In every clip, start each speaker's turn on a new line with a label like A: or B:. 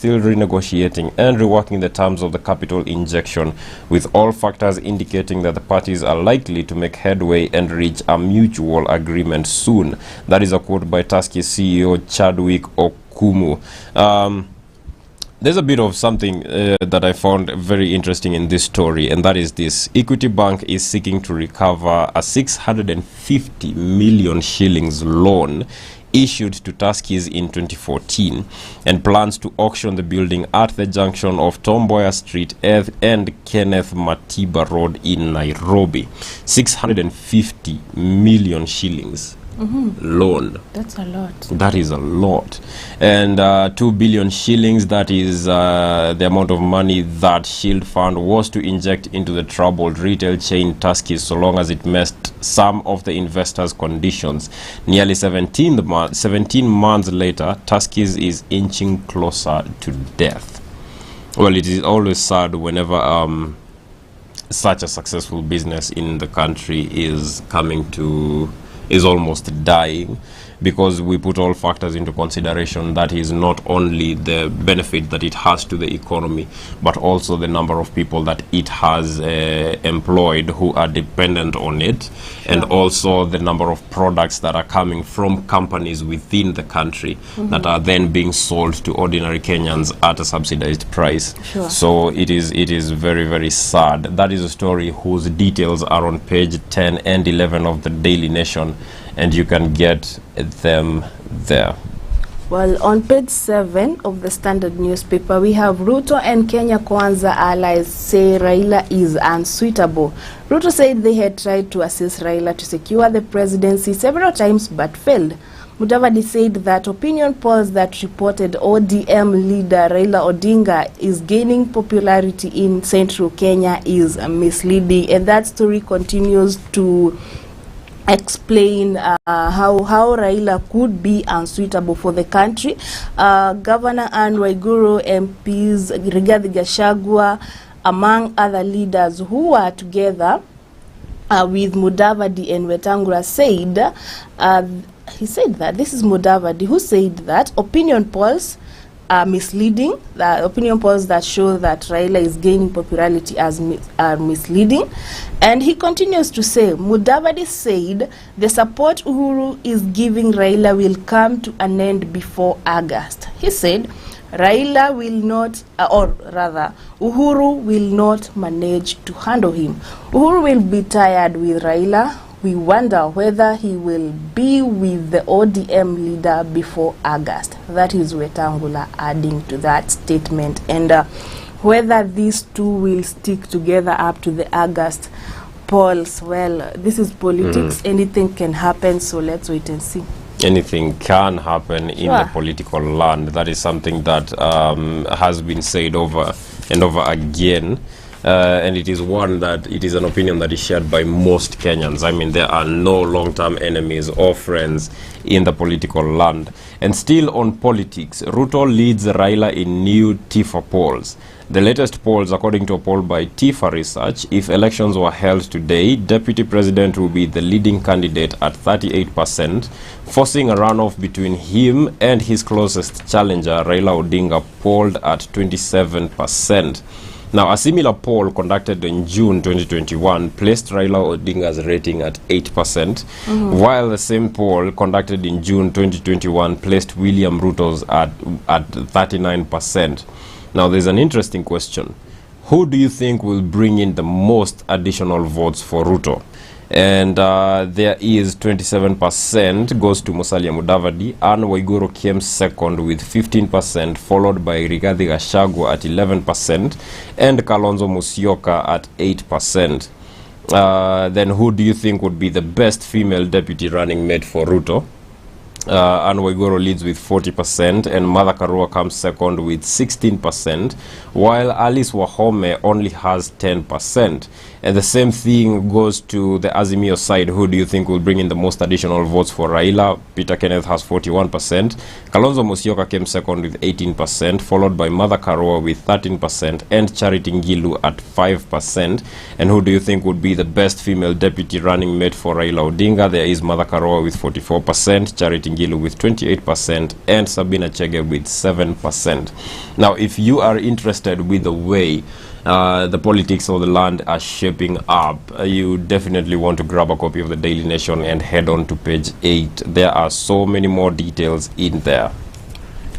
A: still renegotiating and reworking the terms of the capital injection, with all factors indicating that the parties are likely to make headway and reach a mutual agreement soon. That is a quote by Tuskys CEO Chadwick Okumu. There's a bit of something that I found very interesting in this story, and that is this. Equity Bank is seeking to recover a 650 million shillings loan issued to Tuskys in 2014 and plans to auction the building at the junction of Tom Mboya Street and Kenneth Matiba Road in Nairobi. 650 million shillings. Loan.
B: That's a lot.
A: That is a lot. And 2 billion shillings, that is the amount of money that Shield Fund was to inject into the troubled retail chain Tuskys, so long as it met some of the investors' conditions. Nearly 17 months later, Tuskys is inching closer to death. Well, it is always sad whenever such a successful business in the country is almost dying, because we put all factors into consideration. That is not only the benefit that it has to the economy, but also the number of people that it has employed who are dependent on it, and also the number of products that are coming from companies within the country that are then being sold to ordinary Kenyans at a subsidized price. So it is very, very sad. That is a story whose details are on page 10 and 11 of the Daily Nation, and you can get them there.
B: Well, on page 7 of the Standard newspaper, we have Ruto and Kenya Kwanza allies say Raila is unsuitable. Ruto said they had tried to assist Raila to secure the presidency several times but failed. Mudavadi said that opinion polls that reported ODM leader Raila Odinga is gaining popularity in central Kenya is misleading, and that story continues to explain how Raila could be unsuitable for the country. Governor Anne Waiguru, MPs Rigathi Gachagua, among other leaders who are together with Mudavadi and Wetangula said, he said that, this is Mudavadi who said that opinion polls are misleading. The opinion polls that show that Raila is gaining popularity are misleading. And he continues to say, Mudavadi said the support Uhuru is giving Raila will come to an end before August. He said Raila will not, or rather Uhuru will not manage to handle him. Uhuru will be tired with Raila. We wonder whether he will be with the ODM leader before August. That is Wetangula adding to that statement. And whether these two will stick together up to the August polls, well, this is politics. Anything can happen, so let's wait and see.
A: Anything can happen in the political land. That is something that has been said over and over again. And it is an opinion that is shared by most Kenyans. I mean, there are no long-term enemies or friends in the political land. And still on politics, Ruto leads Raila in new TIFA polls. The latest polls, according to a poll by TIFA Research, if elections were held today, Deputy President will be the leading candidate at 38%, forcing a runoff between him and his closest challenger, Raila Odinga, polled at 27%. Now, a similar poll conducted in June 2021 placed Raila Odinga's rating at 8%, while the same poll conducted in June 2021 placed William Ruto's at 39%. Now, there's an interesting question. Who do you think will bring in the most additional votes for Ruto? And there is 27% goes to Musalia Mudavadi. Anne Waiguru came second with 15%, followed by Rigathi Gachagua at 11% and Kalonzo Musyoka at 8%. Then who do you think would be the best female deputy running mate for Ruto? Anne Waiguru leads with 40% and Martha Karua comes second with 16%, while Alice Wahome only has 10%. And the same thing goes to the Azimio side. Who do you think will bring in the most additional votes for Raila? Peter Kenneth has 41%. Kalonzo Musyoka came second with 18%, followed by Martha Karua with 13% and Charity Ngilu at 5%. And who do you think would be the best female deputy running mate for Raila Odinga? There is Martha Karua with 44%, Charity Ngilu with 28% and Sabina Chege with 7%. Now, if you are interested with the way the politics of the land are shaping up, you definitely want to grab a copy of the Daily Nation and head on to page 8. There are so many more details in there.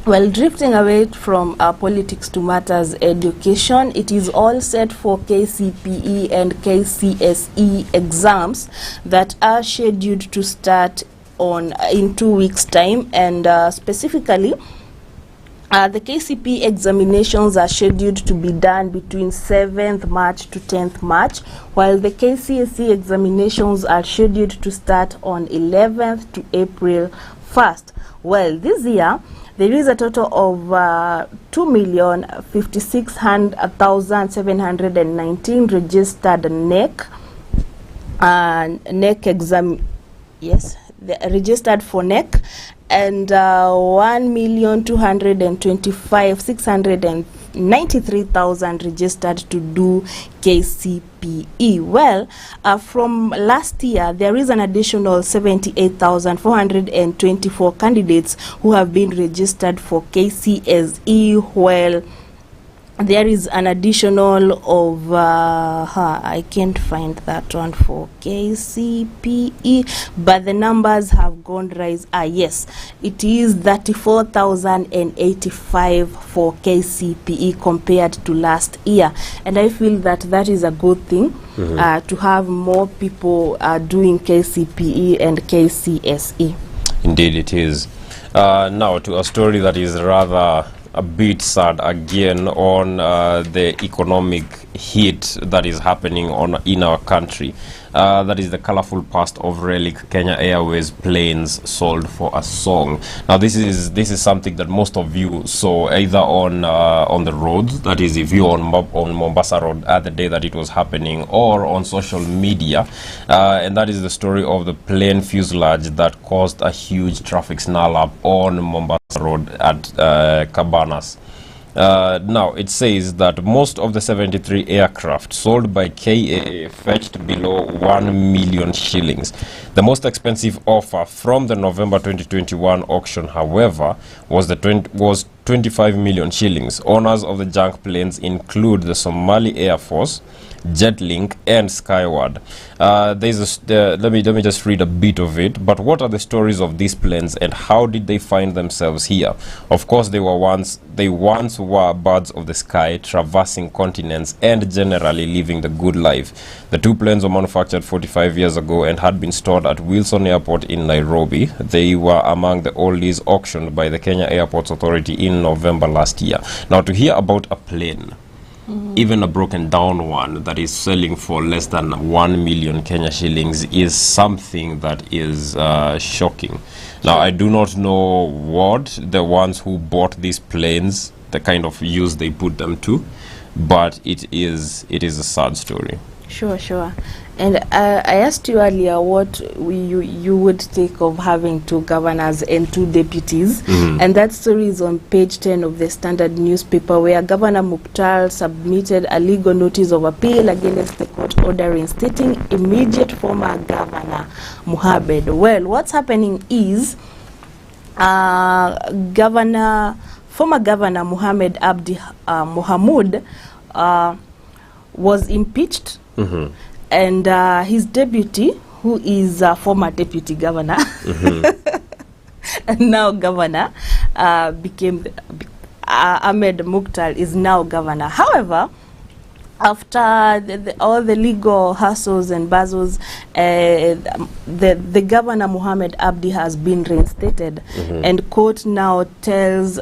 B: Well, drifting away from politics to matters education, it is all set for KCPE and KCSE exams that are scheduled to start in 2 weeks' time, and specifically, the KCPE examinations are scheduled to be done between 7th March to 10th March, while the KCSE examinations are scheduled to start on 11th to April 1st. Well, this year, there is a total of 2,056,719 registered NEC exam. Yes, registered for NEC, and 1,225,693,000 registered to do KCPE. Well, from last year, there is an additional 78,424 candidates who have been registered for KCSE, while there is an additional of I can't find that one for KCPE, but the numbers have gone rise. Yes, it is 34,085 for KCPE compared to last year, and I feel that that is a good thing, to have more people doing KCPE and KCSE.
A: Indeed it is. Now to a story that is rather a bit sad again on the economic hit that is happening in our country. That is the colorful past of relic Kenya Airways planes sold for a song. Now this is something that most of you saw either on the roads, that is if you're on Mombasa Road at the day that it was happening, or on social media, and that is the story of the plane fuselage that caused a huge traffic snarl up on Mombasa Road at Cabanas. Now it says that most of the 73 aircraft sold by KAA fetched below 1 million shillings. The most expensive offer from the November 2021 auction, however, was 25 million shillings. Owners of the junk planes include the Somali Air Force, Jetlink and Skyward. Let me just read a bit of it. But what are the stories of these planes and how did they find themselves here? Of course, they once were birds of the sky, traversing continents and generally living the good life. The two planes were manufactured 45 years ago and had been stored at Wilson Airport in Nairobi. They were among the oldies auctioned by the Kenya Airports Authority in November last year. Now, to hear about a plane, even a broken down one, that is selling for less than 1 million Kenya shillings is something that is shocking. Now, I do not know what the ones who bought these planes, the kind of use they put them to, but it is a sad story.
B: Sure. And I asked you earlier what you would take of having 2 governors and 2 deputies, and that story is on page 10 of the Standard newspaper, where Governor Mukhtar submitted a legal notice of appeal against the court order instating immediate former Governor Mohamed. Well, what's happening is former Governor Mohamed Abdi Mohamud was impeached. And his deputy, who is former deputy governor, and now governor, Ahmed Mukhtar is now governor. However, after all the legal hassles and battles, the governor Mohamed Abdi has been reinstated, and court now tells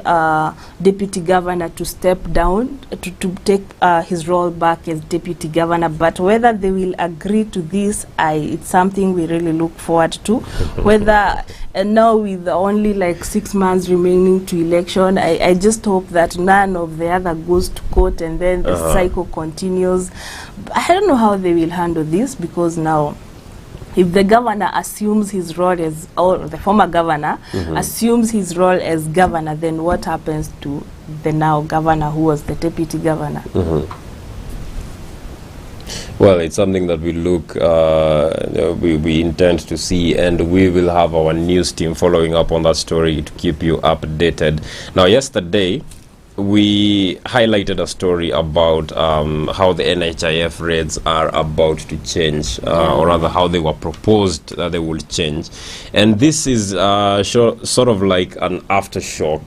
B: deputy governor to step down, to take his role back as deputy governor. But whether they will agree to this, it's something we really look forward to. Whether now with only like 6 months remaining to election, I just hope that none of the other goes to court and then the cycle continues. I don't know how they will handle this, because now if the governor assumes his role as, or the former governor assumes his role as governor, then what happens to the now governor who was the deputy governor?
A: Well, it's something that we we intend to see, and we will have our news team following up on that story to keep you updated. Now, yesterday, we highlighted a story about how the NHIF rates are about to change, or rather how they were proposed that they will change. And this is sort of like an aftershock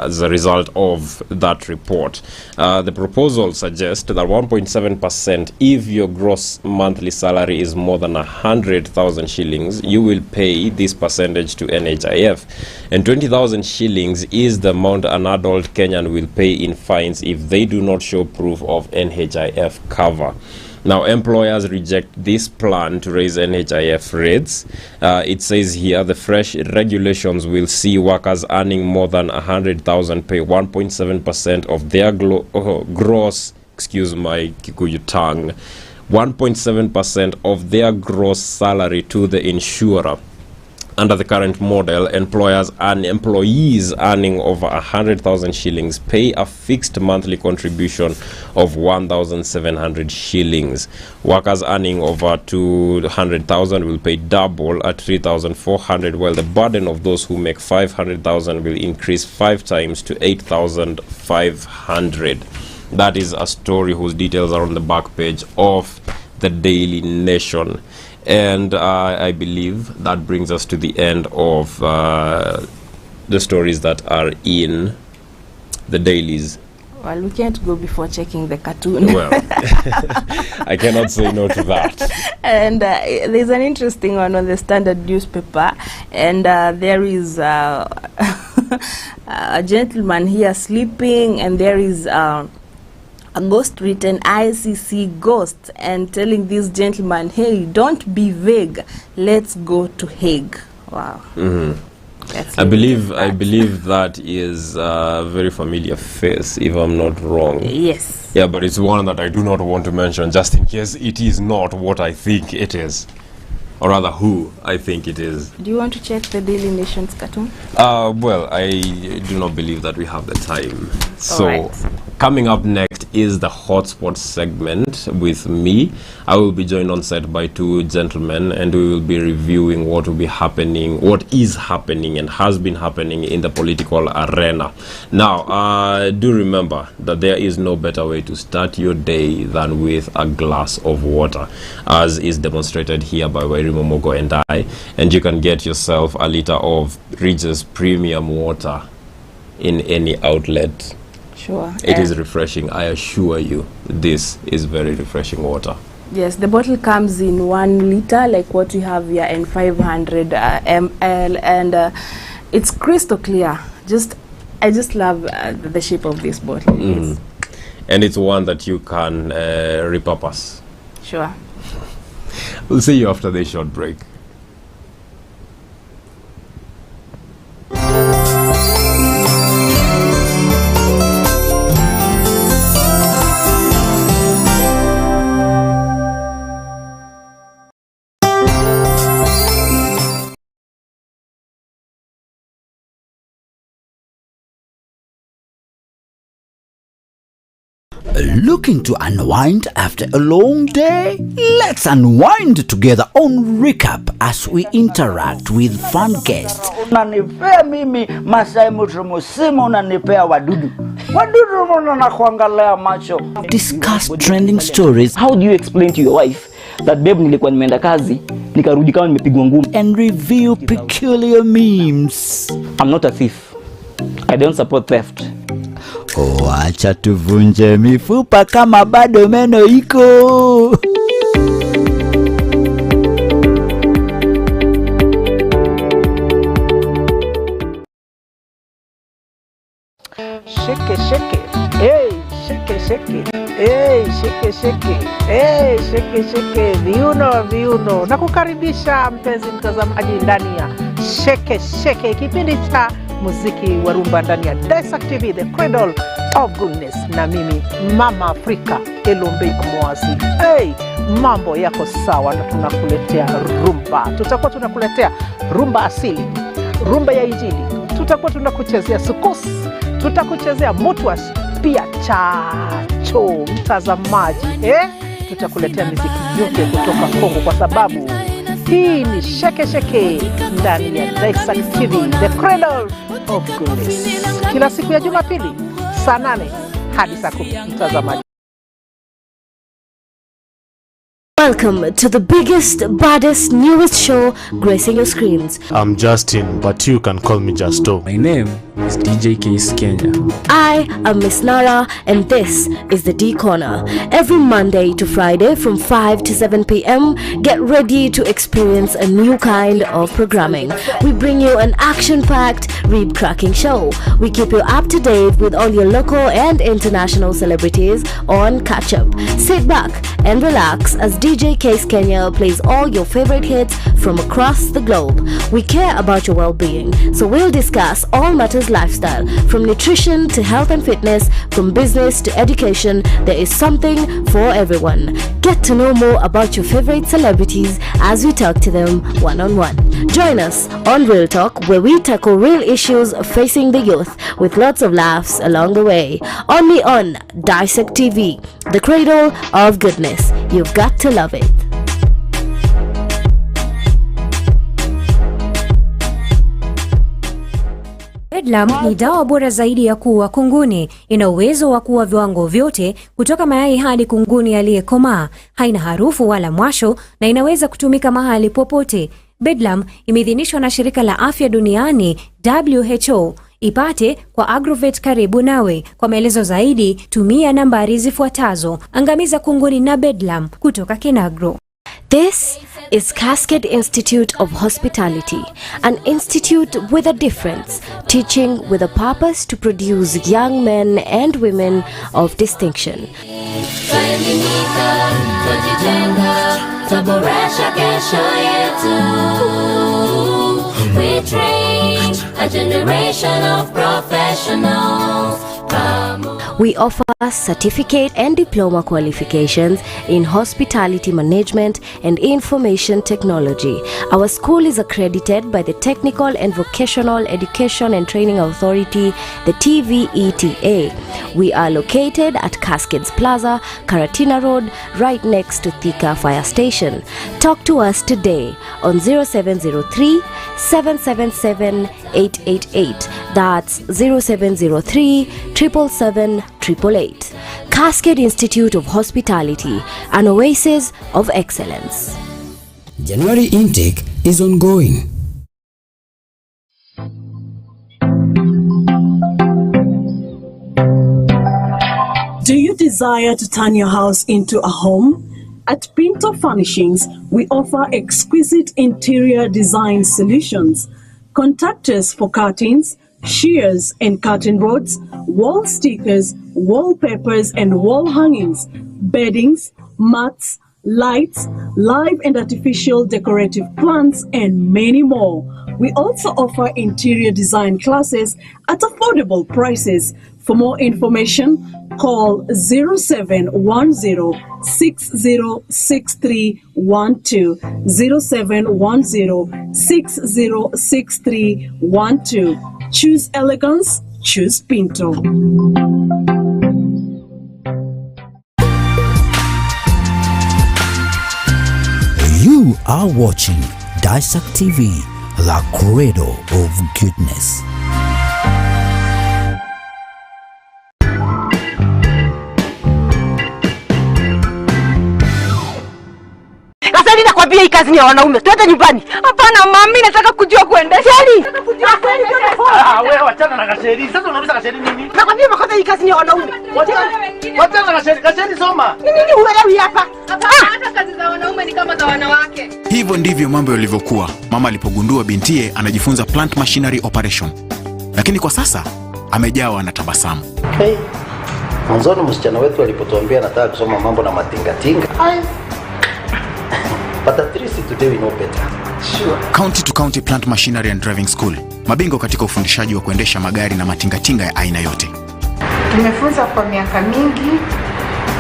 A: as a result of that report. The proposal suggests that 1.7%, if your gross monthly salary is more than 100,000 shillings, you will pay this percentage to NHIF. And 20,000 shillings is the amount an adult Kenyan will pay in fines if they do not show proof of NHIF cover. Now, employers reject this plan to raise NHIF rates. It says here the fresh regulations will see workers earning more than 100,000 pay 1.7% of their gross, excuse my Kikuyu tongue, 1.7% of their gross salary to the insurer. Under the current model, employees earning over 100,000 shillings pay a fixed monthly contribution of 1,700 shillings. Workers earning over 200,000 will pay double at 3,400, while the burden of those who make 500,000 will increase 5 times to 8,500. That is a story whose details are on the back page of the Daily Nation. And I believe that brings us to the end of the stories that are in the dailies.
B: Well, we can't go before checking the cartoon.
A: Well, I cannot say no to that.
B: And there's an interesting one on the Standard newspaper, and there is a gentleman here sleeping, and there is a ghost written ICC ghost, and telling this gentleman, hey, don't be vague, let's go to Hague. Wow.
A: I believe that is a very familiar face, if I'm not wrong.
B: Yes.
A: Yeah, but it's one that I do not want to mention, just in case it is not what I think it is, or rather who I think it is.
B: Do you want to check the Daily Nation's cartoon?
A: Well, I do not believe that we have the time. So, coming up next is the hotspot segment with me. I will be joined on set by 2 gentlemen, and we will be reviewing what will be happening, what is happening and has been happening in the political arena. Now, do remember that there is no better way to start your day than with a glass of water, as is demonstrated here by Wairimu Mogo and I. And you can get yourself a liter of Regis Premium water in any outlet.
B: Sure.
A: It is refreshing, I assure you. This is very refreshing water.
B: Yes, the bottle comes in 1 liter, like what we have here, and 500 ml, and it's crystal clear. I just love the shape of this bottle. Yes.
A: And it's one that you can repurpose.
B: Sure.
A: We'll see you after this short break.
C: Looking to unwind after a long day? Let's unwind together on Recap as we interact with fun guests.
D: Unanipea mimi Masai Mutumu, simu unanipea wadudu na kuangalia macho.
C: Discuss trending stories.
E: How do you explain to your wife that babe nilikuwa nimeenda kazi nikarudi kama nimepigwa ngumi?
C: And review peculiar memes.
E: I'm not a thief. I don't support theft.
C: Acha tuvunje mifupa kama bado meno iko.
F: Shake, shake, hey, shake, shake, hey, shake, shake, hey, shake, shake, viuno. Nakukaribisha mpenzi mtazamaji ndani ya Shake, kipindi cha muziki wa rumba ndani ya Daesak TV, the cradle of goodness, na mimi Mama Afrika Elombe Kumwasi. Hey, mambo yako sawa, na tunakuletea rumba. Tutakuwa tunakuletea rumba asili, rumba ya injili. Tutakuwa tunakuchezea sukus, tutakuchezea mutwas, pia chacho mtazamaji. tutakuletea muziki yote kutoka Kongo, kwa sababu hii ni Sheke Sheke ndani ya Daesak TV, the cradle of goodness. Kila siku ya Jumapili saa 8 hadi saa 10, mtazamaji.
G: Welcome to the biggest, baddest, newest show gracing your screens.
H: I'm Justin, but you can call me Justo.
I: My name is DJ Case Kenya.
G: I am Miss Nara, and this is the D Corner. Every Monday to Friday from 5 to 7 p.m, get ready to experience a new kind of programming. We bring you an action-packed, rib-cracking show. We keep you up to date with all your local and international celebrities on Catch Up. Sit back and relax as DJ Case Kenya plays all your favorite hits from across the globe. We care about your well-being, so we'll discuss all matters lifestyle, from nutrition to health and fitness, from business to education. There is something for everyone. Get to know more about your favorite celebrities as we talk to them one-on-one. Join us on Real Talk, where we tackle real issues facing the youth with lots of laughs along the way. Only on Daesak TV, the cradle of goodness. You've got to love it.
J: Bedlam ni dawa bora zaidi ya kuua kunguni. Ina uwezo wa kuua viwango vyote kutoka mayai hadi kunguni aliyekomaa. Haina harufu wala mwasho na inaweza kutumika mahali popote. Bedlam imeidhinishwa na shirika la afya duniani WHO. Ipate kwa Agrovet karibu nawe. Kwa maelezo zaidi tumia nambari zifuatazo. Angamiza kunguni na Bedlam kutoka Kenagro.
G: This is Cascade Institute of Hospitality, an institute with a difference, teaching with a purpose to produce young men and women of distinction.
K: We train a generation of professionals.
G: We offer certificate and diploma qualifications in hospitality management and information technology. Our school is accredited by the Technical and Vocational Education and Training Authority, the TVETA. We are located at Cascades Plaza, Karatina Road, right next to Thika Fire Station. Talk to us today on 0703 777 888. That's 0703 777 888. Cascade Institute of Hospitality, an oasis of excellence.
L: January intake is ongoing.
M: Do you desire to turn your house into a home? At Pinto Furnishings, we offer exquisite interior design solutions. Contact us for curtains, shears and curtain rods, wall stickers, wallpapers and wall hangings, beddings, mats, lights, live and artificial decorative plants, and many more. We also offer interior design classes at affordable prices. For more information, call 0710 606312, 0710 606312. Choose elegance, choose Pinto.
C: You are watching Daesak TV, the cradle of goodness.
N: Sasa ninakwambia hii kazi ni ya wanaume. Twende nyumbani. Hapana mami, nataka kujua kuendesha.
O: Wewe wachana na Gasheri. Sasa unauliza Gasheri nini?
N: Nakwambia makosa hii kazi ni ya wanaume.
O: Wachana na Gasheri. Gasheri soma.
N: Nini huelewi hapa?
P: Hata kazi za wanaume ni kama za wanawake.
Q: Hivyo ndivyo mambo yalivyokuwa mama alipogundua bintiye anajifunza plant machinery operation. Lakini kwa sasa amejawa na tabasamu.
R: Hey, mwanzoni msichana wetu alipotuambia nataka kusoma mambo na matingatinga. But at least today we know better.
Q: Sure. County to County Plant Machinery and Driving School. Mabingwa katika ufundishaji wa kuendesha magari na matingatinga ya aina yote.
S: Tumefunza kwa miaka mingi,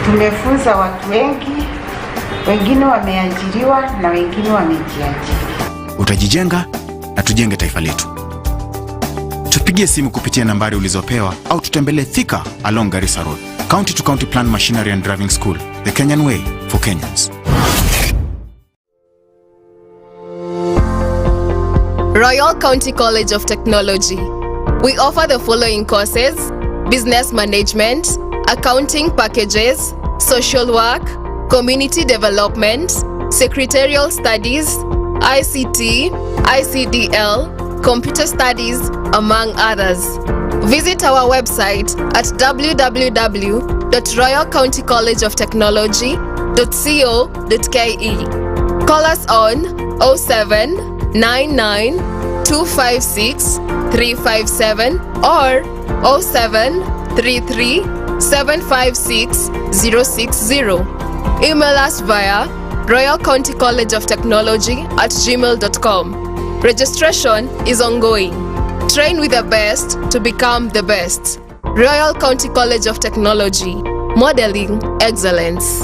S: tumefunza watu wengi, wengine wameajiriwa na wengine wamejiajiri.
Q: Utajijenga na tujenge taifa letu. Tupigie simu kupitia nambari ulizopewa au tutembelee Thika along Garissa Road. County to County Plant Machinery and Driving School. the Kenyan way for Kenyans.
P: Royal County College of Technology. We offer the following courses: business management, accounting packages, social work, community development, secretarial studies, ICT, ICDL, computer studies, among others. Visit our website at www.royalcountycollegeoftechnology.co.ke. Call us on 0799 256 357 or 0733 756 060. Email us via royalcountycollegeoftechnology@gmail.com. Registration is ongoing. Train with the best to become the best. Royal County College of Technology, modeling excellence.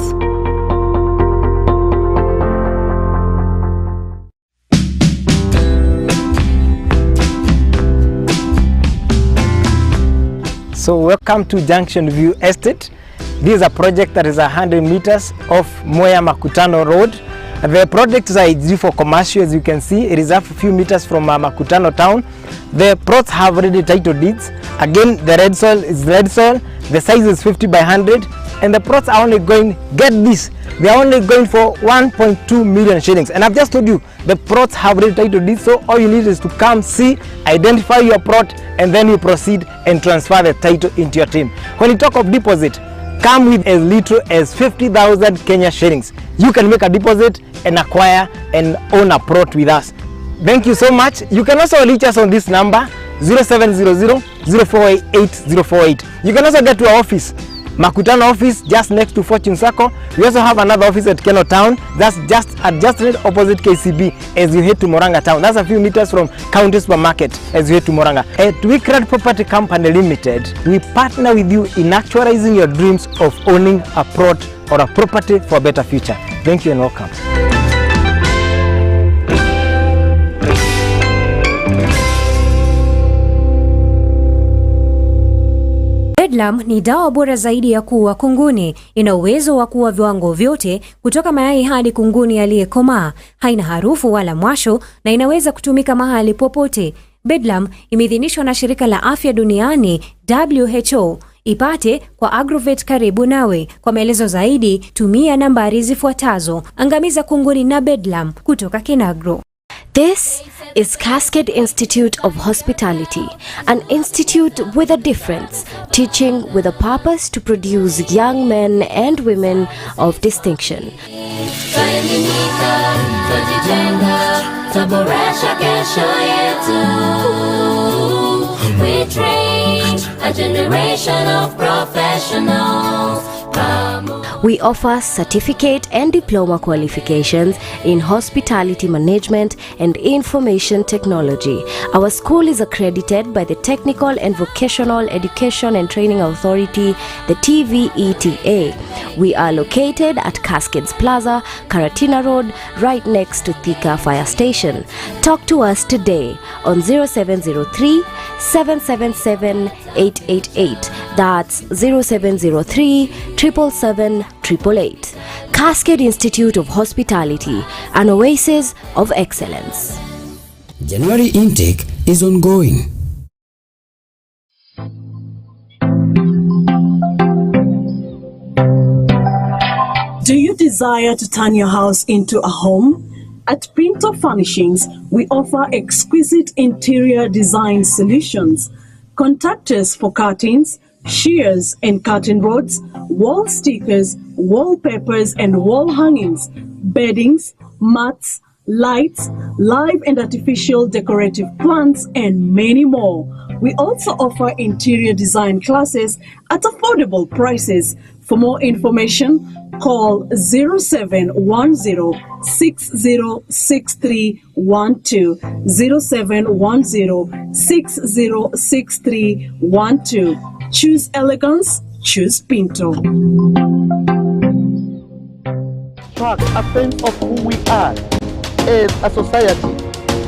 T: So welcome to Junction View Estate. This is a project that is 100 meters off Moya Makutano Road. The project is ideal for commercial. As you can see, it is a few meters from Makutano town. The plots have already title deeds. Again, the red soil is red soil. The size is 50 by 100, and the plots are only going, get this, they are only going for 1.2 million shillings. And I've just told you the plots have already title deeds, so all you need is to come see, identify your plot, and then you proceed and transfer the title into your team. When you talk of deposit, come with as little as 50,000 Kenya shillings. You can make a deposit and acquire and own a plot with us. Thank you so much. You can also reach us on this number 0700 048 048. You can also get to our office, Makutano office, just next to Fortune Circle. We also have another office at Keno Town. That's just adjusted opposite KCB as you head to Moranga Town. That's a few meters from County Supermarket as you head to Moranga. At Wickred Property Company Limited, we partner with you in actualizing your dreams of owning a plot or a property for a better future. Thank you and welcome.
J: Bedlam ni dawa bora zaidi ya kuua kunguni. Ina uwezo wa kuua viwango vyote kutoka mayai hadi kunguni aliyekomaa. Haina harufu wala mwasho na inaweza kutumika mahali popote. Bedlam imeidhinishwa na shirika la afya duniani WHO. Ipate kwa Agrovet karibu nawe. Kwa maelezo zaidi tumia nambari zifuatazo. Angamiza kunguni na Bedlam kutoka Kinagro.
G: This is Cascade Institute of Hospitality, an institute with a difference, teaching with a purpose to produce young men and women of distinction.
K: We train a generation of professionals.
G: We offer certificate and diploma qualifications in hospitality management and information technology. Our school is accredited by the Technical and Vocational Education and Training Authority, the TVETA. We are located at Cascades Plaza, Karatina Road, right next to Thika Fire Station. Talk to us today on 0703 777 888. That's 0703 777 888. Cascade Institute of Hospitality, an oasis of excellence.
L: January intake is ongoing.
M: Do you desire to turn your house into a home? At Pinto Furnishings, we offer exquisite interior design solutions. Contact us for curtains, shears and curtain rods, wall stickers, wallpapers and wall hangings, beddings, mats, lights, live and artificial decorative plants, and many more. We also offer interior design classes at affordable prices. For more information, call 0710 606312, 0710 606312. Choose elegance, choose Pinto.
O: Track a sense of who we are as a society,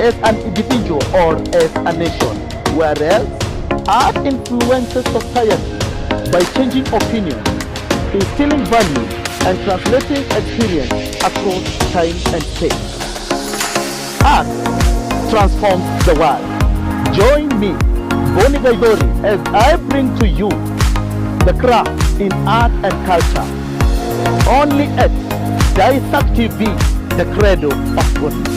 O: as an individual, or as a nation. Whereas art influences society by changing opinions, instilling values, and translating experience across time and space. Art transforms the world. Join me, Boni Gaidori, as I bring to you the craft in art and culture. Only at Daesak TV, the credo of goodness.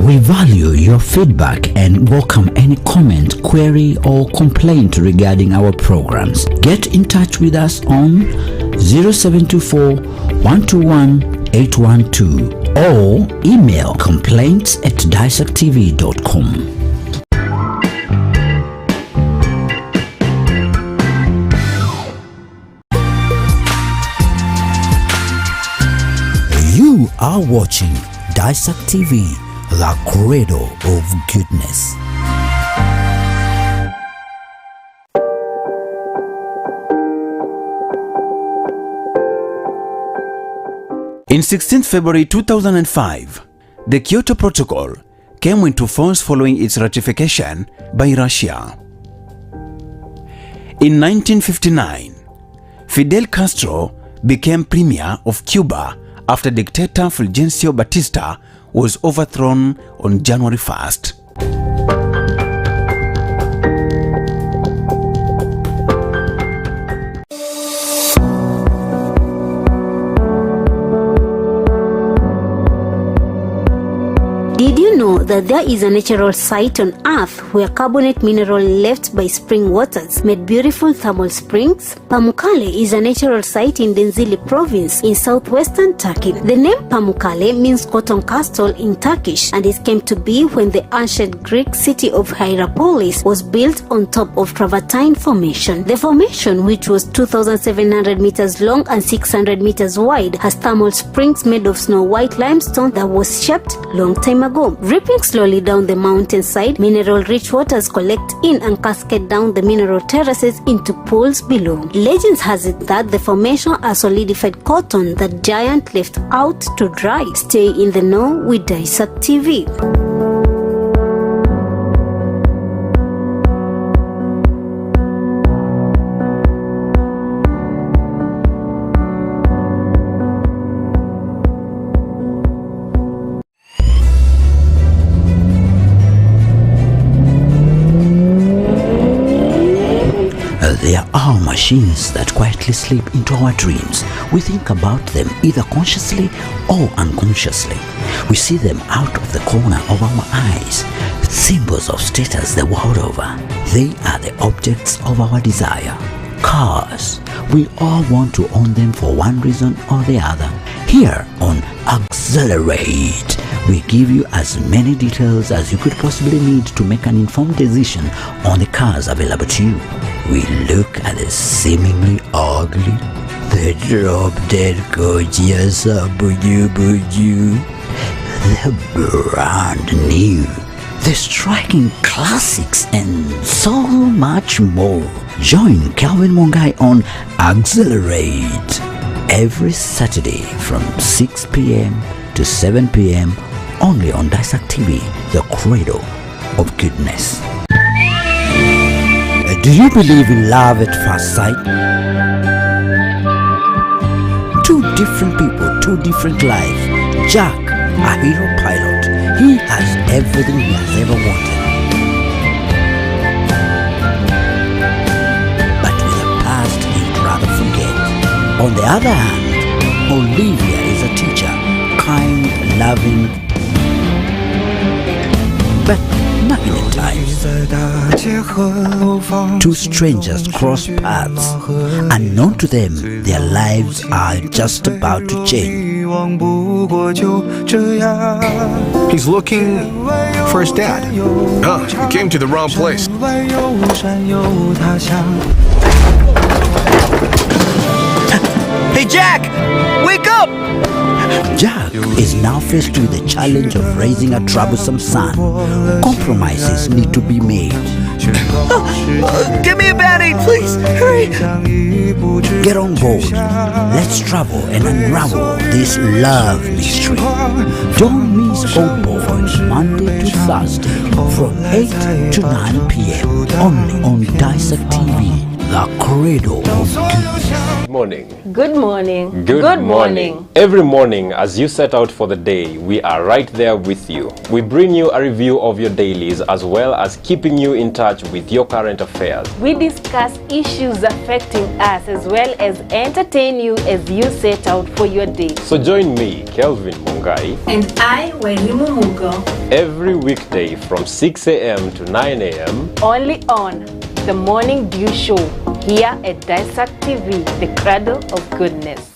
C: We value your feedback and welcome any comment, query, or complaint regarding our programs. Get in touch with us on 0724 121 812 or email complaints@daesaktv.com. You are watching Daesak TV, the credo of goodness.
U: In 16th February 2005, the Kyoto Protocol came into force following its ratification by Russia. In 1959, Fidel Castro became premier of Cuba after dictator Fulgencio Batista was overthrown on January 1st.
V: Did you know that there is a natural site on Earth where carbonate mineral left by spring waters made beautiful thermal springs? Pamukkale is a natural site in Denizli province in southwestern Turkey. The name Pamukkale means cotton castle in Turkish, and it came to be when the ancient Greek city of Hierapolis was built on top of Travertine Formation. The formation, which was 2,700 meters long and 600 meters wide, has thermal springs made of snow-white limestone that was shaped long time ago. Ripping slowly down the mountainside, mineral-rich waters collect in and cascade down the mineral terraces into pools below. Legends has it that the formation are solidified cotton that giant left out to dry. Stay in the know with Daesak TV.
C: There are machines that quietly slip into our dreams. We think about them either consciously or unconsciously. We see them out of the corner of our eyes. Symbols of status the world over. They are the objects of our desire. Cars. We all want to own them for one reason or the other. Here on Accelerate, we give you as many details as you could possibly need to make an informed decision on the cars available to you. We look at the seemingly ugly, the drop-dead gorgeous buju, the brand new, the striking classics, and so much more. Join Calvin Mongai on Accelerate every Saturday from 6 p.m. to 7 p.m. only on Daesak TV, the credo of goodness. Do you believe in love at first sight? Two different people, two different lives. Jack, a hero pilot, he has everything he has ever wanted, but with a past he'd rather forget. On the other hand, Olivia is a teacher, kind, loving, but not in a time. Two strangers cross paths. Unknown to them, their lives are just about to change.
W: He's looking for his dad. Oh, you came to the wrong place.
X: Hey Jack! Wake up!
C: Jack is now faced with the challenge of raising a troublesome son. Compromises need to be made.
X: Give me a Band-Aid, please! Hurry!
C: Get on board. Let's travel and unravel this love mystery. Don't miss is Old Boy, Monday to Thursday from 8 to 9 p.m. only on Daesak TV, the Credo of Goodness.
A: Good morning.
B: Good morning.
A: Good morning. Every morning as you set out for the day, we are right there with you. We bring you a review of your dailies as well as keeping you in touch with your current affairs.
B: We discuss issues affecting us as well as entertain you as you set out for your day.
A: So join me, Kelvin Mungai,
B: And I, Wairimu Mugo,
A: every weekday from 6 a.m. to 9 a.m.
B: only on the Morning Dew Show here at Daesak TV, the Cradle of Goodness.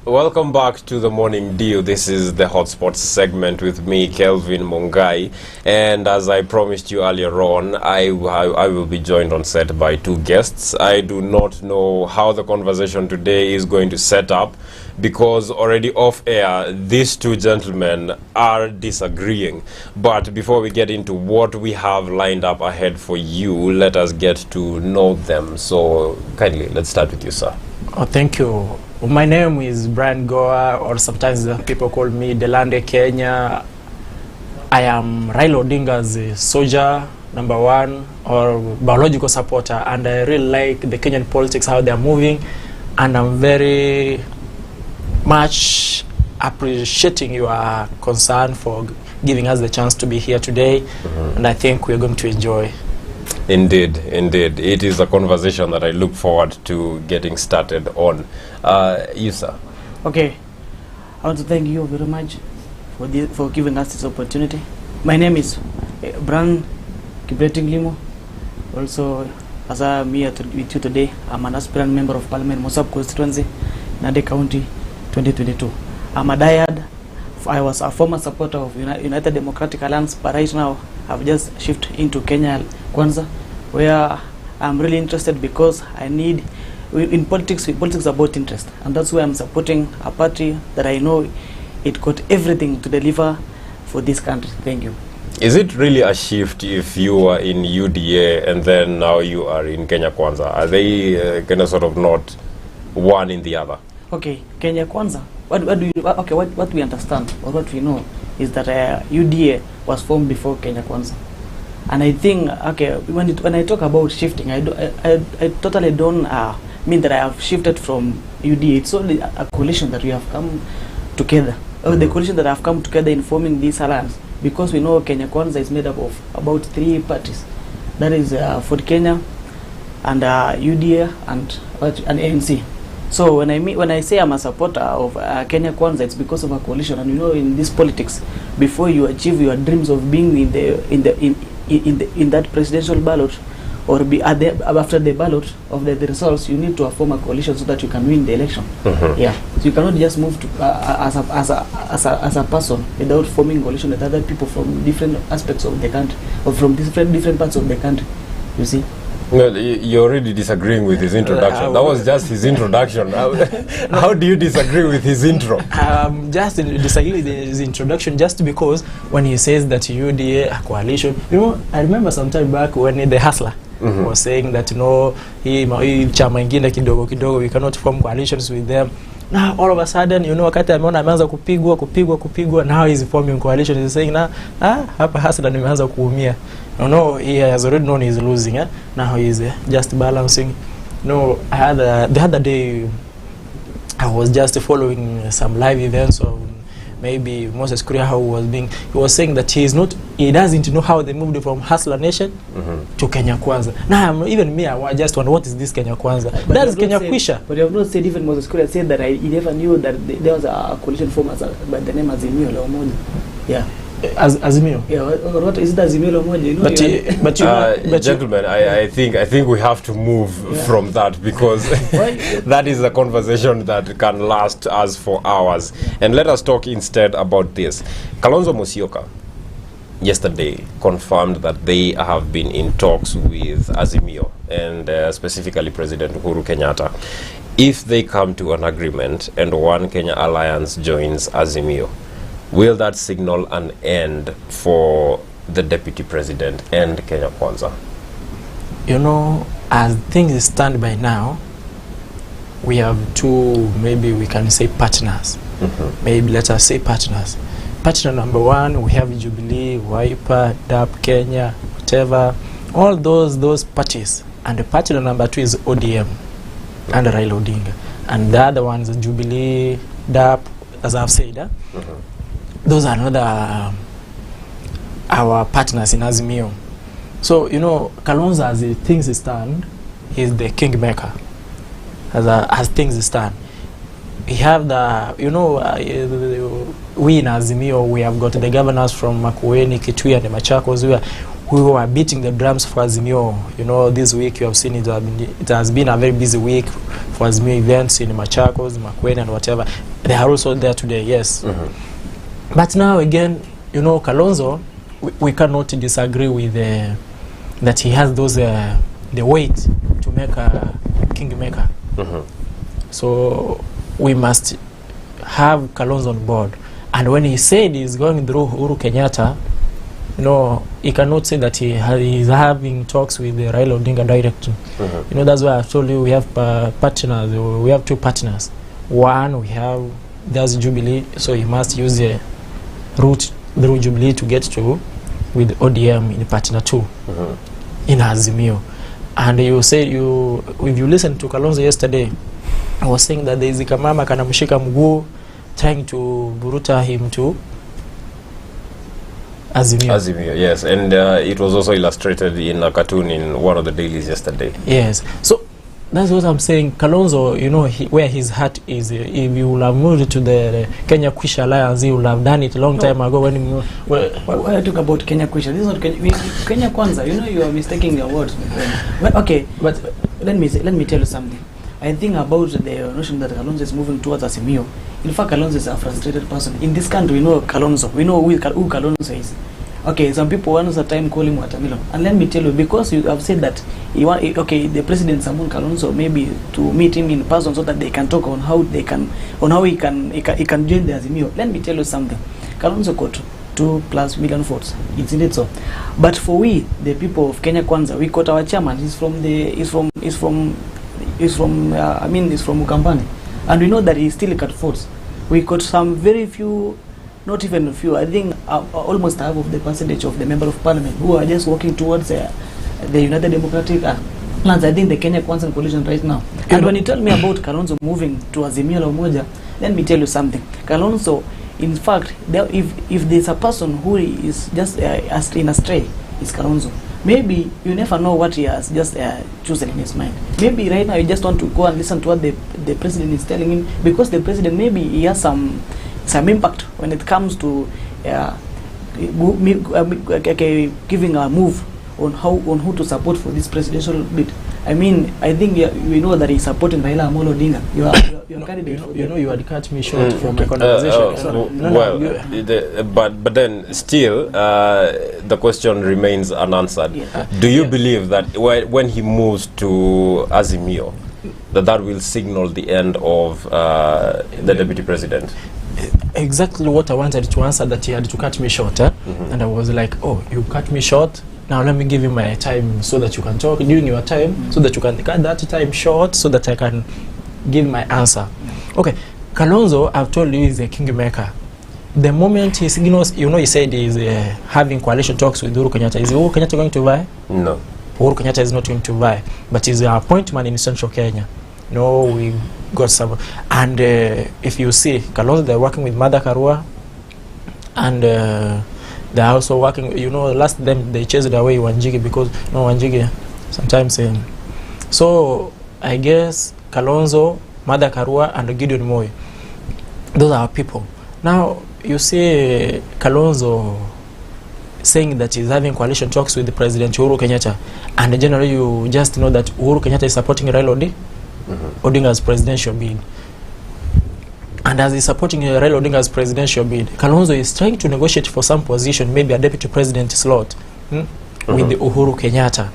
A: Welcome back to the Morning Dew. This is the Hotspots segment with me, Kelvin Mungai. And as I promised you earlier on, I will be joined on set by two guests. I do not know how the conversation today is going to set up because already off air, these two gentlemen are disagreeing. But before we get into what we have lined up ahead for you, let us get to know them. So kindly, let's start with you, sir.
D: Oh, thank you. My name is Brian Goa, or sometimes people call me Delande Kenya. I am Raila Odinga's soldier, number one, or biological supporter, and I really like the Kenyan politics, how they are moving, and I'm very much appreciating your concern for giving us the chance to be here today, and I think we're going to enjoy.
A: Indeed, indeed. It is a conversation that I look forward to getting started on. You, sir.
E: Okay. I want to thank you very much for giving us this opportunity. My name is Brian Kibreting Limo. Also, as I'm here with you today, I'm an aspirant member of Parliament, Mosab constituency, Nade County, 2022. I'm a diehard. I was a former supporter of United Democratic Alliance, but right now I've just shifted into Kenya Kwanza, where I'm really interested because I need, in politics is about interest, and that's why I'm supporting a party that I know it got everything to deliver for this country. Thank you.
A: Is it really a shift if you were in UDA and then now you are in Kenya Kwanza? Are they kind of sort of not one in the other?
E: Okay, Kenya Kwanza. What we understand or what we know is that UDA was formed before Kenya Kwanza, and I think when I talk about shifting, I totally don't mean that I have shifted from UDA. It's only a coalition that we have come together, the coalition that have come together in forming this alliance, because we know Kenya Kwanza is made up of about 3 parties, that is Ford Kenya and UDA and ANC. So when I say I'm a supporter of Kenya Kwanza, it's because of a coalition. And you know, in this politics, before you achieve your dreams of being in that presidential ballot, or be after the ballot of the results, you need to form a coalition so that you can win the election. Yeah, so you cannot just move to as a person without forming a coalition with other people from different aspects of the country, or from different parts of the country. You see.
A: Well, you're already disagreeing with his introduction. That was just his introduction. How do you disagree with his intro?
D: Just disagree with his introduction just because when he says that UDA, a coalition, you know, I remember some time back when the Hustler was saying that, you know, chama ingine kidogo, we cannot form coalitions with them. Now all of a sudden, you know, wakati ameona ameanza kupigwa, now he's forming coalition. He's saying, hapa Hustler nimeanza kuumia. You know, he has already known he's losing. Now he's just balancing. No, the other day I was just following some live events of maybe Moses Kuria, how he was saying that he doesn't know how they moved from Hustler Nation to Kenya Kwanza. Now even me, I just wonder, what is this Kenya Kwanza? That is Kenya Kwisha.
E: But you have not said, even Moses Kuria said that he never knew that there was a coalition formed by the name Azimio la Umoja. Yeah.
D: Azimio.
E: Yeah, what is it, Azimio la Umoja? You know,
A: but gentlemen, I think we have to move from that, because that is a conversation that can last us for hours. And let us talk instead about this. Kalonzo Musyoka yesterday confirmed that they have been in talks with Azimio, and specifically President Uhuru Kenyatta. If they come to an agreement and One Kenya Alliance joins Azimio, will that signal an end for the deputy president and Kenya Kwanza?
D: You know, as things stand by now, we have two, maybe we can say partners. Maybe let us say partners. Partner number one, we have Jubilee, Wiper, DAP, Kenya, whatever, all those parties. And the partner number two is ODM and Raila Odinga. And the other ones, Jubilee, DAP, as I've said, those are another our partners in Azimio. So, you know, Kalonzo, as things stand, is the kingmaker. As things stand. We have the, you know, we in Azimio, we have got the governors from Makueni, Kitui, and the Machakos who were beating the drums for Azimio. You know, this week you have seen it has been a very busy week for Azimio events in Machakos, Makueni, and whatever. They are also there today, yes. But now again, you know, Kalonzo, we cannot disagree with that he has those the weight to make a kingmaker. So we must have Kalonzo on board. And when he said he's going through Uhuru Kenyatta, you know, he cannot say that he's having talks with Raila Odinga directly. You know, that's why I've told you we have partners. We have two partners. One, there's Jubilee, so he must use a route through Jubilee to get to with ODM in partner two in Azimio. And you say if you listen to Kalonzo yesterday, I was saying that there is a kamama kanamshika mguu trying to buruta him to Azimio. Azimio,
A: yes. And it was also illustrated in a cartoon in one of the dailies yesterday.
D: Yes. So that's what I'm saying. Kalonzo, you know, where his heart is, if you will have moved to the Kenya Kwisha Alliance, he will have done it a long time ago. When
E: I talk about Kenya Kwisha, this is not Kenya Kwanza. You know, you are mistaking your words, my friend. Well, okay, but let me tell you something. I think about the notion that Kalonzo is moving towards Azimio. In fact, Kalonzo is a frustrated person. In this country, we know Kalonzo. We know who Kalonzo is. Okay, some people once a time call him Watermelon. And let me tell you, because you have said that the president summoned Kalonzo maybe to meet him in person so that they can talk on how he can join the Azimio. Let me tell you something. Kalonzo got 2+ million votes. It's indeed so. But for we, the people of Kenya Kwanza, we got our chairman. He's from Ukambani, and we know that he still got votes. We got some very few, not even a few, I think almost half of the percentage of the member of parliament who are just working towards the United Democratic plans. I think the Kenya Kwanza coalition right now. And when you tell me about Kalonzo moving to Azimio la Umoja, let me tell you something. Kalonzo, in fact, if there's a person who is just in astray, it's Kalonzo. Maybe you never know what he has just chosen in his mind. Maybe right now you just want to go and listen to what the president is telling him, because the president, maybe he has some impact when it comes to giving a move on who to support for this presidential bid. I mean, I think we know that he's supporting Raila Amolo Odinga. Your candidate. You had cut me short from my conversation.
A: But then still, the question remains unanswered. Do you believe that when he moves to Azimio, that will signal the end of the deputy president?
D: Exactly what I wanted to answer, that he had to cut me short. And I was like, oh, you cut me short? Now let me give you my time so that you can talk during your time, so that you can cut that time short so that I can give my answer. Okay, Kalonzo, I've told you, is a kingmaker. The moment he signals, you know, he said he's having coalition talks with Uhuru Kenyatta. Is Uhuru Kenyatta going to vie?
A: No.
D: Uhuru Kenyatta is not going to vie, but he's an appointment in central Kenya. No, we got some. And if you see, Kalonzo, they're working with Mother Karua, and they're also working, you know, last time they chased away Wanjigi because, Wanjigi sometimes so I guess Kalonzo, Mother Karua, and Gideon Moi, those are our people. Now, you see Kalonzo saying that he's having coalition talks with the President Uhuru Kenyatta, and generally you just know that Uhuru Kenyatta is supporting Raila Odinga's presidential bid. And as he's supporting Raila Odinga's presidential bid, Kalonzo is trying to negotiate for some position, maybe a deputy president slot with the Uhuru Kenyatta,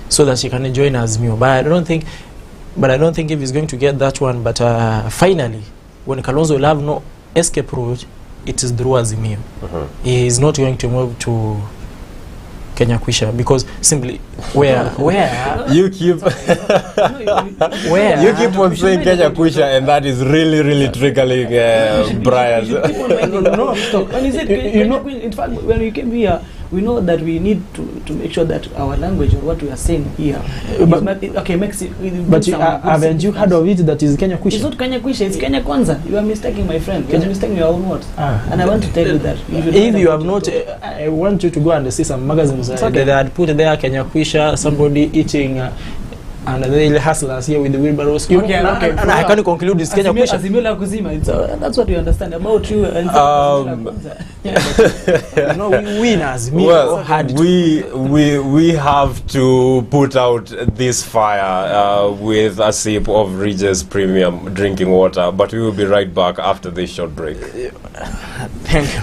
D: so that he can join Azimio. But I don't think if he's going to get that one. But finally, when Kalonzo will have no escape route, it is through Azimio. He is not going to move to Kenya Kwisha because simply where
A: you keep you keep on saying Kenya Kwisha, and that is really triggering Brian.
E: No, stop. When is it? In fact, when we came here, we know that we need to make sure that our language or what we are saying here makes it.
D: But haven't you heard of it that is Kenya Kwisha?
E: It's not Kenya Kwisha, it's Kenya Kwanza. You are mistaking, my friend. You are mistaking your own words. And I want to tell you that.
D: If you have not, I want you to go and see some magazines that had put there Kenya Kwisha, somebody eating and the hustlers here with the wheelbarrows. Okay, and I can conclude this Kenya Kwisha.
E: That's what we understand about you. And
D: no, we winners.
A: We have to put out this fire with a sip of Regis Premium drinking water, but we will be right back after this short break.
D: Thank you.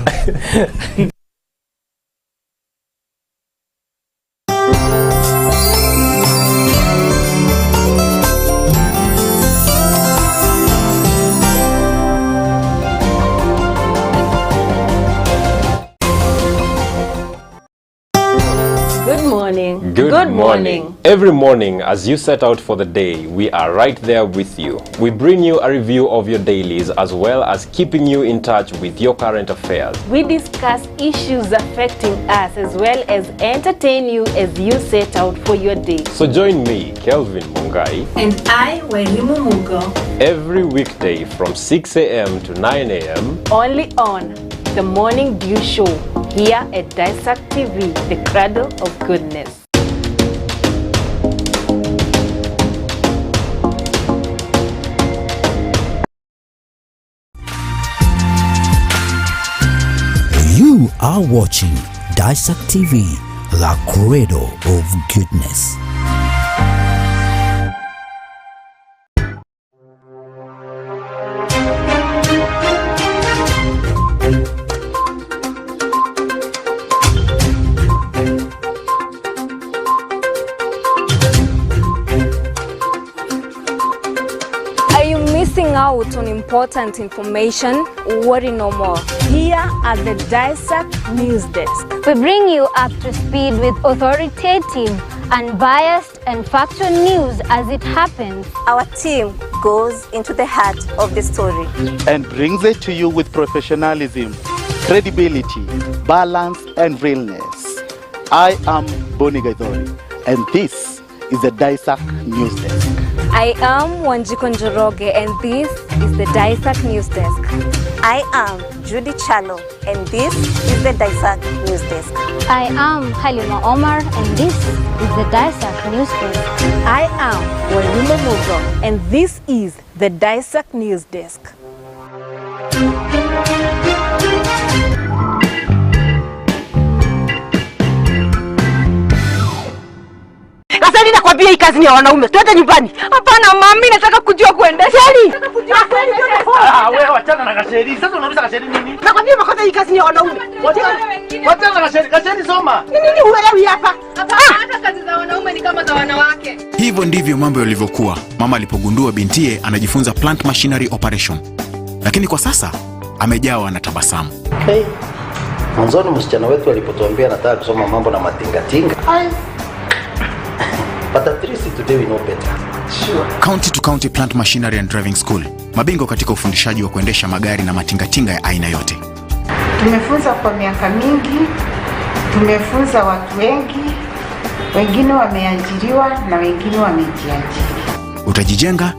A: Good morning. Every morning, as you set out for the day, we are right there with you. We bring you a review of your dailies as well as keeping you in touch with your current affairs.
B: We discuss issues affecting us as well as entertain you as you set out for your day.
A: So join me, Kelvin Mungai,
B: and I, Wairimu Mugo,
A: every weekday from 6 a.m. to 9 a.m.
B: only on The Morning Dew Show here at Daesak TV, the cradle of goodness.
C: You are watching Daesak TV, the cradle of goodness.
F: Out on important information, worry no more.
B: Here at the Daesak News Desk,
V: we bring you up to speed with authoritative, unbiased and factual news as it happens.
H: Our team goes into the heart of the story
O: and brings it to you with professionalism, credibility, balance and realness. I am Boni Gaidori, and this is the Daesak News Desk.
F: I am Wanjiko Njoroge, and this is the Daesak News Desk.
H: I am Judy Chalo, and this is the Daesak News Desk.
V: I am Halima Omar, and this is the Daesak News Desk.
B: I am Wairimu Mugo, and this is the Daesak News Desk.
I: Sasa ninakwambia hii kazi ni ya wanaume. Twende nyumbani.
F: Hapana mami, nataka kujua kuendesha.
I: Wewe wachana na Gasheri. Sasa unauliza Gasheri nini? Nakwambia makosa hii kazi ni ya wanaume. Wachana na Gasheri. Gasheri soma. Nini huelewi hapa?
F: Hata kazi za wanaume ni kama za wanawake.
Q: Hivyo ndivyo mambo yalivyokuwa mama alipogundua bintiye anajifunza plant machinery operation. Lakini kwa sasa amejawa na tabasamu.
R: Hey. Mwanzoni msichana wetu alipotuambia anataka kusoma mambo na matingatinga. But at least today we know better.
Q: Sure. County to County Plant Machinery and Driving School. Mabingwa katika ufundishaji wa kuendesha magari na matingatinga ya aina yote.
S: Tumefunza kwa miaka mingi, tumefunza watu wengi, wengine wameajiriwa na wengine wamejiajiri.
Q: Utajijenga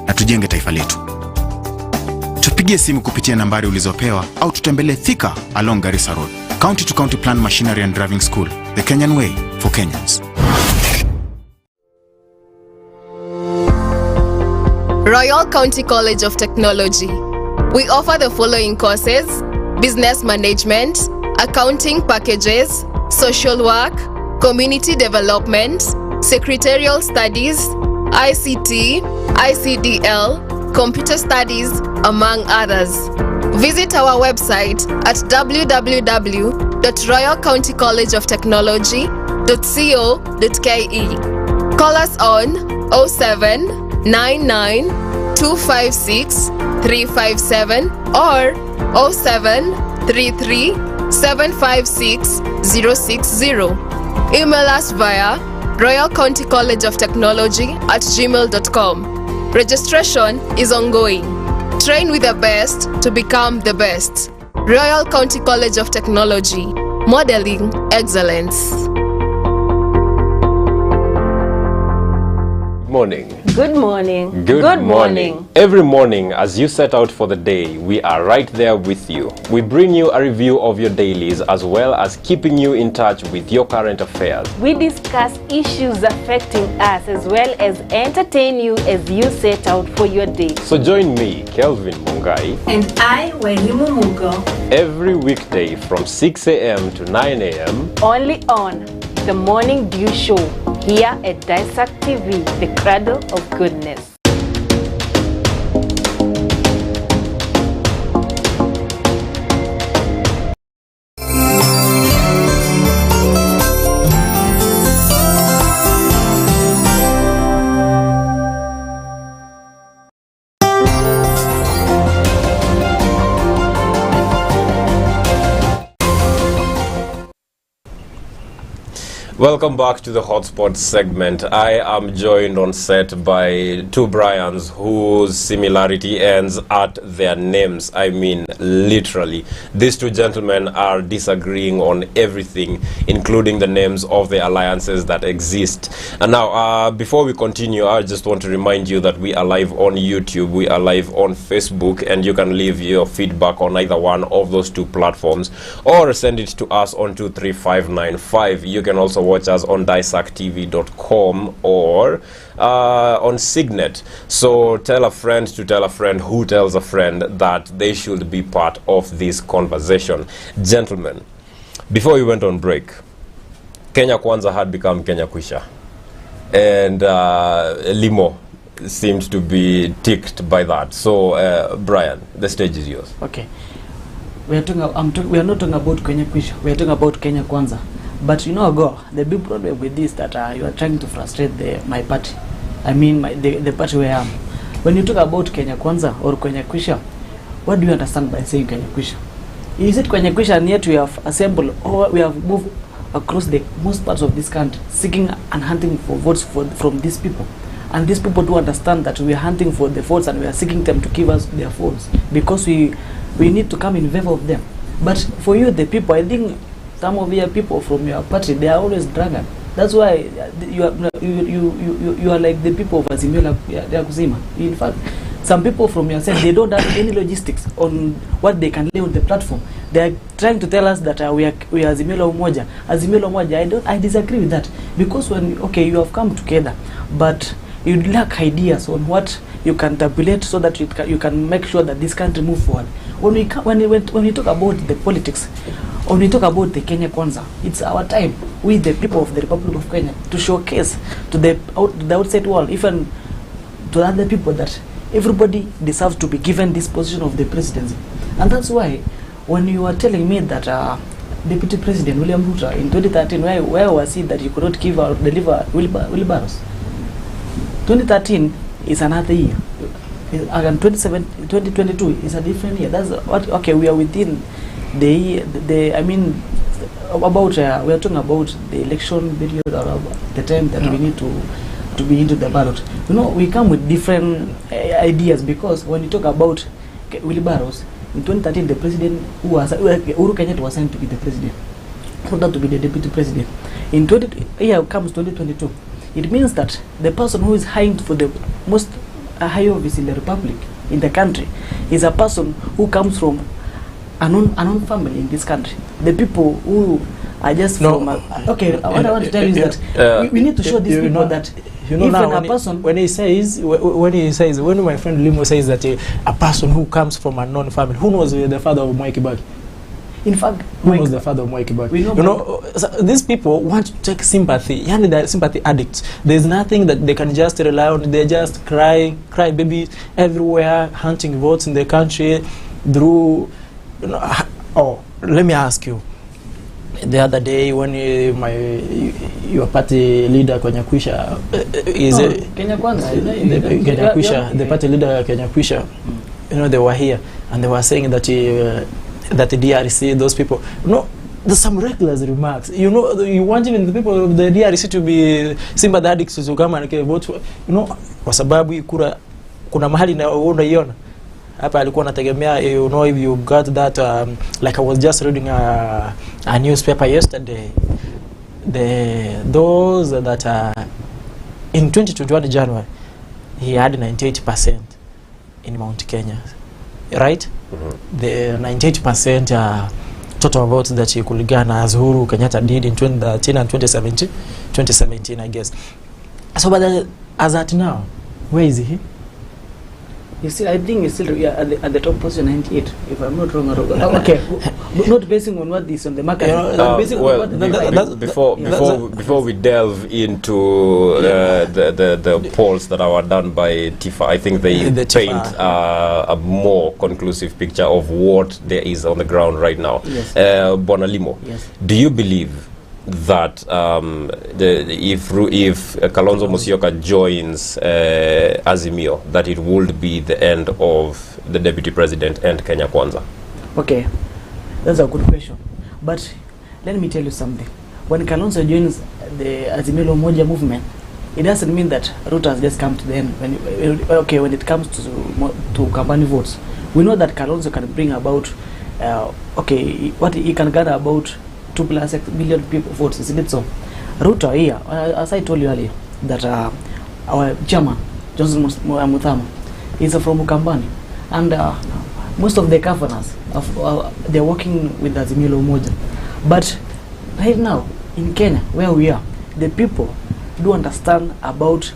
Q: na tujenge taifa letu. Tupigie simu kupitia nambari ulizopewa au tutembelee Thika along Garissa Road. County to County Plant Machinery and Driving School, the Kenyan way for Kenyans.
P: Royal County College of Technology. We offer the following courses: business management, accounting packages, social work, community development, secretarial studies, ICT, ICDL, computer studies, among others. Visit our website at www.royalcountycollegeoftechnology.co.ke. Call us on 0799 256 357 or 33 756 060. Email us via royalcountycollegeoftechnology@gmail.com. Registration is ongoing. Train with the best to become the best. Royal County College of Technology, modeling excellence.
A: Morning.
B: Good morning.
A: Good morning. Every morning, as you set out for the day, we are right there with you. We bring you a review of your dailies as well as keeping you in touch with your current affairs.
B: We discuss issues affecting us as well as entertain you as you set out for your day.
A: So join me, Kelvin Mungai,
B: And I, Wairimu Mugo,
A: every weekday from 6 a.m. to 9 a.m.
B: only on The Morning Dew Show here at Daesak TV, the cradle of goodness.
A: Welcome back to the Hotspot segment. I am joined on set by two Brians whose similarity ends at their names. I mean, literally. These two gentlemen are disagreeing on everything, including the names of the alliances that exist. And now, before we continue, I just want to remind you that we are live on YouTube, we are live on Facebook, and you can leave your feedback on either one of those two platforms or send it to us on 23595. You can also watch us on daesaktv.com or on Signet. So tell a friend to tell a friend who tells a friend that they should be part of this conversation. Gentlemen, before we went on break, Kenya Kwanza had become Kenya Kwisha, and Limo seemed to be ticked by that. So Brian, the stage is yours.
E: Okay, we are not talking about Kenya Kwisha, we are talking about Kenya Kwanza. But you know, the big problem with this that you are trying to frustrate my party. I mean, the party where I am. When you talk about Kenya Kwanza or Kenya Kwisha, what do you understand by saying Kenya Kwisha? Is it Kenya Kwisha, and yet we have assembled or we have moved across the most parts of this country seeking and hunting for votes from these people? And these people do understand that we are hunting for the votes and we are seeking them to give us their votes because we need to come in favor of them. But for you, the people, I think some of your people from your party, they are always dragon. That's why you are like the people of Azimio ya Kusima. In fact, some people from your side, they don't have any logistics on what they can lay on the platform. They are trying to tell us that we are Azimio Umoja. Azimio Umoja, I disagree with that. Because when, you have come together, but you lack ideas on what you can tabulate so that you can make sure that this country move forward. When we talk about the politics, when we talk about the Kenya Kwanza, it's our time, we the people of the Republic of Kenya, to showcase to the outside world, even to other people, that everybody deserves to be given this position of the presidency. And that's why, when you are telling me that Deputy President William Ruto in 2013, where was he that he could not give or deliver wheelbarrows? 2013 is another year. And 2022 is a different year. That's what. Okay, we are within we are talking about the election period or the time that we need to be into the ballot. You know, we come with different ideas, because when you talk about wheelbarrows, in 2013 the president who was Uhuru Kenyatta was assigned to be the president, not to be the deputy president. Here comes 2022. It means that the person who is hired for the most high office in the republic, in the country, is a person who comes from a known family in this country. The people who are just from what I want to tell you is that we need to show these people that even a person, when my friend Limo says that a person who comes from a known family, who knows the father of Mwai Kibaki? In fact, who was the father of Mwai Kibaki? So these people want to take sympathy, and they're sympathy addicts. There's nothing that they can just rely on. They just cry baby everywhere, hunting votes in the country through. Let me ask you. The other day, when your party leader Kenya Kwisha Kenya Kwanza, the party leader Kenya Kwisha, they were here and they were saying that
D: that the DRC, those people, there's some reckless remarks. You want even the people of the DRC to be sympathetic to come and vote for, kwa sababu kuna mahali na unaiona hapa alikuwa anategemea, if you got that, like I was just reading a newspaper yesterday, those that in 2021 January he had 98% in Mount Kenya, right? The 98% total votes that he could garner as Uhuru Kenyatta did in 2013 and 2017, I guess. So, but as at now, where is he?
E: I think he's still at the top position, 98, if I'm not wrong. Okay, but not basing on what is on the market.
A: Before we delve into the polls that are done by Tifa, I think they paint a more conclusive picture of what there is on the ground right now.
E: Yes.
A: Bonalimo,
E: yes.
A: Do you believe that if Kalonzo Musyoka joins Azimio, that it would be the end of the deputy president and Kenya Kwanza?
E: Okay, that's a good question. But let me tell you something. When Kalonzo joins the Azimio Moja movement, it doesn't mean that Ruto has just come to the end. When it comes to company votes, we know that Kalonzo can bring about, what he can gather about 2+ billion people votes, isn't it so? Ruto here, as I told you earlier, that our chairman, Johnson Muthama, is from Ukambani, and most of the governors, they're working with Azimio Umoja. But right now, in Kenya, where we are, the people do understand about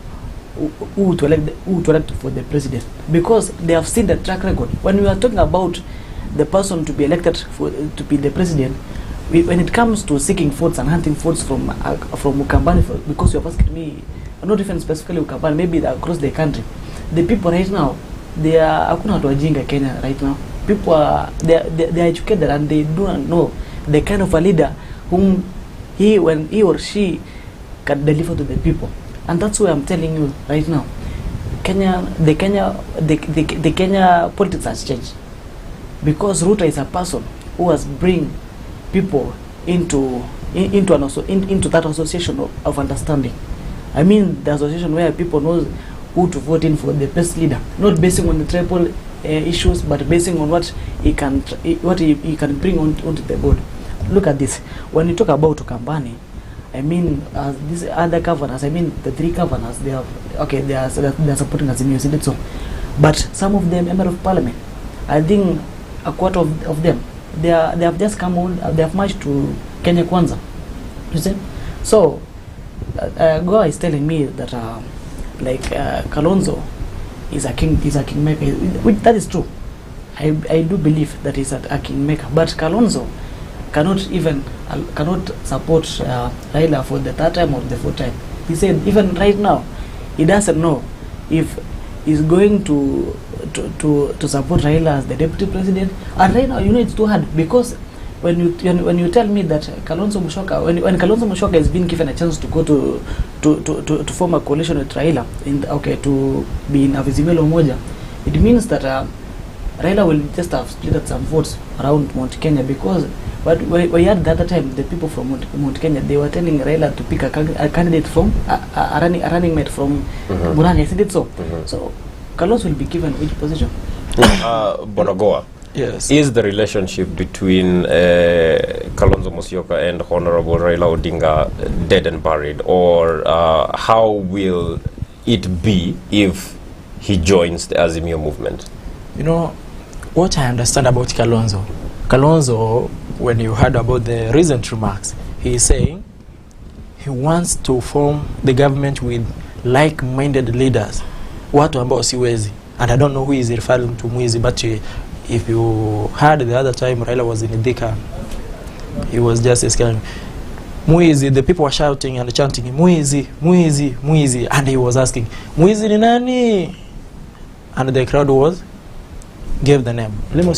E: who to elect for the president, because they have seen the track record. When we are talking about the person to be elected to be the president, when it comes to seeking votes and hunting votes from Ukambani, because you have asked me, not even specifically Ukambani, maybe across the country, the people right now, they are hakuna watu wajinga Kenya right now. People they are educated, and they do not know the kind of a leader whom when he or she can deliver to the people. And that's why I'm telling you right now, the Kenya politics has changed, because Ruto is a person who has bring people into that association of understanding. I mean, the association where people know who to vote in for the best leader, not basing on the tribal issues, but basing on what he can bring onto the board. Look at this. When you talk about Ukambani, I mean, these other governors, I mean, the 3 governors, they are supporting Azimio, isn't it so? But some of them, member of parliament, I think a quarter of them, they have just come on, they have marched to Kenya Kwanza. You see? So, Goa is telling me that Kalonzo is a kingmaker, which that is true. I do believe that he's a kingmaker, but Kalonzo cannot support Raila for the 3rd time or the 4th time. He said even right now he doesn't know if he's going to support Raila as the deputy president. And right now, it's too hard, because when you tell me that Kalonzo Musyoka, when Kalonzo Musyoka has been given a chance to go to form a coalition with Raila to be in Azimio Umoja, it means that Raila will just have split some votes around Mount Kenya, because we had the other time the people from Mount Kenya, they were telling Raila to pick a candidate from a running mate from Murang'a, isn't it so? So Kalonzo will be given which position?
A: Bonagoa.
D: Yes.
A: Is the relationship between Kalonzo Musyoka and Honorable Raila Odinga dead and buried, or how will it be if he joins the Azimio movement?
D: What I understand about Kalonzo, when you heard about the recent remarks, he is saying he wants to form the government with like-minded leaders, watu ambao siwezi. And I don't know who is referring to Mwizi, but if you heard the other time Raila was in Thika, he was just scaring Mwizi. The people were shouting and chanting Mwizi, Mwizi, Mwizi, and he was asking Mwizi ni nani, and the crowd gave the name. Lemos,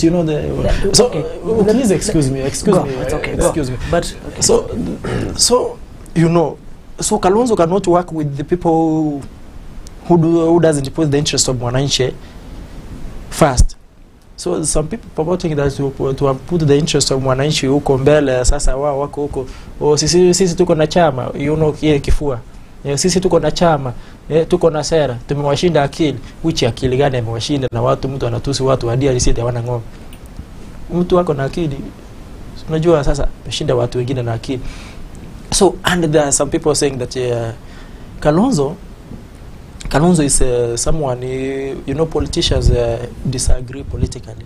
D: so okay. Please excuse me. It's okay. Excuse me. But okay. So Kalonzo cannot work with the people who doesn't put the interest of Mwananchi first. So some people promoting that to have put the interest of mwananchi huko mbele. Sasa wao wako huko, sisi tuko na chama, kile kifua, sisi tuko na chama, tuko na sera, tumewashinda akili. Which akili gani amewashinda? Na mtu anatusi watu wa DRC hawana ng'ombe. Mtu wako na akili, unajua sasa ameshinda watu wengine na akili. So, and there are some people saying that Kalonzo is someone, politicians disagree politically,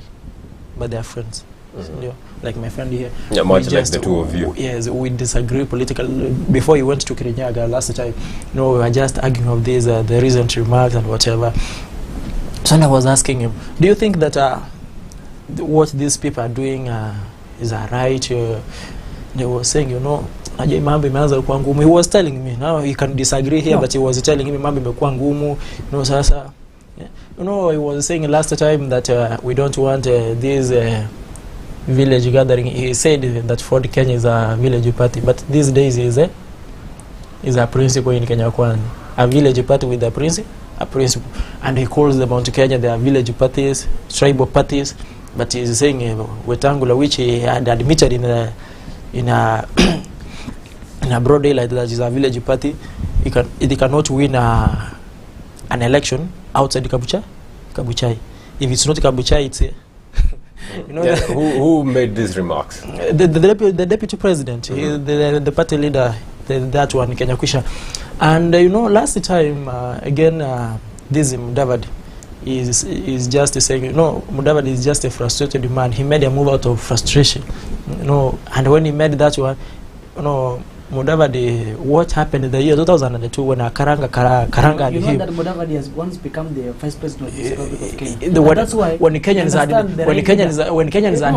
D: but they are friends. Like my friend here.
A: Yeah, much like the two of you.
D: Yes, we disagree politically. Before he went to Kirinyaga last time, we were just arguing of this, the recent remarks and whatever. So I was asking him, do you think that what these people are doing is right? They were saying, he was telling me, now he can disagree here, but he was telling me mambo imekuwa ngumu, sasa, he was saying last time that we don't want this village gathering. He said that Ford Kenya is a village party, but these days is a principle in Kenya Kwanza, a village party with a principle, and he calls them Mount Kenya, they are village parties, tribal parties, but he's saying Wetangula, which he had admitted in a broad daylight that is a village party, it cannot win an election outside Kabuchai. If it's not Kabuchai, it's
A: who made these remarks?
D: The deputy president, the party leader, that one, Kenya Kwisha. And last time again, this Mudavadi is just saying, Mudavadi is just a frustrated man. He made a move out of frustration, and when he made that one, Mudavadi, what happened in the year 2002 when Karanga
E: you know that Mudavadi has once become the vice president of the Republic of Kenya.
D: That's why when Kenyans had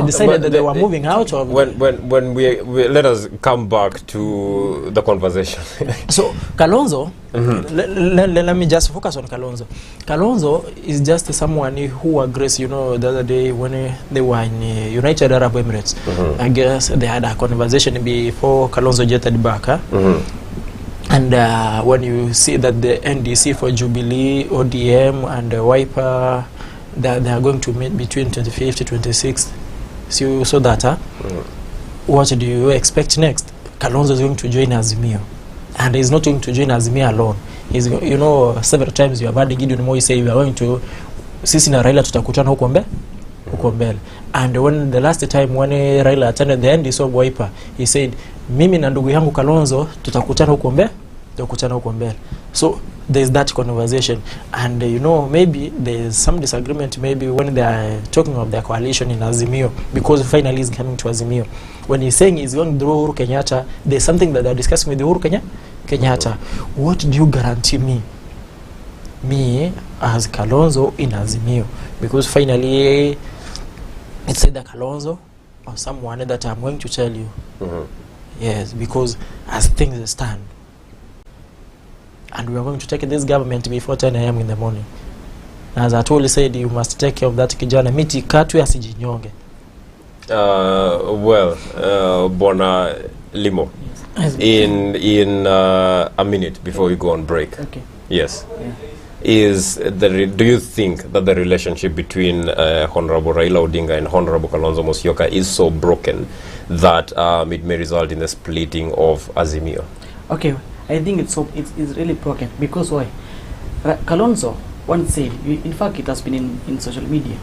D: decided that they were moving out of
A: when we let us come back to the conversation.
D: So Kalonzo, let me just focus on Kalonzo. Kalonzo is just someone who agrees. The other day when they were in United Arab Emirates, I guess they had a conversation before Kalonzo jetted back. And when you see that the NDC for Jubilee, ODM, and Wiper, they are going to meet between 25th to 26th. So that, what do you expect next? Kalonzo is going to join Azimio. And he's not going to join Azimio alone. He's, several times you have heard Gideon Moi say, we are going to, sisi na Raila tutakutana huko mbele. And when the last time when Raila attended the NDC of Wiper, he said, mimi na ndugu yangu Kalonzo tutakutana huko mbele. So there's that conversation, and maybe there's some disagreement maybe when they are talking of their coalition in Azimio, because finally he's coming to Azimio. When he's saying he's going to draw Uhuru Kenyatta, there's something that they're discussing with Uhuru Kenyatta. What do you guarantee me as Kalonzo in Azimio? Because finally it's either Kalonzo or someone that I'm going to tell you. Yes, because as things stand, and we are going to take this government before 10 a.m. in the morning. As I totally said, you must take care of that kijana miti katwe asijinyonge.
A: Bona Limo, in a minute before we go on break.
E: Okay.
A: Yes. Yeah. Do you think that the relationship between Honorable Raila Odinga and Honorable Kalonzo Musyoka is so broken that it may result in the splitting of Azimio?
E: Okay, I think it's really broken. Because why? Kalonzo once said, in fact it has been in social media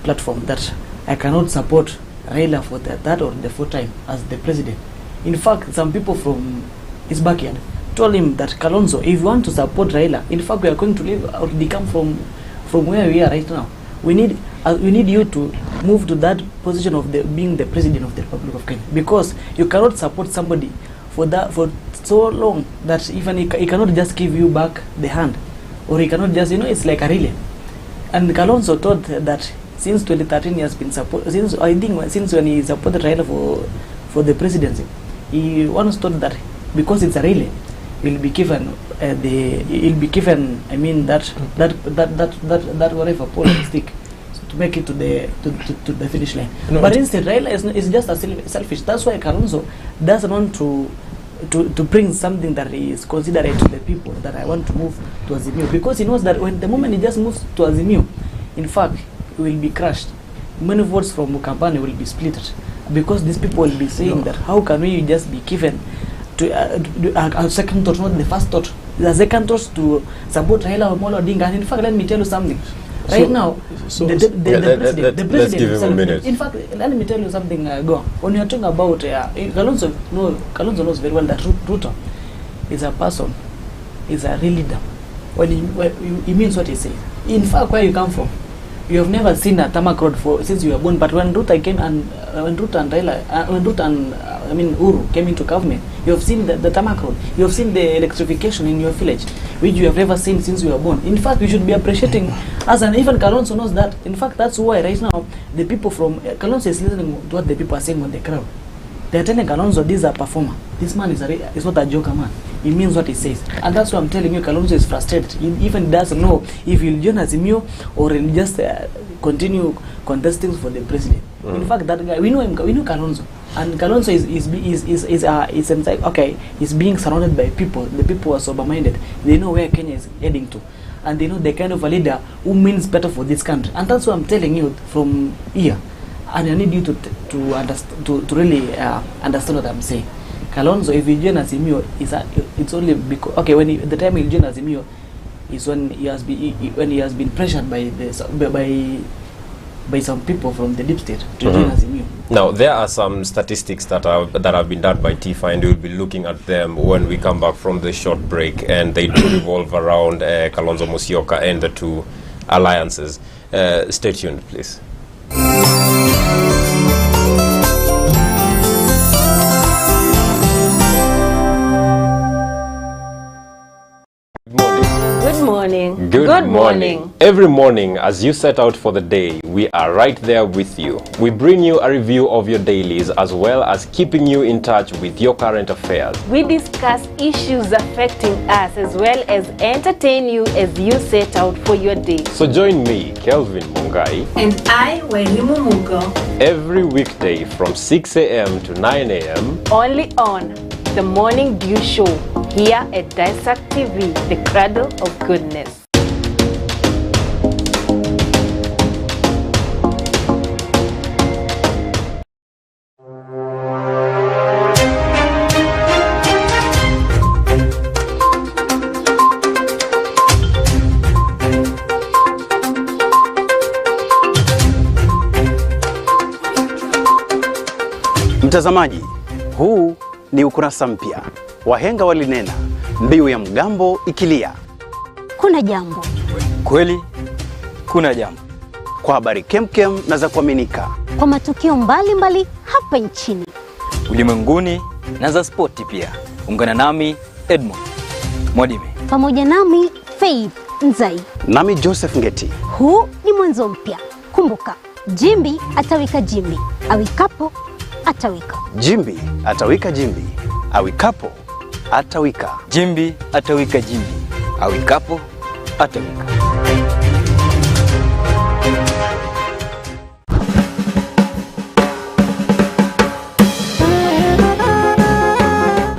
E: platform, that I cannot support Raila for that or the fourth time as the president. In fact, some people from his backyard told him that, Kalonzo, if you want to support Raila, in fact we are going to leave or become from where we are right now. We need you to move to that position of being the president of the Republic of Kenya, because you cannot support somebody for so long that even he cannot just give you back the hand, or he cannot just, it's like a relay. And Kalonzo thought that since 2013 he has been since when he supported Raila for the presidency, he once thought that because it's a relay, he'll be given that whatever pole stick to make it to the finish line. But instead Raila is just a selfish. That's why Kalonzo doesn't want to bring something that is considerate to the people, that I want to move to Azimio, because he knows that when the moment he just moves to Azimio, in fact he will be crushed. many votes from Mukambani will be split, because these people will be saying that how can we just be given to a second thought, not the first thought, the second thought to support Raila Amolo Odinga. And in fact, let me tell you something. Right now, the president,
A: let's give him a minute.
E: In fact, let me tell you something. Go. When you're talking about Kalonzo knows very well that Ruto is a person, is a real leader. When he means what he says. In fact, where you come from, you have never seen a tarmac road since you were born. But when Ruto came and Uru came into government, you have seen the tarmac road. You have seen the electrification in your village, which you have never seen since you were born. In fact, we should be appreciating us, and even Kalonzo knows that. In fact, that's why right now the people from Kalonzo is listening to what the people are saying on the crowd. They are telling Kalonzo, this is a performer. This man is not a joker man. He means what he says. And that's why I'm telling you, Kalonzo is frustrated. He even doesn't know if he'll join Azimio or he'll just continue contesting for the president. In fact, that guy, we know him, we know Kalonzo. And Kalonzo is okay, he's being surrounded by people. The people are sober-minded. They know where Kenya is heading to. And they know the kind of a leader who means better for this country. And that's what I'm telling you from here. And I need you to understand, to really understand what I'm saying. Kalonzo, if you join Azimio, it's only because the time he joined Azimio is when he has been pressured by some people from the deep state to join Azimio.
A: Now, there are some statistics that have been done by Tifa, and we'll be looking at them when we come back from the short break, and they do revolve around Kalonzo Musyoka and the two alliances. Stay tuned, please.
B: Good morning.
A: Every morning, as you set out for the day, we are right there with you. We bring you a review of your dailies, as well as keeping you in touch with your current affairs.
B: We discuss issues affecting us, as well as entertain you as you set out for your day.
A: So join me, Kelvin Mungai,
B: and I, Wairimu Mugo,
A: every weekday from 6 a.m. to 9 a.m.
B: only on The Morning Dew Show, here at Daesak TV, the cradle of goodness.
U: Mtazamaji, huu ni ukurasa mpya. Wahenga walinena, mbiu ya mgambo ikilia,
V: kuna jambo.
U: Kweli kuna jambo. Kwa habari kemkem na za kuaminika,
V: Kwa matukio mbalimbali hapa nchini,
J: ulimwenguni na za spoti pia. Ungana nami Edmond Mwadime,
V: pamoja nami Faith Nzai,
U: nami Joseph Ngeti.
V: Huu ni mwanzo mpya. Kumbuka, Jimbi atawika jimbi, awikapo atawika.
U: Jimbi atawika jimbi, awikapo atawika.
J: Jimbi atawika jimbi, awikapo atawika.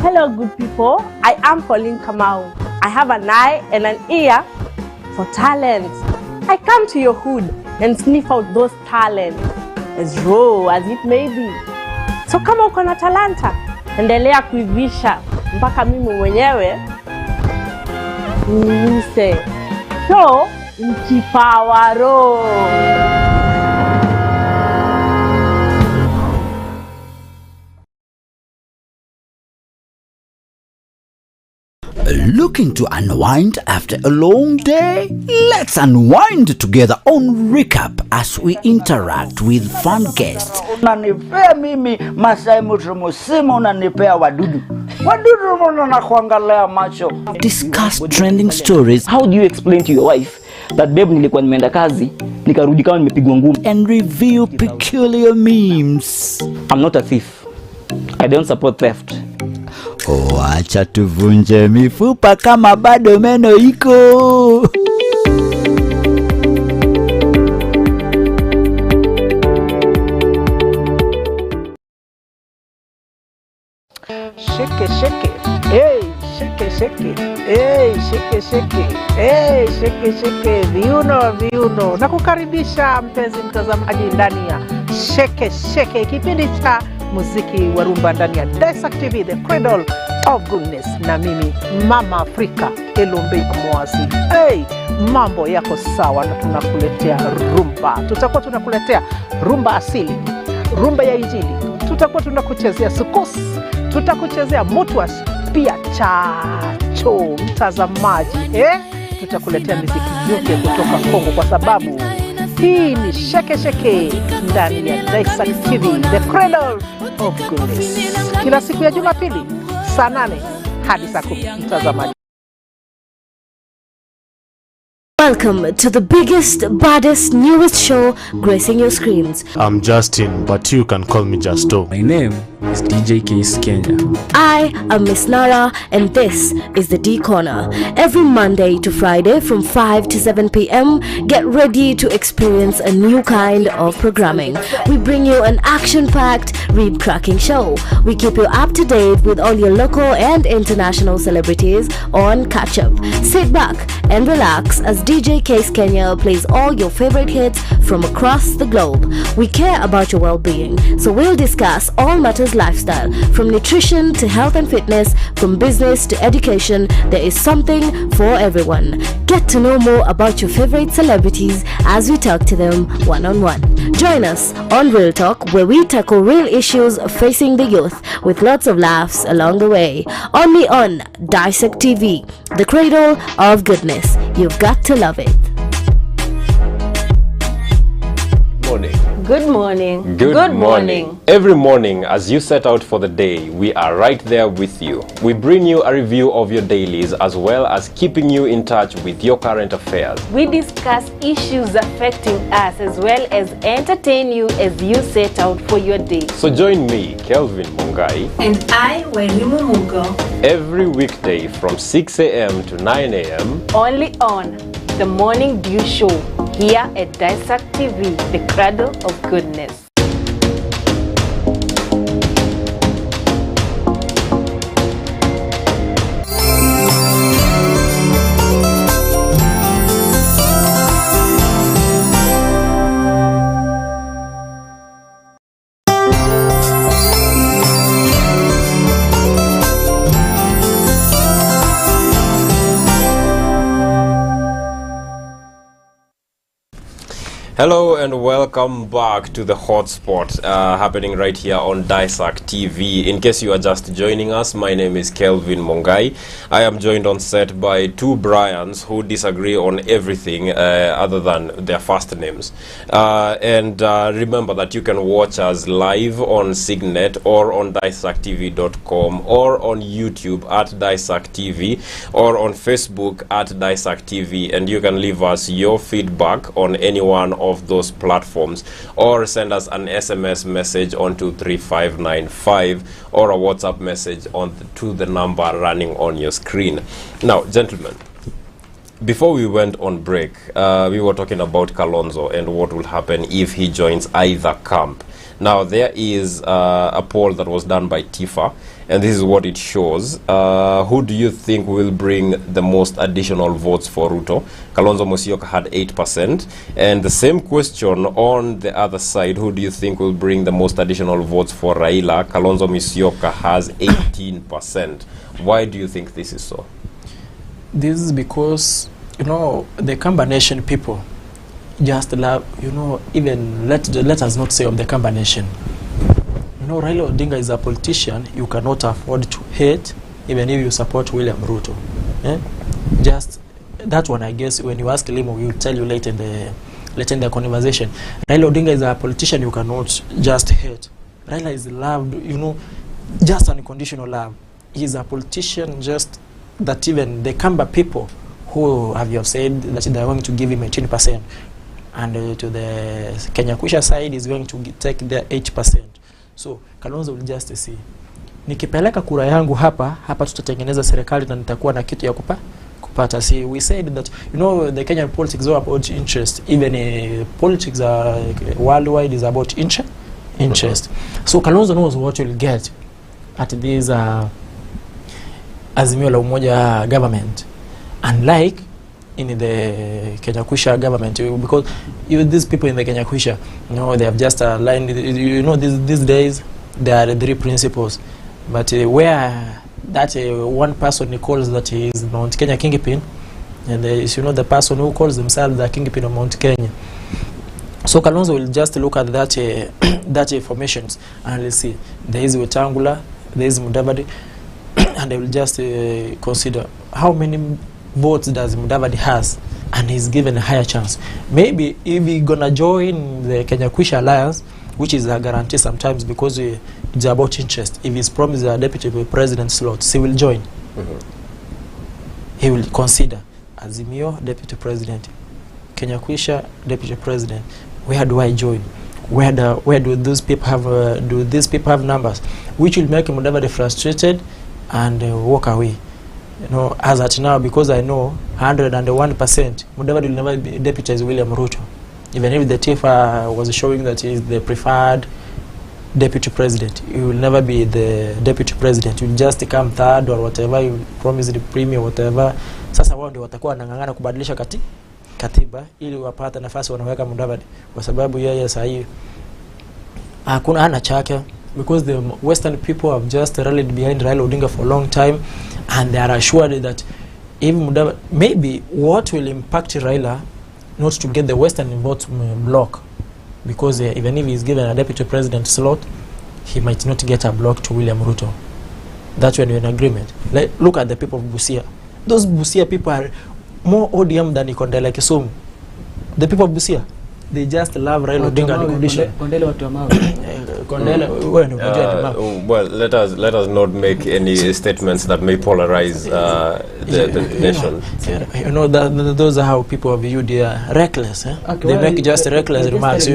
K: Hello good people, I am Pauline Kamau. I have an eye and an ear for talent. I come to your hood and sniff out those talents, as raw as it may be. So kama uko na talanta, endelea kuivisha mpaka mimi mwenyewe niise. So mkipawaro.
C: Looking to unwind after a long day? Let's unwind together on Recap as we interact with fun guests.
N: Unanipea mimi Masai Mutrumusimu, unanipea wadudu na kuangalia macho.
C: Discuss trending stories.
T: How do you explain to your wife that babe, nilikuwa nimeenda kazi nikarudi kama nimepigwa ngumi?
C: And review peculiar memes.
T: I'm not a thief. I don't support theft.
C: Oh, acha tuvunje mifupa kama bado meno iko.
N: Shake it, shake it. Hey,
G: shake shake. Hey, shake shake. Hey, shake shake. Viuno. Nakukaribisha mpenzi mtazamaji ndani ya Shake Shake, kipindi cha muziki wa rumba ndani ya Daesak TV, the cradle of goodness. Na mimi Mama Afrika Elombe Mwasi. Hey, mambo yako sawa na tunakuletea rumba. Tutakuwa tunakuletea rumba asili, rumba ya injili. Tutakuwa tunakuchezea sukus, tutakuchezea mutwas, pia chacho mtazamaji. Tutakuletea muziki yote kutoka Kongo kwa sababu hii ni Shake Shake ndani ya Daesak TV, the cradle of goodness. Kila siku ya Jumapili saa 8 hadi saa 10 mtazamaji.
V: Welcome to the biggest, baddest, newest show gracing your screens.
L: I'm Justin, but you can call me Justo.
M: My name is DJ Case Kenya.
V: I am Miss Nara, and this is the D Corner. Every Monday to Friday from 5 to 7 p.m, get ready to experience a new kind of programming. We bring you an action-packed, rib-cracking show. We keep you up to date with all your local and international celebrities on Catch Up. Sit back and relax as DJ Case Kenya plays all your favorite hits from across the globe. We care about your well-being, so we'll discuss all matters lifestyle, from nutrition to health and fitness, from business to education. There is something for everyone. Get to know more about your favorite celebrities as we talk to them one-on-one. Join us on Real Talk, where we tackle real issues facing the youth with lots of laughs along the way. Only on Daesak TV, the cradle of goodness. You've got to love it.
A: Good morning. Good morning. Every morning as you set out for the day, we are right there with you. We bring you a review of your dailies as well as keeping you in touch with your current affairs.
B: We discuss issues affecting us as well as entertain you as you set out for your day.
A: So join me, Kelvin Mungai,
B: and I, Welimu Mugo,
A: every weekday from 6 a.m. to 9 a.m.
B: only on The Morning Dew Show here at Daesak TV, the cradle of goodness.
A: Hello and welcome back to the hotspot happening right here on Daesak TV. In case you are just joining us, my name is Kelvin Mungai. I am joined on set by two Brians who disagree on everything other than their first names. Remember that you can watch us live on Signet or on DaesakTV.com or on YouTube at Daesak TV or on Facebook at Daesak TV, and you can leave us your feedback on any one of those platforms or send us an SMS message on 23595 or a WhatsApp message to the number running on your screen. Now, gentlemen, before we went on break, we were talking about Kalonzo and what will happen if he joins either camp. Now, there is a poll that was done by Tifa, and this is what it shows. Who do you think will bring the most additional votes for Ruto? Kalonzo Musyoka had 8%. And the same question on the other side, who do you think will bring the most additional votes for Raila? Kalonzo Musyoka has 18%. Why do you think this is so?
D: This is because, the Kamba Nation people just love, even let us not say of the Kamba Nation. Raila Odinga is a politician you cannot afford to hate, even if you support William Ruto. Just that one, I guess, when you ask Limo, we will tell you later in the conversation. Raila Odinga is a politician you cannot just hate. Raila is loved, just unconditional love. He is a politician just that even the Kamba people who have said that they are going to give him 18%, and to the Kenya Kwisha side is going to take their 8%. So Kalonzo will just see, nikipeleka kura yangu hapa tutatengeneza serikali na nitakuwa na kitu ya kupata. See, we said that the Kenyan politics is all about interest. Even politics worldwide is about interest. So Kalonzo knows what you'll get at this Azimio la Umoja government, unlike in the Kenya Kwisha government, because these people in the Kenya Kwisha, they have just aligned. These days there are 3 principles, but where that one person calls that he is Mount Kenya Kingpin, and the person who calls themselves the Kingpin of Mount Kenya. So Kalonzo will just look at that that informations and we'll see there is Wetangula, there is Mudavadi, and they will just consider how many votes does Mudavadi has, and he's given a higher chance. Maybe if he's gonna join the Kenya Kwisha Alliance, which is a guarantee sometimes because it's about interest. If he's promised a deputy president slot, he will join. He will consider Azimio deputy president, Kenya Kwisha deputy president. Where do I join? Where do those people have numbers, which will make Mudavadi frustrated and walk away. As at now, because I know 101%, Mudavadi will never be deputize William Ruto. Even if the TIFA was showing that he is the preferred deputy president, he will never be the deputy president. He will just come third or whatever, you promise the premier whatever. Sasa wao ndio watakuwa wanangangana kubadilisha katiba ili wapate nafasi wanaweka Mudavadi, kwa sababu yeye sasa hivi hakuna ana chake, because the western people have just rallied behind Raila Odinga for a long time, and they are assured that if Mudavadi, maybe what will impact Raila not to get the western vote block, because even if he is given a deputy president slot, he might not get a block to William Ruto. That's when you're in agreement. Like, look at the people of Busia. Those Busia people are more ODM than Ikondele, like Kisumu. The people of Busia, they just love Raila Odinga and condition.
A: Well, let us not make any statements that may polarize the nation.
D: Those are how people of UD are reckless. Okay, they make just reckless remarks,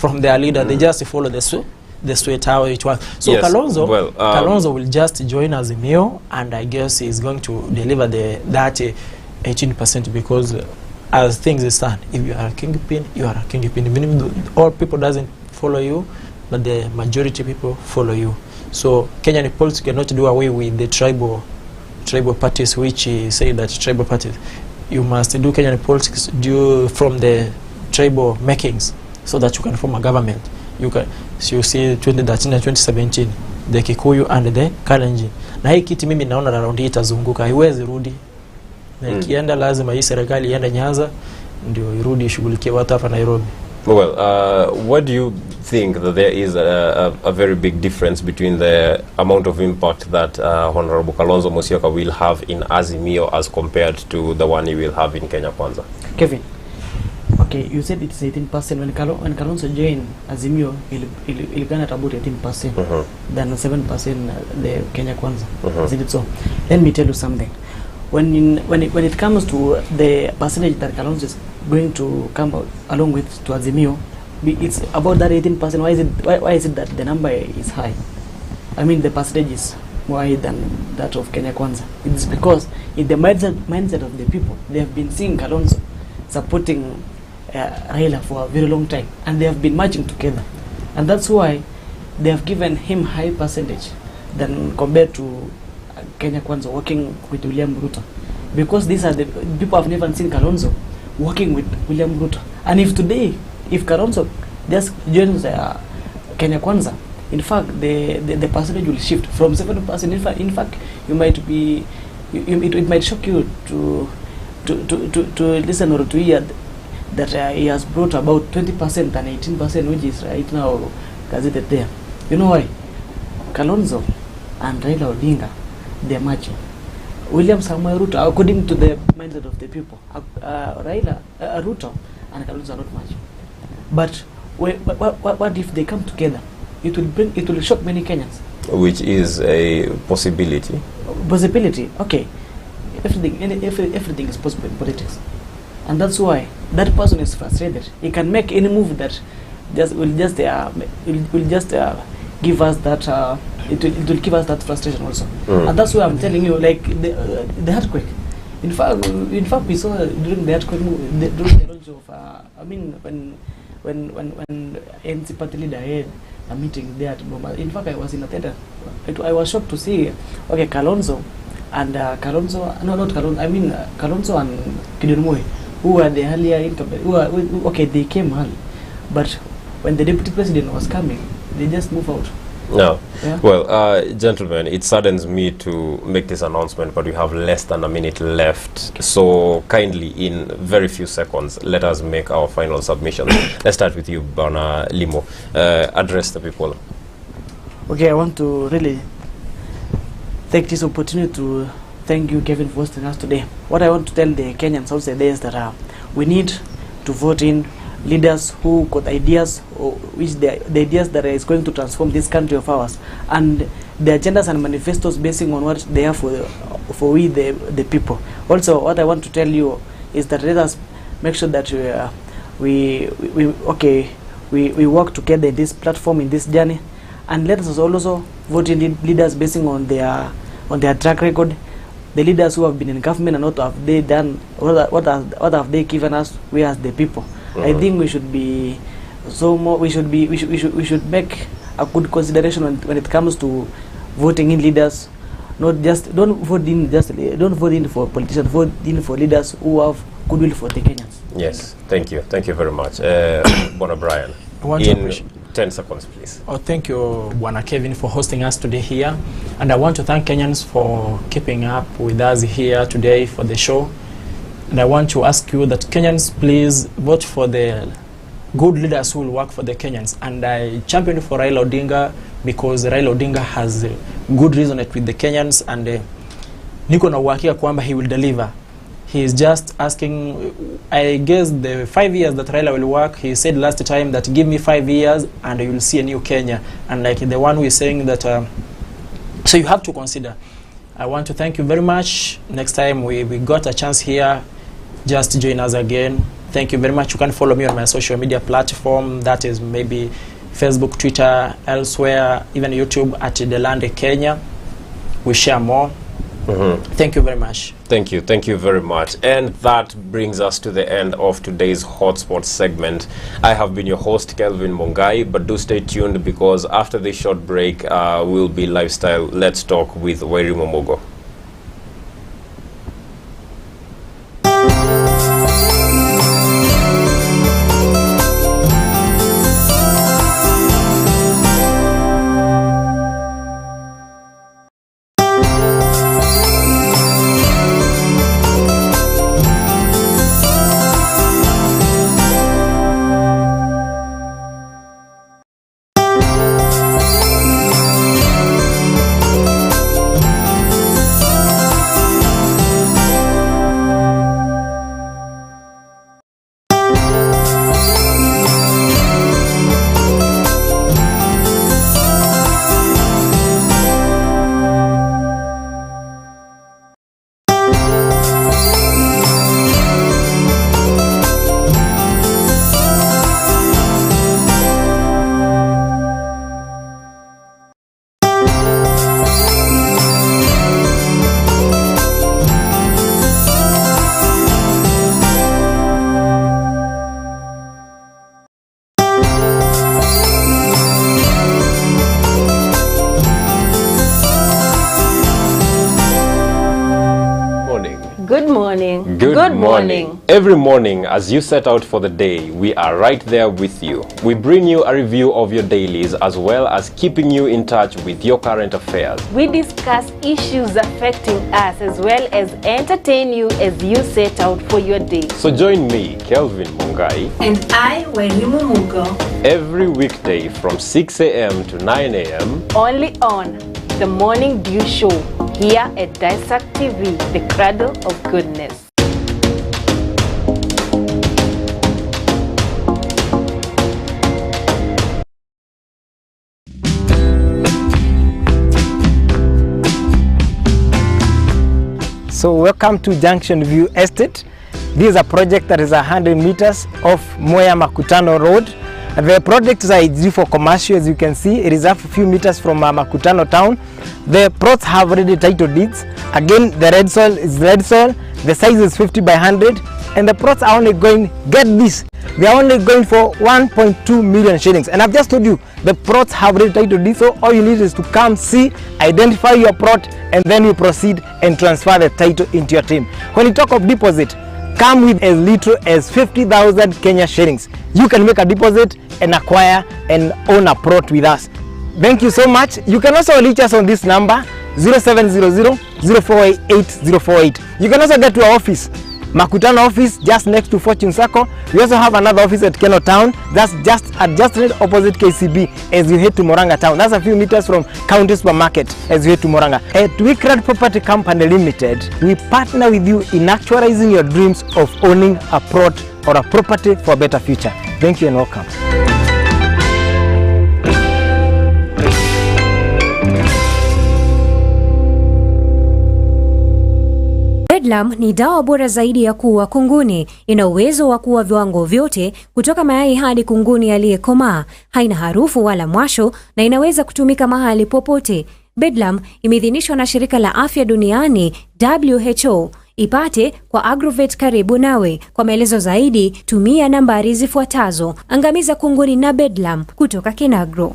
D: from their leader. They just follow the sweat how it was. So yes, Kalonzo will just join Azimio, and I guess he's going to deliver that 18%, because as things stand, if you are a kingpin, you are a kingpin. Even all people doesn't follow you, but the majority people follow you. So Kenyan politics cannot do away with the tribal parties, which say that tribal parties, you must do Kenyan politics from the tribal makings, so that you can form a government. So you see 2013 and 2017, the Kikuyu and the Kalenjin. Na hii kiti mimi naona around hii itazunguka, haiwezi rudi. Na ikienda lazima hii serikali iende Nyanza ndio irudi ishughulikie watu hapa Nairobi.
A: Well, what do you think that there is a very big difference between the amount of impact that Honorable Kalonzo Musyoka will have in Azimio as compared to the one he will have in Kenya Kwanza?
E: Kevin, okay, you said it's 18%. When Kalonzo joined Azimio, he'll gain at about 18%, than 7% the Kenya Kwanza. Is it so? Let me tell you something. When it comes to the percentage that Kalonzo is going to come out along with to Azimio, it's about that 18%. Why is it that the number is high? I mean, the percentage is more high than that of Kenya Kwanza. It's because in the mindset of the people, they have been seeing Kalonzo supporting Raila for a very long time, and they have been marching together, and that's why they have given him high percentage than compared to Kenya Kwanza working with William Ruto, because these are the people have never seen Kalonzo working with William Ruto. And if Kalonzo just joins Kenya Kwanza, in fact the percentage will shift from 7%. In fact, it might shock you to listen or to hear that he has brought about 20% and 18%, which is right now gazetted there. You know why? Kalonzo and Raila Odinga, they are matching. William Samuel Ruto, according to the mindset of the people, Ruto and Kalonzo are not matching. But what if they come together? It will shock many Kenyans.
A: Which is a possibility.
E: Possibility, okay. Everything is possible in politics, and that's why that person is frustrated. He can make any move that will just give us that. It will give us that frustration also, and that's why I'm telling you, like the earthquake. In fact, we saw during the earthquake, during the launch of when NC party leader had a meeting there at Boma. In fact, I was in attendance. I was shocked to see, okay, Kalonzo and Kalonzo, no, not Kalonzo, I mean Kalonzo and Gideon Moi, who were the earlier incumbent, okay, they came early, but when the deputy president was coming, they just moved out.
A: No.
E: Yeah.
A: Well, gentlemen, it saddens me to make this announcement, but we have less than a minute left. So kindly, in very few seconds, let us make our final submission. Let's start with you, Bana Limo. Address the people.
E: Okay, I want to really take this opportunity to thank you, Kevin, for hosting us today. What I want to tell the Kenyans outside there is that we need to vote in leaders who got ideas, or which the ideas that is going to transform this country of ours, and the agendas and manifestos basing on what they are for we the people. Also, what I want to tell you is that let us make sure that we work together in this platform, in this journey, and let us also vote in leaders basing on their track record, the leaders who have been in government and what have they done, what have they given us, we as the people. I think we should be we should make a good consideration when it comes to voting in leaders. Not just don't vote in for politicians, vote in for leaders who have goodwill for the Kenyans.
A: Yes, thank you very much, Bwana Brian. In 10 seconds, please.
D: Oh, thank you, Bwana Kevin, for hosting us today here, and I want to thank Kenyans for keeping up with us here today for the show. And I want to ask you that Kenyans, please vote for the good leaders who will work for the Kenyans. And I champion for Raila Odinga because Raila Odinga has good resonance with the Kenyans, and niko na uhakika kwamba he will deliver. He is just asking, I guess the 5 years that Raila will work, he said last time that give me 5 years and you will see a new Kenya. And like the one who is saying that, so you have to consider. I want to thank you very much. Next time we got a chance here, just join us again. Thank you very much. You can follow me on my social media platform, that is maybe Facebook, Twitter, elsewhere, even YouTube at Delande Kenya. We share more. Thank you very much.
A: Thank you very much. And that brings us to the end of today's Hotspot segment. I have been your host, Kelvin Mongai, but do stay tuned because after this short break will be Lifestyle Let's Talk with Wairi Momogo. Good morning. Every morning, as you set out for the day, we are right there with you. We bring you a review of your dailies as well as keeping you in touch with your current affairs.
B: We discuss issues affecting us as well as entertain you as you set out for your day.
A: So join me, Kelvin Mongai,
B: and I, Wairi Momogo,
A: every weekday from 6 a.m. to 9 a.m.
B: only on The Morning Dew Show here at Daesak TV, the cradle of goodness.
H: So welcome to Junction View Estate. This is a project that is 100 meters off Moya Makutano Road. The project is due for commercial, as you can see. It is a few meters from Makutano town. The plots have already title deeds. Again, the red soil is red soil. The size is 50 by 100. And the plots are only going, get this, they are only going for 1.2 million shillings. And I've just told you, the plots have already titled this, so all you need is to come, see, identify your plot, and then you proceed and transfer the title into your team. When you talk of deposit, come with as little as 50,000 Kenya shillings. You can make a deposit and acquire and own a plot with us. Thank you so much. You can also reach us on this number 0700 048 048. You can also get to our office, Makutano office, just next to Fortune Circle. We also have another office at Keno Town, that's just right opposite KCB as you head to Moranga Town. That's a few meters from County Supermarket as you head to Moranga. At Wickrad Property Company Limited, we partner with you in actualizing your dreams of owning a plot or a property for a better future. Thank you and welcome.
I: Bedlam ni dawa bora zaidi ya kuua kunguni. Ina uwezo wa kuua viwango vyote kutoka mayai hadi kunguni aliyekomaa. Haina harufu wala mwasho na inaweza kutumika mahali popote. Bedlam imeidhinishwa na shirika la afya duniani WHO. Ipate kwa Agrovet karibu nawe. Kwa maelezo zaidi tumia nambari zifuatazo. Angamiza kunguni na Bedlam kutoka Kinagro.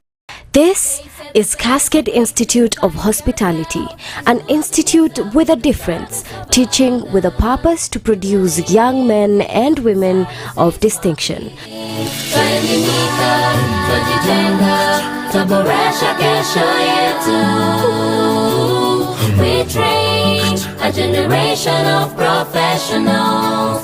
O: This is Cascade Institute of Hospitality, an institute with a difference, teaching with a purpose to produce young men and women of distinction. We train a generation of professionals.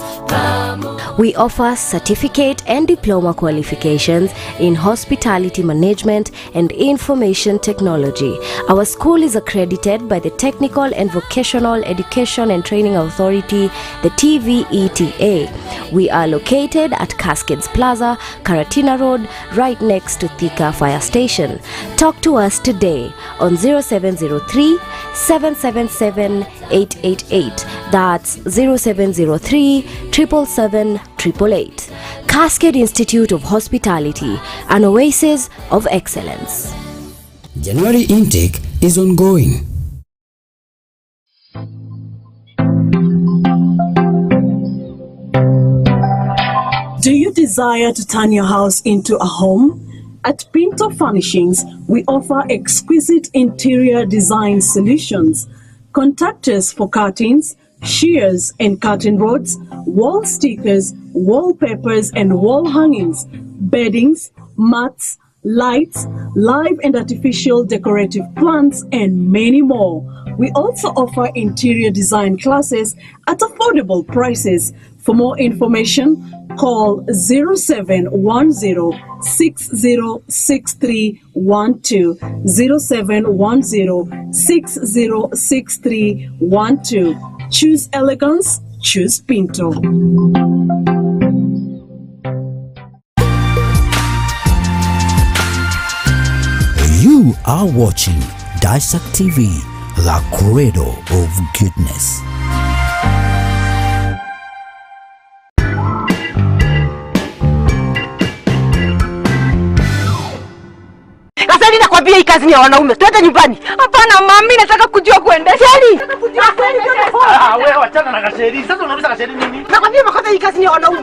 O: We offer certificate and diploma qualifications in hospitality management and information technology. Our school is accredited by the Technical and Vocational Education and Training Authority, the TVETA. We are located at Cascades Plaza, Karatina Road, right next to Thika Fire Station. Talk to us today on 0703 777 888. That's 0703 777 888. Cascade Institute of Hospitality, an oasis of excellence.
C: January intake is ongoing.
W: Do you desire to turn your house into a home? At Pinto Furnishings, we offer exquisite interior design solutions. Contact us for curtains, shears and curtain rods, wall stickers, wallpapers and wall hangings, beddings, mats, lights, live and artificial decorative plants, and many more. We also offer interior design classes at affordable prices. For more information, call 0710 606312, 0710 606312. Choose elegance, choose Pinto.
C: You are watching Daesak TV, the cradle of goodness.
X: Kasali nakwambia hii kazi ni ya wanaume. Twende nyumbani. Hapana mami, nataka kujua kuendesha.
Y: Wewe wachana na Kasheri. Sasa unauliza Kasheri nini?
X: Nakwambia makosa hii kazi ni ya wanaume.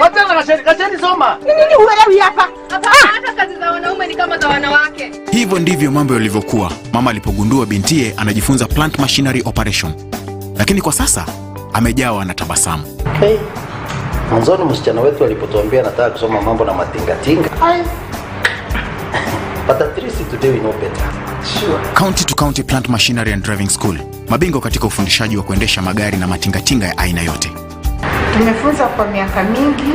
Y: Wachana na Kasheri. Kasheri soma.
X: Nini huelewi hapa?
Z: Hata kazi za wanaume ni kama za wanawake.
Q: Hivyo ndivyo mambo yalivyokuwa mama alipogundua bintiye anajifunza plant machinery operation. Lakini kwa sasa amejawa na tabasamu.
R: Hey, mwanzoni msichana wetu alipotuambia nataka kusoma mambo na matingatinga. But at least today we know better. Sure.
Q: County to County Plant Machinery and Driving School. Mabingwa katika ufundishaji wa kuendesha magari na matingatinga ya aina yote.
S: Tumefunza kwa miaka mingi,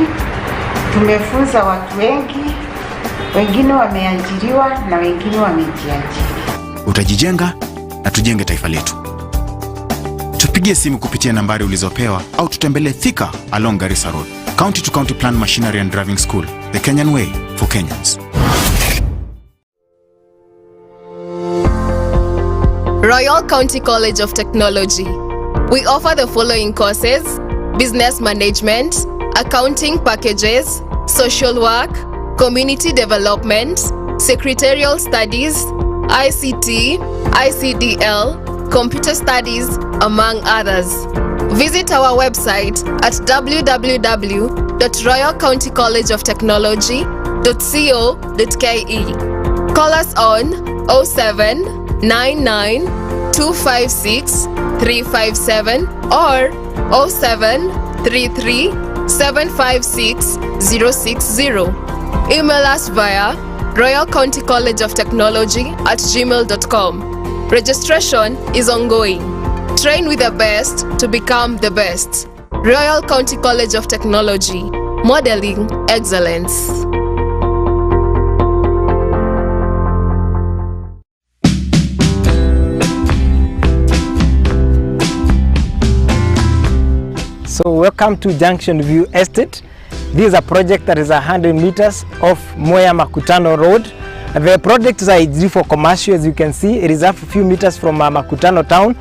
S: tumefunza watu wengi, wengine wameajiriwa na wengine wamejiajiri.
Q: Utajijenga na tujenge taifa letu. Tupigie simu kupitia nambari ulizopewa au tutembelee Thika along Garissa Road. County to County Plant Machinery and Driving School. The Kenyan way for Kenyans.
P: Royal County College of Technology. We offer the following courses: business management, accounting packages, social work, community development, secretarial studies, ICT, ICDL, computer studies, among others. Visit our website at www.ktc.ac.ke www.royalcountycollegeoftechnology.co.ke. Call us on 0799 256 357 or 0733 756 060. Email us via royalcountycollegeoftechnology@gmail.com. Registration is ongoing. Train with the best to become the best. Royal County College of Technology, modeling excellence.
H: So welcome to Junction View Estate. This is a project that is 100 meters off Moya Makutano Road. The project is ideal for commercial. As you can see, it is a few meters from Makutano town.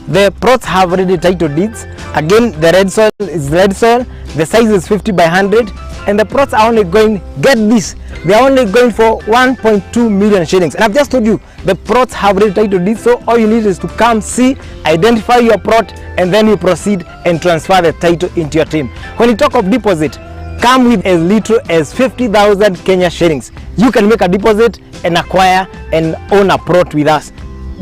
H: The plots have already title deeds. Again, the red soil is red soil. The size is 50 by 100, and the plots are only going, get this, they are only going for 1.2 million shillings. And I've just told you the plots have already title deeds, so all you need is to come see, identify your plot, and then you proceed and transfer the title into your team. When you talk of deposit, come with as little as 50,000 Kenya shillings. You can make a deposit and acquire and own a plot with us.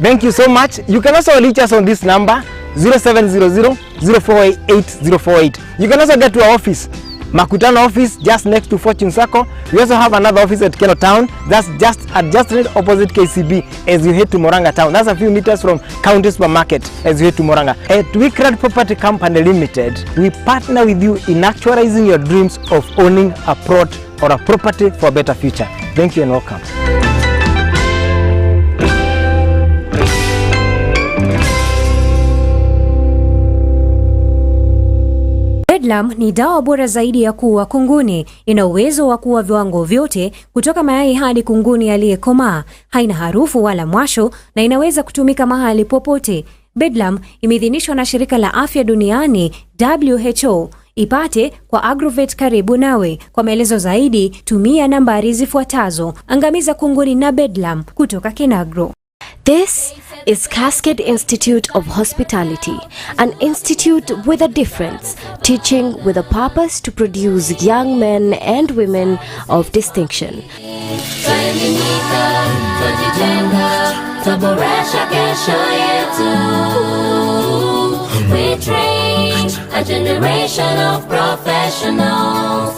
H: Thank you so much. You can also reach us on this number 0700-048-048. You can also get to our office, Makutano office, just next to Fortune Circle. We also have another office at Keno Town. That's just right opposite KCB as you head to Moranga Town. That's a few meters from County Supermarket as you head to Moranga. At Wickrad Property Company Limited, we partner with you in actualizing your dreams of owning a plot or a property for a better future. Thank you and welcome.
I: Bedlam ni dawa bora zaidi ya kuua kunguni. Ina uwezo wa kuua viwango vyote kutoka mayai hadi kunguni aliyekomaa. Haina harufu wala mwasho na inaweza kutumika mahali popote. Bedlam imeidhinishwa na Shirika la Afya Duniani WHO. Ipate kwa Agrovet karibu nawe. Kwa maelezo zaidi, tumia nambari zifuatazo. Angamiza kunguni na Bedlam kutoka Kinagro.
O: This is Cascade Institute of Hospitality, an institute with a difference, teaching with a purpose to produce young men and women of distinction.
F: We train a generation of professionals.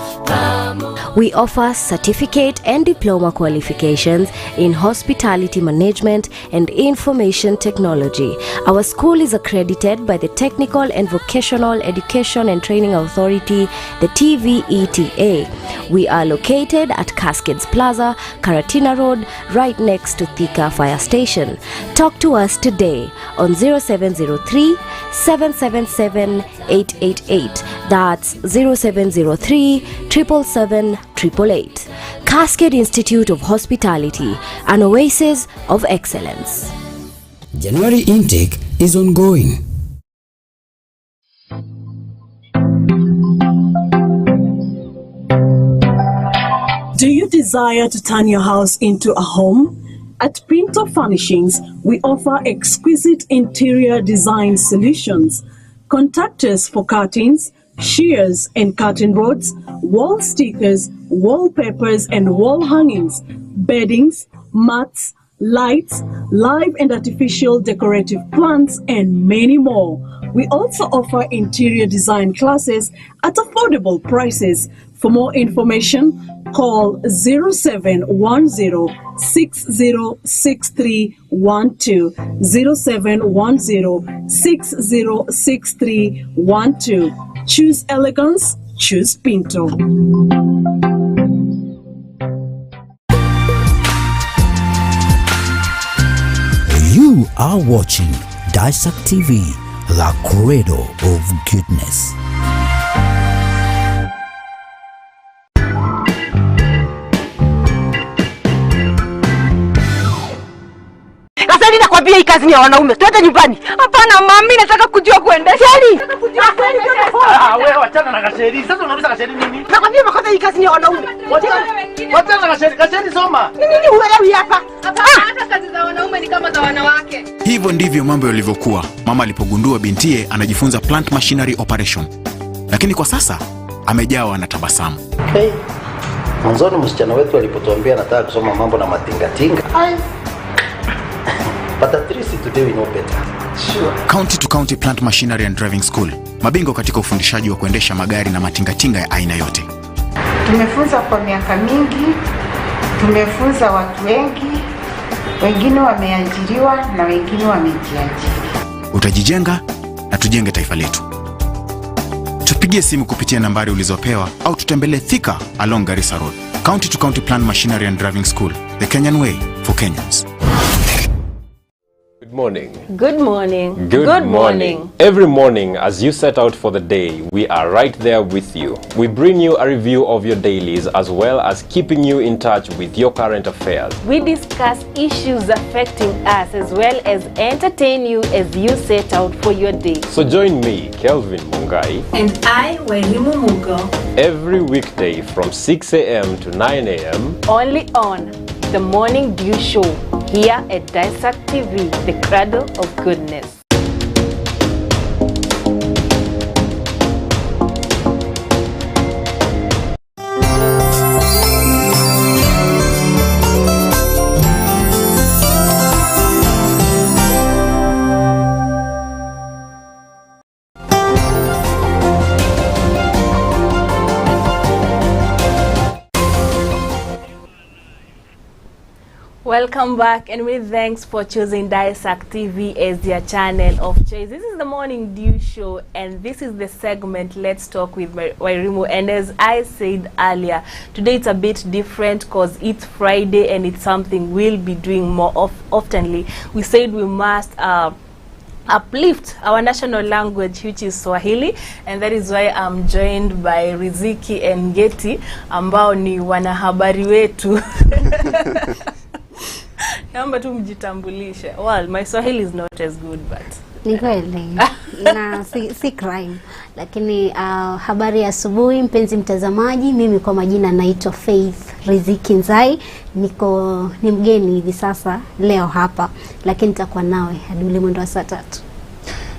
O: We offer certificate and diploma qualifications in hospitality management and information technology. Our school is accredited by the Technical and Vocational Education and Training Authority, the TVETA. We are located at Cascades Plaza, Karatina Road, right next to Thika Fire Station. Talk to us today on 0703 777 888. That's 0703 777 888. Cascade Institute of Hospitality, an oasis of excellence.
C: January intake is ongoing.
W: Do you desire to turn your house into a home? At Pinto Furnishings, we offer exquisite interior design solutions. Contact us for curtains, shears and curtain rods, wall stickers, wallpapers and wall hangings, beddings, mats, lights, live and artificial decorative plants, and many more. We also offer interior design classes at affordable prices. For more information, call 0710 606312, 0710 606312. Choose elegance, choose Pinto.
C: You are watching Daesak TV, the cradle of goodness.
X: Sasa ninakwambia hii kazi ni ya wanaume. Twende nyumbani. Hapana mami, nataka kujua kuendesha.
Y: Wewe wachana na Kasheri. Sasa unauliza Kasheri nini?
X: Nakwambia makosa hii kazi ni ya wanaume.
Y: Wachana na Kasheri. Kasheri soma.
X: Nini huelewi hapa?
Z: Hata kazi za wanaume ni kama za wanawake.
Q: Hivyo ndivyo mambo yalivyokuwa mama alipogundua bintiye anajifunza plant machinery operation. Lakini kwa sasa amejawa na tabasamu.
R: Hey, mwanzoni msichana wetu alipotuambia anataka kusoma mambo na matingatinga. But at least today we know better. Sure.
Q: County to County Plant Machinery and Driving School. Mabingwa katika ufundishaji wa kuendesha magari na matingatinga ya aina yote.
S: Tumefunza kwa miaka mingi, tumefunza watu wengi, wengine wameajiriwa na wengine wamejiajiri.
Q: Utajijenga na tujenge taifa letu. Tupigie simu kupitia nambari ulizopewa au tutembelee Thika along Garissa Road. County to County Plant Machinery and Driving School, the Kenyan way for Kenyans.
A: Good morning.
B: Good morning.
A: Good morning. Every morning as you set out for the day, we are right there with you. We bring you a review of your dailies as well as keeping you in touch with your current affairs.
B: We discuss issues affecting us as well as entertain you as you set out for your day.
A: So join me, Kelvin Mungai,
B: And I, Wairimu Mugo,
A: every weekday from 6 a.m. to 9 a.m.
B: only on The Morning Dew Show here at Daesak TV, the cradle of goodness. Welcome back, and many thanks for choosing Daesak TV as your channel of choice. This is the Morning Dew Show, and this is the segment Let's Talk with Wairimu. And as I said earlier, today it's a bit different because it's Friday and it's something we'll be doing more oftenly. We said we must uplift our national language, which is Swahili, and that is why I'm joined by Riziki and Ngeti ambao ni wanahabari wetu. Naomba tu mjitambulishe. Well, my Swahili is not as good, but
V: ni kweli na si crime, lakini habari ya asubuhi mpenzi mtazamaji. Mimi kwa majina naitwa Faith Riziki Nzai, ni mgeni hivi sasa leo hapa, lakini nitakuwa nawe hadi ule mwendo wa saa 3.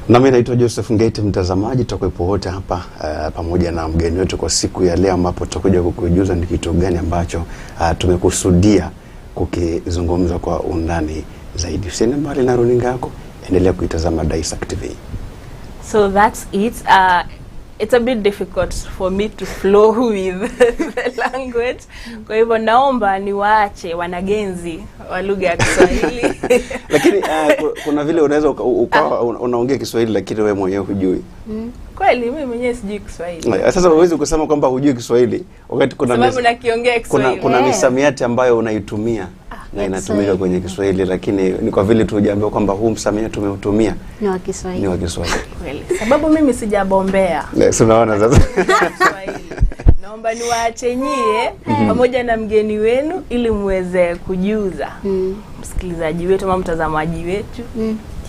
G: Na mimi naitwa Joseph Ngete mtazamaji, tutakuwepo wote hapa pamoja na mgeni wetu kwa siku ya leo, ambapo tutakuja kukujuza ni kitu gani ambacho tumekusudia kukizungumza kwa undani zaidi. Usiende mbali na runinga yako, endelea kuitazama Daesak TV.
B: So that's it. It's a bit difficult for me to flow with the language. Kwa hivyo naomba niwaache wanagenzi wa lugha ya Kiswahili.
G: Lakini kuna vile unaweza ukawa unaongea Kiswahili lakini wewe mwenyewe hujui.
B: Kweli mimi mwenyewe sijui Kiswahili.
G: Sasa huwezi kusema kwamba hujui Kiswahili wakati kuna misamiati ambayo unaitumia na inatumika kwenye Kiswahili, lakini ni kwa vile tu hujaambiwa kwamba huu msamiati tumeutumia
V: ni wa Kiswahili.
B: Kweli. Sababu mimi sijabombea.
G: Unaona sasa.
B: Naomba niwaache nyie pamoja na mgeni wenu ili muweze kujuza msikilizaji wetu ama mtazamaji wetu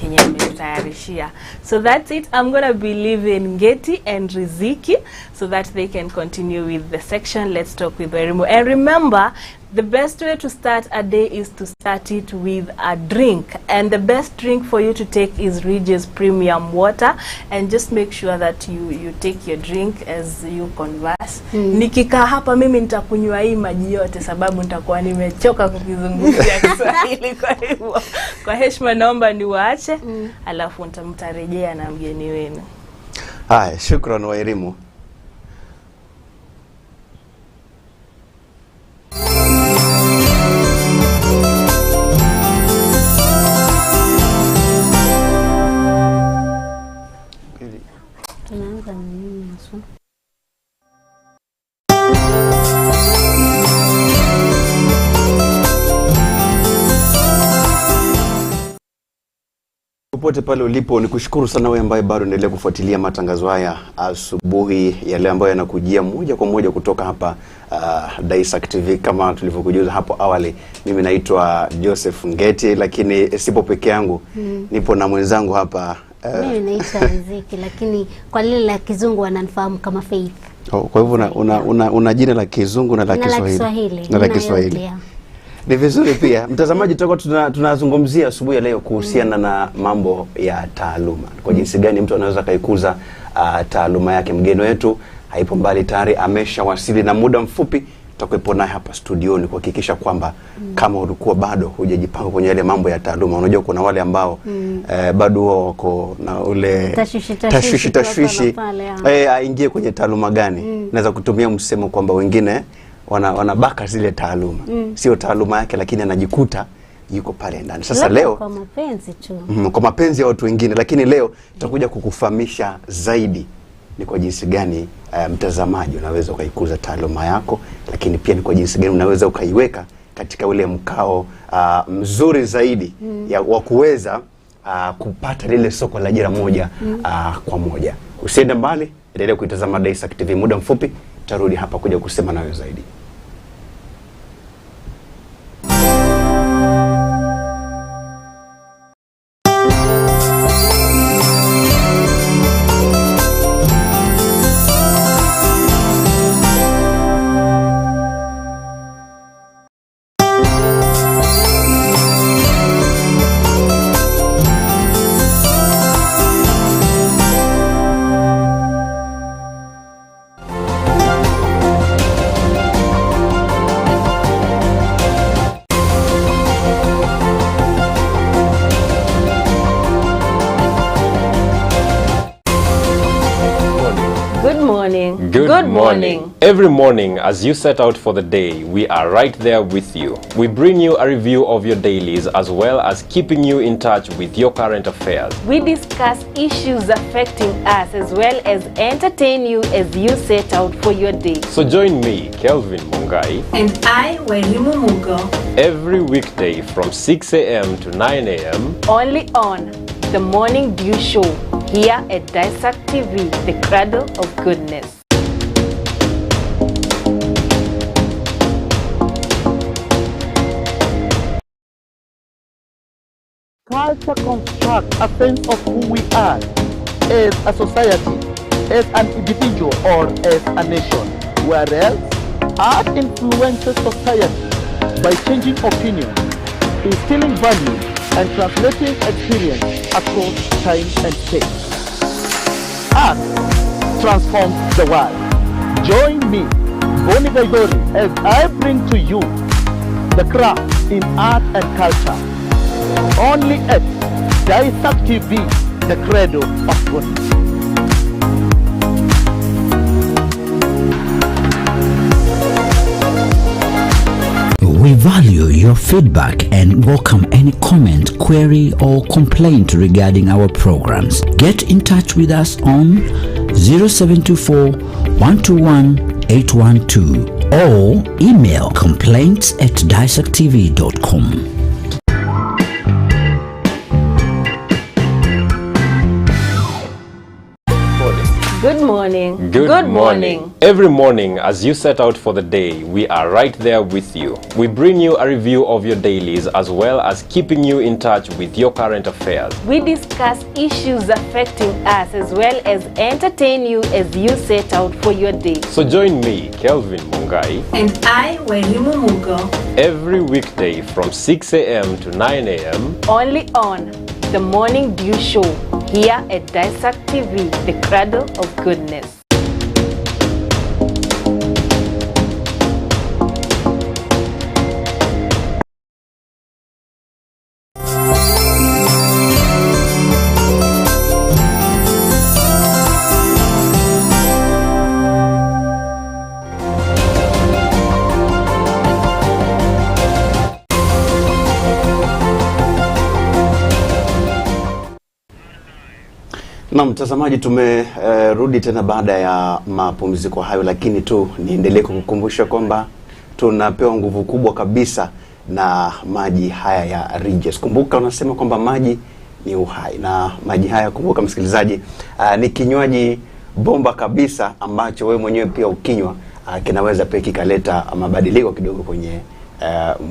B: chenye mmetayarishia. So that's it. I'm going to be leaving Ngeti and Riziki so that they can continue with the section Let's Talk with Wairimu. And remember, the best way to start a day is to start it with a drink. And the best drink for you to take is Regis Premium Water. And just make sure that you take your drink as you converse. Nikikaa hapa mimi nitakunywa hii maji yote sababu nitakuwa nimechoka kukizungumzia Kiswahili. Kwa hivyo kwa heshima naomba niwaache, alafu mtarejea na mgeni wenu.
G: Haya, shukrani Wairimu. Popote pale ulipo, nikushukuru sana wewe ambaye bado unaendelea kufuatilia matangazo haya asubuhi ya leo ambayo yanakujia moja kwa moja kutoka hapa Daesak TV. Kama tulivyokujuza hapo awali, mimi naitwa Joseph Ngete, lakini sipo peke yangu. Nipo na mwenzangu hapa.
V: Mimi naitwa Riziki, lakini kwa lile la kizungu wananifahamu kama Faith.
G: Kwa hivyo una jina la kizungu na la Kiswahili. Na la Kiswahili. Ni vizuri pia. Mtazamaji, tutakuwa tunazungumzia asubuhi ya leo kuhusiana na mambo ya taaluma. Kwa jinsi gani mtu anaweza kaikuza taaluma yake. Mgeni wetu haipo mbali, tayari ameshawasili na muda mfupi tutakuwepo naye hapa studioni kuhakikisha kwamba kama ulikuwa bado hujajipanga kwenye yale mambo ya taaluma. Unajua kuna wale ambao bado wako na ule tashwishi aingie kwenye taaluma gani. Naweza kutumia msemo kwamba wengine wanabaka zile taaluma. Sio taaluma yake lakini anajikuta yuko pale ndani. Sasa leo
V: kwa mapenzi tu.
G: Kwa mapenzi ya watu wengine, lakini leo tutakuja kukufahamisha zaidi ni kwa jinsi gani mtazamaji unaweza ukaikuza taaluma yako, lakini pia ni kwa jinsi gani unaweza ukaiweka katika ule mkao mzuri zaidi wa kuweza kupata lile soko la ajira moja kwa moja. Usiende mbali, endelea kuitazama Daesak TV. Muda mfupi tarudi hapa kuja kusema nawe zaidi.
A: Good morning. Every morning as you set out for the day, we are right there with you. We bring you a review of your dailies as well as keeping you in touch with your current affairs.
B: We discuss issues affecting us as well as entertain you as you set out for your day.
A: So join me, Kelvin Mungai,
B: and I, Wairimu Mugo,
A: every weekday from 6 a.m. to 9 a.m.
B: only on The Morning Dew Show here at Daesak TV, the cradle of goodness.
Y: Culture constructs a sense of who we are as a society, as an individual, or as a nation. Whereas art influences society by changing opinions, instilling values, and translating experience across time and space. Art transforms the world. Join me, Boni Gaidori, as I bring to you the craft in art and culture. Only at Daesak TV, the cradle of goodness.
C: We value your feedback and welcome any comment, query or complaint regarding our programs. Get in touch with us on 0724 121 812 or email complaints@daesaktv.com.
B: Good morning.
A: Good morning. Every morning as you set out for the day, we are right there with you. We bring you a review of your dailies as well as keeping you in touch with your current affairs.
B: We discuss issues affecting us as well as entertain you as you set out for your day.
A: So join me, Kelvin Mungai,
B: and I, Wairimu Mugo,
A: every weekday from 6 a.m. to 9 a.m.
B: only on The Morning Dew Show here at Daesak TV, the cradle of goodness.
G: Na mtazamaji, tumerudi tena baada ya mapumziko hayo, lakini tu niendelee kukukumbusha kwamba tunapewa nguvu kubwa kabisa na maji haya ya Ridges. Kumbuka unasema kwamba maji ni uhai, na maji haya, kumbuka msikilizaji, ni kinywaji bomba kabisa ambacho wewe mwenyewe pia ukinywa kinaweza pia kikaleta mabadiliko kidogo kwenye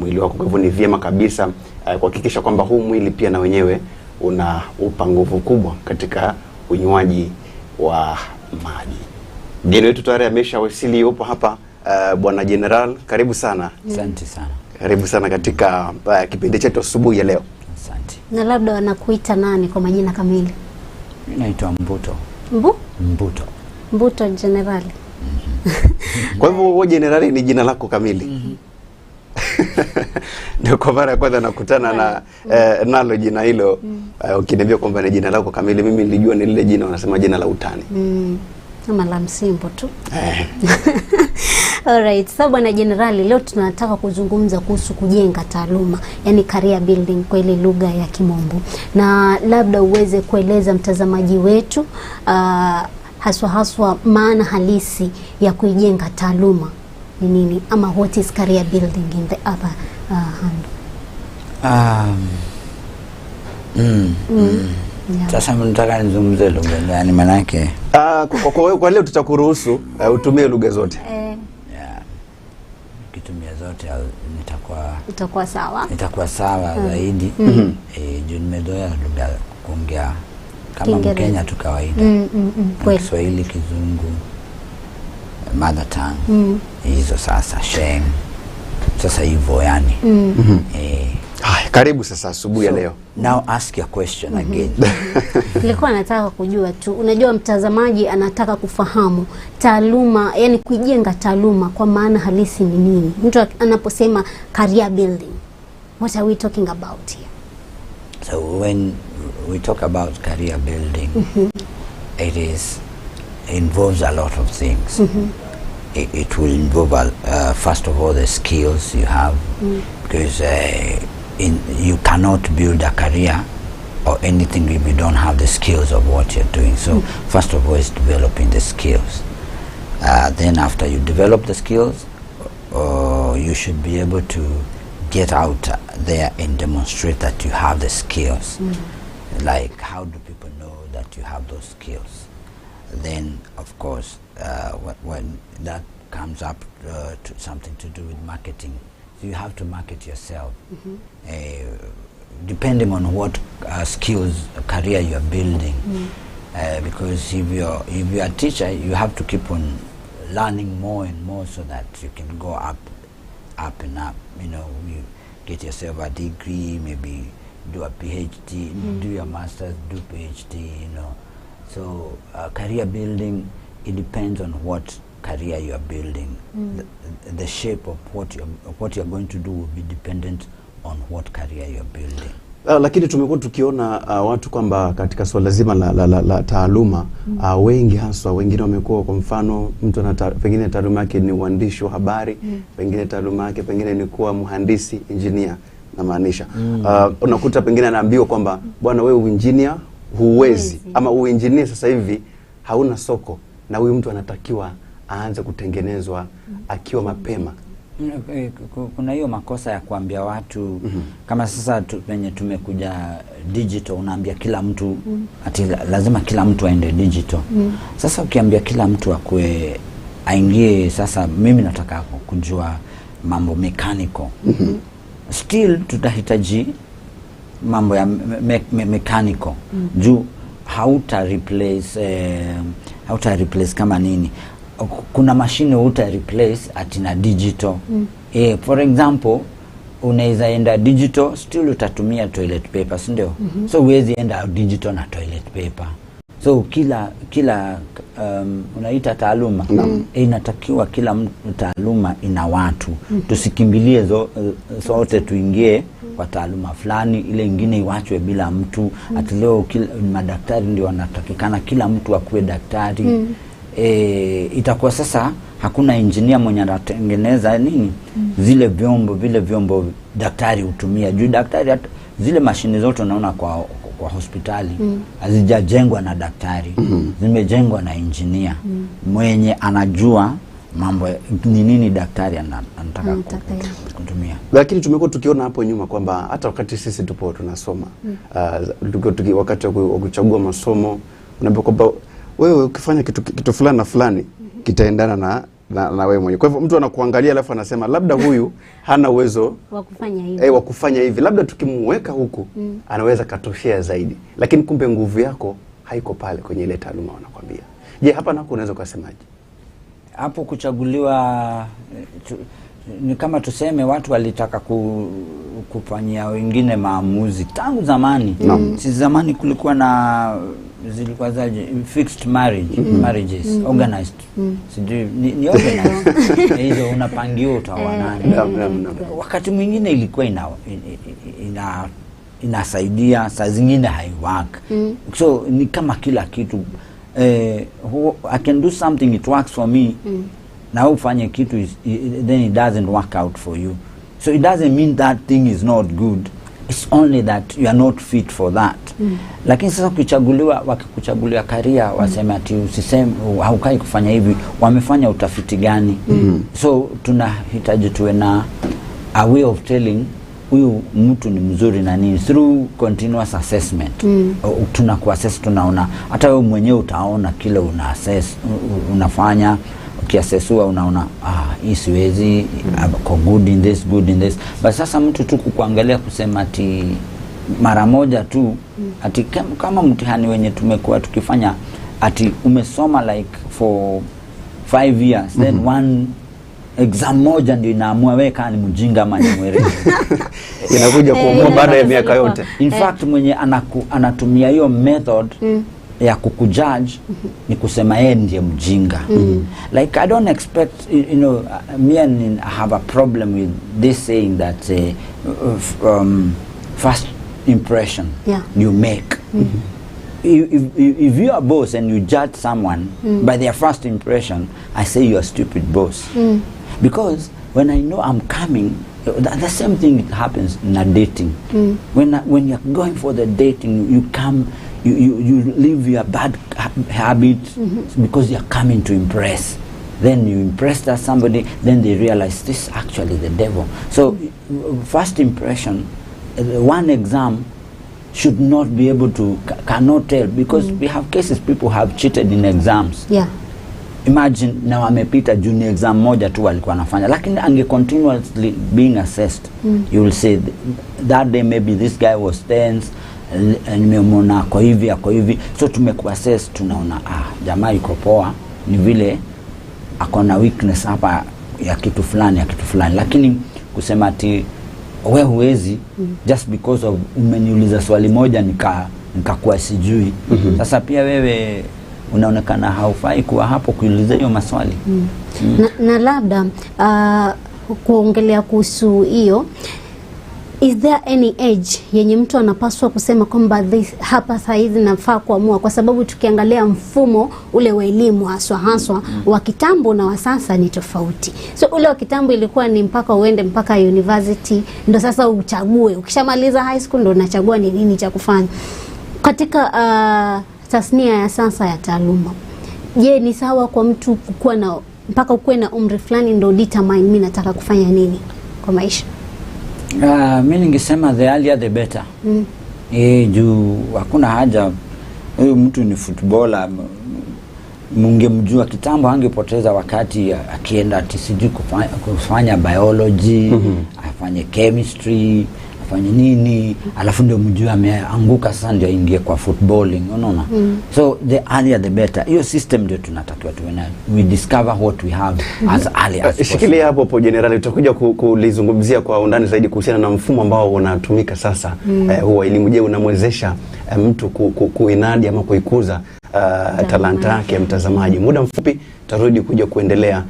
G: mwili wako. Kwa hivyo ni vyema kabisa kuhakikisha kwamba huu mwili pia na wenyewe unaupa nguvu kubwa katika unywaji wa maji. Mgeni wetu tayari ameshawasili, yupo hapa Bwana General, karibu sana.
J: Asante sana.
G: Karibu sana katika kipindi chetu asubuhi ya leo.
J: Asante.
V: Na labda wanakuita nani kwa majina kamili?
J: Mimi naitwa Mbuto.
V: Mbuto
J: General.
G: Kwa hivyo wewe generali ni jina lako kamili. Ndio kwa mara ya kwanza nakutana na nalo jina hilo. Ukiniambia kwamba ni jina lako kamili, mimi nilijua ni lile jina wanasema jina la utani.
V: Kama la msimbo tu. Alright, sasa bwana generali, leo tunataka kuzungumza kuhusu kujenga taaluma, yani career building kwa ile lugha ya Kimombo. Na labda uweze kueleza mtazamaji wetu haswa maana halisi ya kuijenga taaluma ni nini, ama what is career building in the other hand.
C: Sasa mnataka nizungumze lugha gani manake?
G: Kwa leo tutakuruhusu utumie lugha zote.
C: Kitumia zote
V: itakuwa sawa.
C: Itakuwa sawa zaidi. Juu nimezoea lugha kuongea kama Mkenya tu kawaida. Kiswahili, Kizungu, mother tongue. Hizo sasa sheng. Sasa hivyo yani.
G: Karibu sasa asubuhi ya leo.
C: Now ask your question again.
V: Nilikuwa nataka kujua tu, unajua mtazamaji anataka kufahamu taaluma, yani kujenga taaluma kwa maana halisi ni nini. Mtu anaposema career building, what are we talking about here?
C: So when we talk about career building, it involves a lot of things. It will involve first of all the skills you have, because you cannot build a career or anything if you don't have the skills of what you're doing. So first of all is developing the skills. Then after you develop the skills, you should be able to get out there and demonstrate that you have the skills. Like, how do people know that you have those skills? Then of course when that comes up to something to do with marketing, so you have to market yourself. Depending on what skills career you are building, because if you're a teacher, you have to keep on learning more and more so that you can go up and up. You know, you get yourself a degree, maybe do a PhD, do your master's, do PhD. You know, so career building, it depends on what career you are building. The shape of what you're going to do will be dependent on what career you're building.
G: Lakini tumekuwa tukiona watu kwamba katika swala zima la taaluma wengi haswa wengine wamekuwa, kwa mfano mtu pengine taaluma yake ni uandishi wa habari, pengine taaluma yake pengine ni kuwa mhandisi, engineer na maanisha. Unakuta pengine anaambiwa kwamba bwana wewe uengineer huwezi, ama uengineer sasa hivi hauna soko, na huyu mtu anatakiwa aanze kutengenezwa akiwa mapema.
C: Kuna hiyo makosa ya kuambia watu kama sasa penye tumekuja digital, unaambia kila mtu ati lazima kila mtu aende digital. Sasa ukiambia kila mtu akue aingie, sasa mimi nataka kujua mambo mechanical, still tutahitaji mambo ya mechanical. Juu hauta replace kama nini, kuna mashine uta replace atina digital. For example, unaweza enda digital, still utatumia toilet paper, si ndio? So huwezi enda digital na toilet paper. So kila unaita taaluma, inatakiwa kila taaluma ina watu. Tusikimbilie sote tuingie kwa taaluma fulani, ile ingine iwachwe bila mtu. Ati leo madaktari ndio wanatakikana kila mtu akuwe daktari. Itakuwa sasa hakuna engineer mwenye anatengeneza nini vile vyombo daktari hutumia. Juu daktari zile mashine zote unaona kwa hospitali hazijajengwa na daktari, zimejengwa na engineer mwenye anajua mambo ni nini daktari anataka kutumia.
G: Lakini tumekuwa tukiona hapo nyuma kwamba hata wakati sisi tupo tunasoma, wakati wa kuchagua masomo, unaambiwa kwamba wewe ukifanya kitu fulani na fulani kitaendana na wewe mwenyewe. Kwa hivyo mtu anakuangalia alafu anasema labda huyu hana uwezo wa kufanya hivi, labda tukimweka huku anaweza katoshea zaidi, lakini kumbe nguvu yako haiko pale kwenye ile taaluma wanakuambia. Je, hapa nako unaweza kusemaje?
C: Hapo kuchaguliwa
J: ni kama tuseme watu walitaka kufanyia wengine maamuzi tangu zamani. Si zamani kulikuwa na zilikuwa za fixed marriages organized. Sijui ni organized. Hizo unapangiwa utaoa nani. Wakati mwingine ilikuwa inasaidia, saa zingine haiwork. So ni kama kila kitu I can do something, it works for me. Na ufanye kitu then it doesn't work out for you. So it doesn't mean that thing is not good. It's only that you are not fit for that. Lakini sasa wakikuchagulia career waseme ati usiseme haukai kufanya hivi, wamefanya utafiti gani? So tunahitaji tuwe na a way of telling huyu mtu ni mzuri na nini through continuous assessment. Tunakuassess, tunaona hata wewe mwenyewe utaona kile unafanya. Ukiassessua unaona hii siwezi, good in this, good in this. But sasa mtu tu kuangalia kusema ati mara moja tu ati kama mtihani wenye tumekuwa tukifanya ati umesoma like for 5 years then one exam moja ndio inaamua wewe kama ni mjinga ama ni mwerevu.
G: Inakuja kuamua baada ya miaka yote.
J: In fact mwenye anatumia hiyo method ya kukujudge ni kusema yeye ndiye mjinga. Like I don't expect, me and I have a problem with this saying that first impression you make. If you are a boss and you judge someone by their first impression, I say you are a stupid boss. Because when I know I'm coming, the same thing happens in a dating. When you're going for the dating, you come, you leave your bad habits because you're coming to impress. Then you impress that somebody, then they realize this is actually the devil. So first impression, one exam should not be able to, cannot tell, because we have cases people have cheated in exams. Imagine na wamepita junior exam moja tu walikuwa wanafanya, lakini ange continuously being assessed. You will say that day maybe this guy was tense, nimemwona kwa hivi, so tumekuassess, tunaona jamaa yuko poa, ni vile akona weakness hapa ya kitu fulani, lakini kusema ati wewe huwezi just because of umeniuliza swali moja nikakuwa sijui. Sasa pia wewe unaonekana haufai kuwa hapo kuuliza hiyo maswali.
V: Na labda kuongelea kuhusu hiyo, is there any age yenye mtu anapaswa kusema kwamba hapa saizi nafaa kuamua? Kwa sababu tukiangalia mfumo ule wa elimu haswa wa kitambo na wa sasa ni tofauti. So ule wa kitambo ilikuwa ni mpaka uende mpaka university ndo sasa uchague, ukishamaliza high school ndo unachagua ni nini cha kufanya. Katika tasnia ya sasa ya taaluma, je, ni sawa kwa mtu kuwa na mpaka ukuwe na umri fulani ndo determine mimi nataka kufanya nini kwa maisha?
J: Mimi ningesema the earlier the better. Juu hakuna haja huyu mtu ni footballer, mungemjua kitambo angepoteza wakati akienda sijui kufanya biology, afanye chemistry, afanye nini, alafu ndio mjua ameanguka sasa ndio aingie kwa footballing, unaona? So the earlier the better. Hiyo system ndio tunatakiwa tuwe nayo. We discover what we have as early as possible. Shikilia
G: hapo generali, tutakuja kulizungumzia kwa undani zaidi kuhusiana na mfumo ambao unatumika sasa. Huwa elimu, je, unamwezesha mtu kuinadi ama kuikuza talanta yake ya mtazamaji? Muda mfupi tarudi kuja kuendelea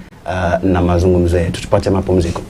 G: na mazungumzo yetu. Tupate mapumziko.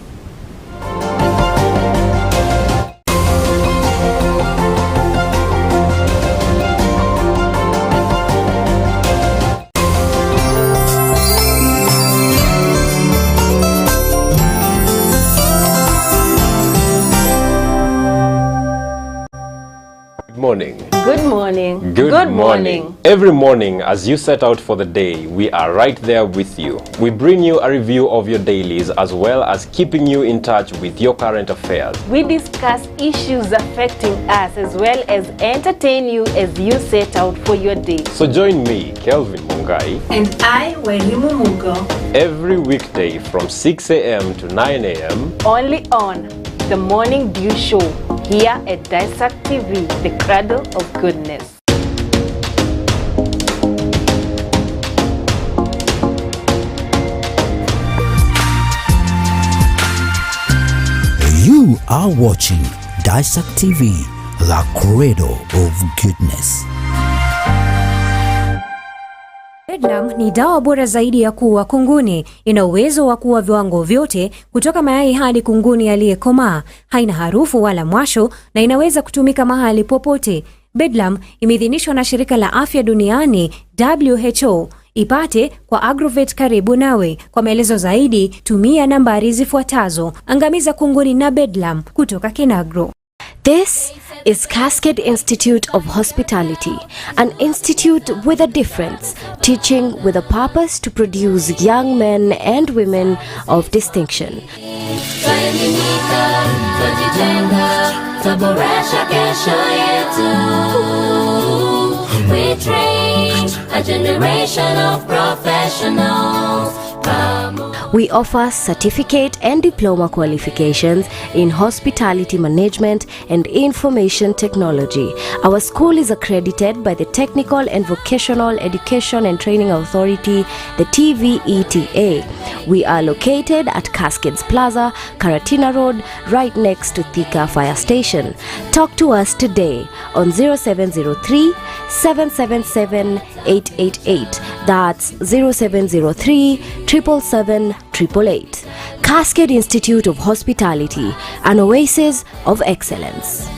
B: Good morning.
A: Good morning. Every morning as you set out for the day, we are right there with you. We bring you a review of your dailies as well as keeping you in touch with your current affairs.
B: We discuss issues affecting us as well as entertain you as you set out for your day.
A: So join me, Kelvin Mungai,
B: and I, Welimu Mugo,
A: every weekday from 6 a.m. to 9 a.m.
B: only on The Morning Dew Show, here at Daesak TV, the cradle of goodness.
C: are watching Daesak TV, the cradle of goodness.
I: Bedlam ni dawa bora zaidi ya kuua kunguni. Ina uwezo wa kuua viwango vyote kutoka mayai hadi kunguni aliyekomaa. Haina harufu wala mwasho na inaweza kutumika mahali popote. Bedlam imeidhinishwa na shirika la afya duniani WHO. Ipate kwa Agrovet karibu nawe. Kwa maelezo zaidi tumia nambari zifuatazo. Angamiza kunguni na Bedlam kutoka Kinagro.
O: This is Cascade Institute of Hospitality, an institute with a difference, teaching with a purpose to produce young men and women of distinction.
F: We train a generation of professionals.
O: We offer certificate and diploma qualifications in hospitality management and information technology. Our school is accredited by the Technical and Vocational Education and Training Authority, the TVETA. We are located at Cascades Plaza, Karatina Road, right next to Thika Fire Station. Talk to us today on 0703 777 888. That's 0703 777 888. Cascade Institute of Hospitality, an oasis of excellence.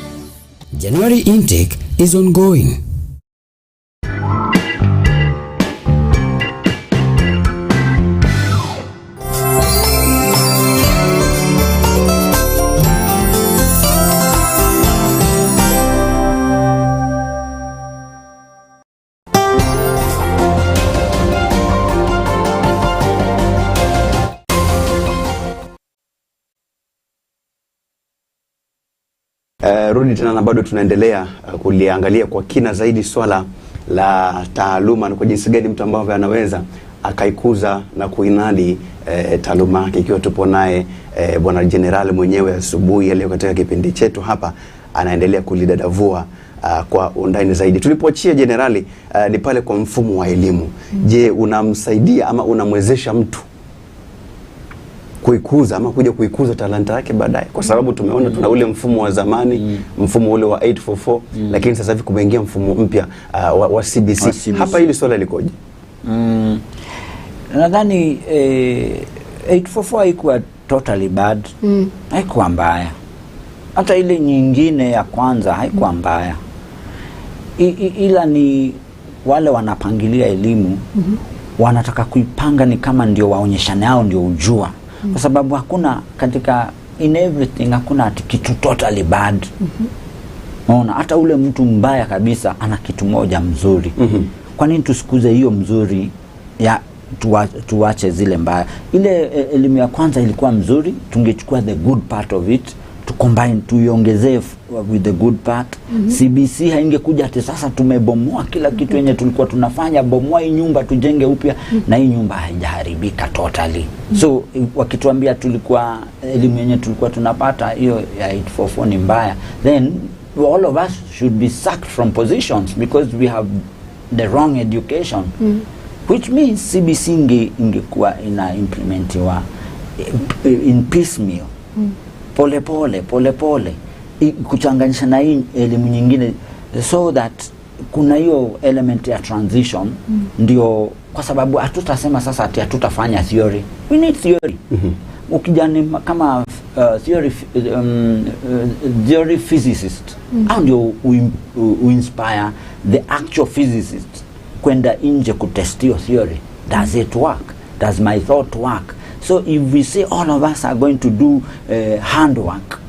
C: January intake is ongoing.
G: Rudi tena na bado tunaendelea kuliangalia kwa kina zaidi swala la taaluma na kwa jinsi gani mtu ambavyo anaweza akaikuza na kuinadi taaluma yake. Ikiwa tupo naye bwana general mwenyewe asubuhi leo katika kipindi chetu hapa, anaendelea kulidadavua kwa undani zaidi. Tulipoachia generali ni pale kwa mfumo wa elimu. Je, unamsaidia ama unamwezesha mtu kuikuza ama kuja kuikuza talanta yake baadaye? Kwa sababu tumeona tuna ule mfumo wa zamani, mfumo ule wa 844, lakini sasa hivi kumeingia mfumo mpya wa CBC. Hapa hili swala likoje?
J: Nadhani 844 haikuwa totally bad. Haikuwa mbaya. Hata ile nyingine ya kwanza haikuwa mbaya. Ila ni wale wanapangilia elimu wanataka kuipanga ni kama ndio waonyeshane hao ndio ujua. Kwa sababu hakuna katika in everything hakuna kitu totally bad. Unaona, hata ule mtu mbaya kabisa ana kitu moja mzuri. Kwa nini tusikuze hiyo mzuri ya tuache zile mbaya? Ile elimu ya kwanza ilikuwa mzuri, tungechukua the good part of it to combine, tuiongezee with the good part. CBC haingekuja ati sasa tumebomoa kila kitu yenye tulikuwa tunafanya, bomoa hii nyumba tujenge upya, na hii nyumba haijaharibika totally. So wakituambia tulikuwa elimu yenye tulikuwa tunapata hiyo ya 844 ni mbaya, then all of us should be sacked from positions because we have the wrong education. Which means CBC ingekuwa ina implementiwa in piecemeal, pole pole kuchanganyisha na hii elimu nyingine, so that kuna hiyo element ya transition. Ndio kwa sababu hatutasema sasa ati hatutafanya theory. We need theory. Ukijani kama theory physicist, how ndio inspire the actual physicist kwenda nje kutest your theory? Does it work? Does my thought work? So if we say all of us are going to do handwork,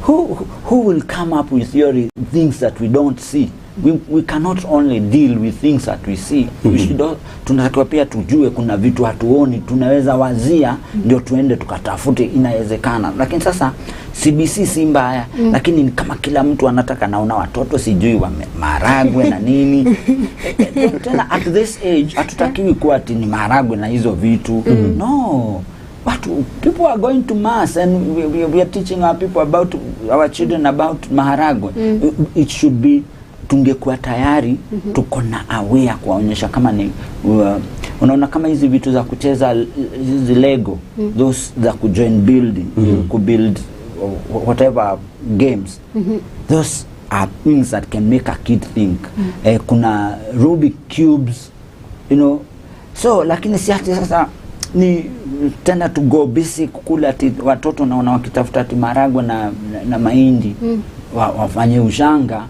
J: who will come up with theory, things that we don't see? We cannot only deal with things that we see. We should tunatakiwa pia tujue kuna vitu hatuoni, tunaweza wazia ndio tuende tukatafute, inawezekana. Lakini sasa CBC si mbaya, lakini kama kila mtu anataka, naona watoto sijui wa maharagwe na nini. Tena at this age hatutakiwi kuwa ati ni maharagwe na hizo vitu. No. People are going to mass and we are teaching our people about, our children about maharagwe. It should be, tungekuwa tayari tuko na aware kuonyesha kama ni unaona kama hizi vitu za kucheza hizi Lego, those za kujoin building, kubuild whatever games. Those are things that can make a kid think. Kuna Rubik cubes, you know. So lakini si ati sasa ni tena to go basic kula ati watoto naona wakitafuta ati maragwe na mahindi wafanye ushanga.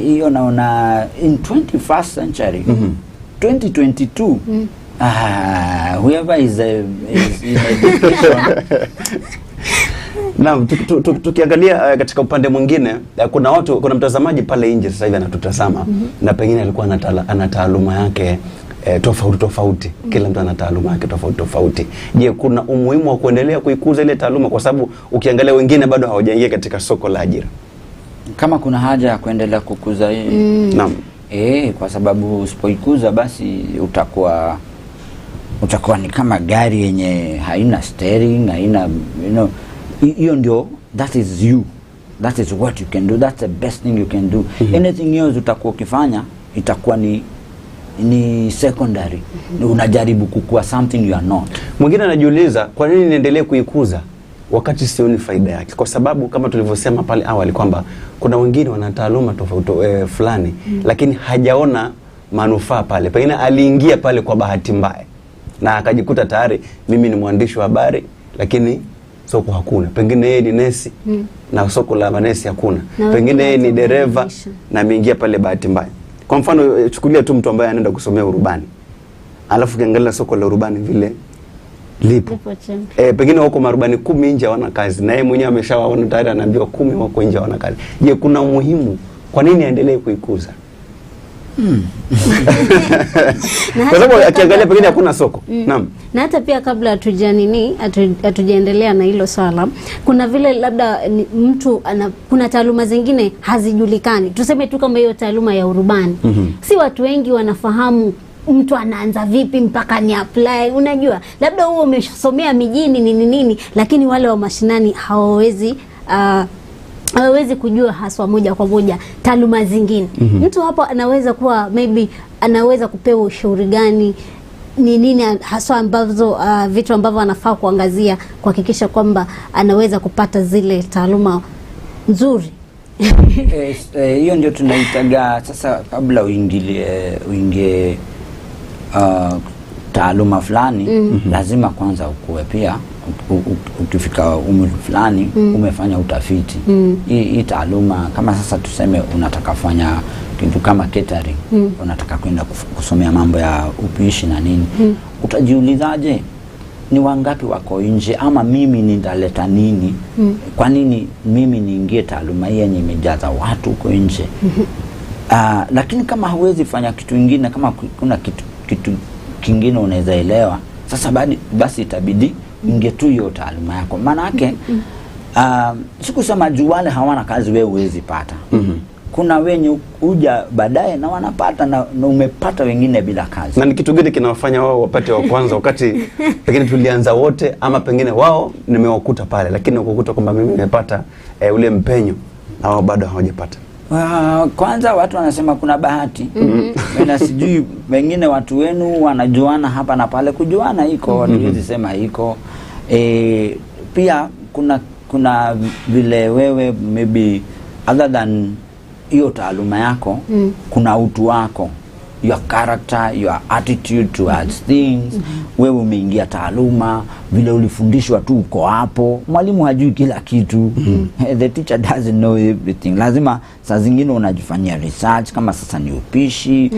J: Hiyo naona in 21st century 2022 whoever is in education.
G: Naam, tukiangalia katika upande mwingine kuna mtazamaji pale nje sasa hivi anatutazama na pengine alikuwa ana taaluma yake tofauti. Kila mtu ana taaluma yake tofauti. Je, kuna umuhimu wa kuendelea kuikuza ile taaluma, kwa sababu ukiangalia wengine bado hawajaingia katika soko la ajira?
J: Kama kuna haja ya kuendelea kukuza hii.
G: Naam.
J: Kwa sababu usipoikuza basi utakuwa ni kama gari yenye haina steering, haina, you know, hiyo ndio, that is you, that is what you can do, that's the best thing you can do. Anything else utakuwa ukifanya itakuwa ni secondary. Unajaribu kukua something you are not.
G: Mwingine anajiuliza kwa nini niendelee kuikuza wakati sioni faida yake, kwa sababu kama tulivyosema pale awali kwamba kuna wengine wana taaluma tofauti fulani lakini hajaona manufaa pale. Pengine aliingia pale kwa bahati mbaya na akajikuta tayari mimi ni mwandishi wa habari lakini soko hakuna. Pengine yeye ni nesi na soko la manesi hakuna. Pengine yeye ni dereva na ameingia pale bahati mbaya. Kwa mfano chukulia tu mtu ambaye anaenda kusomea urubani, alafu kiangalia soko la urubani vile lipo. Pengine wako marubani 10 nje hawana kazi, na yeye mwenyewe ameshawaona tayari, anaambiwa 10 wako nje hawana kazi. Je, kuna umuhimu? Kwa nini aendelee kuikuza? Kwa sababu akiangalia pengine hakuna soko. Naam.
V: Na hata pia kabla hatujaendelea na hilo swala, kuna vile labda mtu kuna taaluma zingine hazijulikani. Tuseme tu kama hiyo taaluma ya urubani. Si watu wengi wanafahamu mtu anaanza vipi mpaka ni apply. Unajua, labda huo umesomea mijini nini, lakini wale wa mashinani hawawezi kujua haswa moja kwa moja taaluma zingine. Mtu hapo anaweza kuwa maybe anaweza kupewa ushauri gani, ni nini haswa ambazo vitu ambavyo anafaa kuangazia kuhakikisha kwamba anaweza kupata zile taaluma nzuri?
J: Hiyo ndio tunaitaga sasa, kabla uingie taaluma fulani lazima kwanza ukue pia. Ukifika umri fulani umefanya utafiti. Hii taaluma, kama sasa tuseme unataka fanya kitu kama catering, unataka kwenda kusomea mambo ya upishi na nini, utajiulizaje ni wangapi wako nje, ama mimi nitaleta nini? Kwa nini mimi niingie taaluma hii yenye imejaza watu huko nje? Lakini kama hauwezi fanya kitu kingine, kama kuna kitu kingine unaweza elewa, sasa basi itabidi inge tu hiyo taaluma yako. Maana yake sikusema juu wale hawana kazi wewe huwezi pata. Kuna wenye uja baadaye na wanapata na umepata wengine bila kazi.
G: Na ni kitu gani kinawafanya wao wapate wa kwanza wakati pengine tulianza wote, ama pengine wao nimewakuta pale lakini ukukuta kwamba mimi nimepata ule mpenyo na wao bado hawajapata?
J: Kwanza watu wanasema kuna bahati. Na sijui wengine watu wenu wanajuana hapa na pale. Kujuana iko, watu sema iko. Pia kuna vile wewe maybe other than hiyo taaluma yako, kuna utu wako, your character, your attitude towards things. Wewe umeingia taaluma, vile ulifundishwa tu uko hapo. Mwalimu hajui kila kitu. The teacher doesn't know everything. Lazima saa zingine unajifanyia research. Kama sasa ni upishi,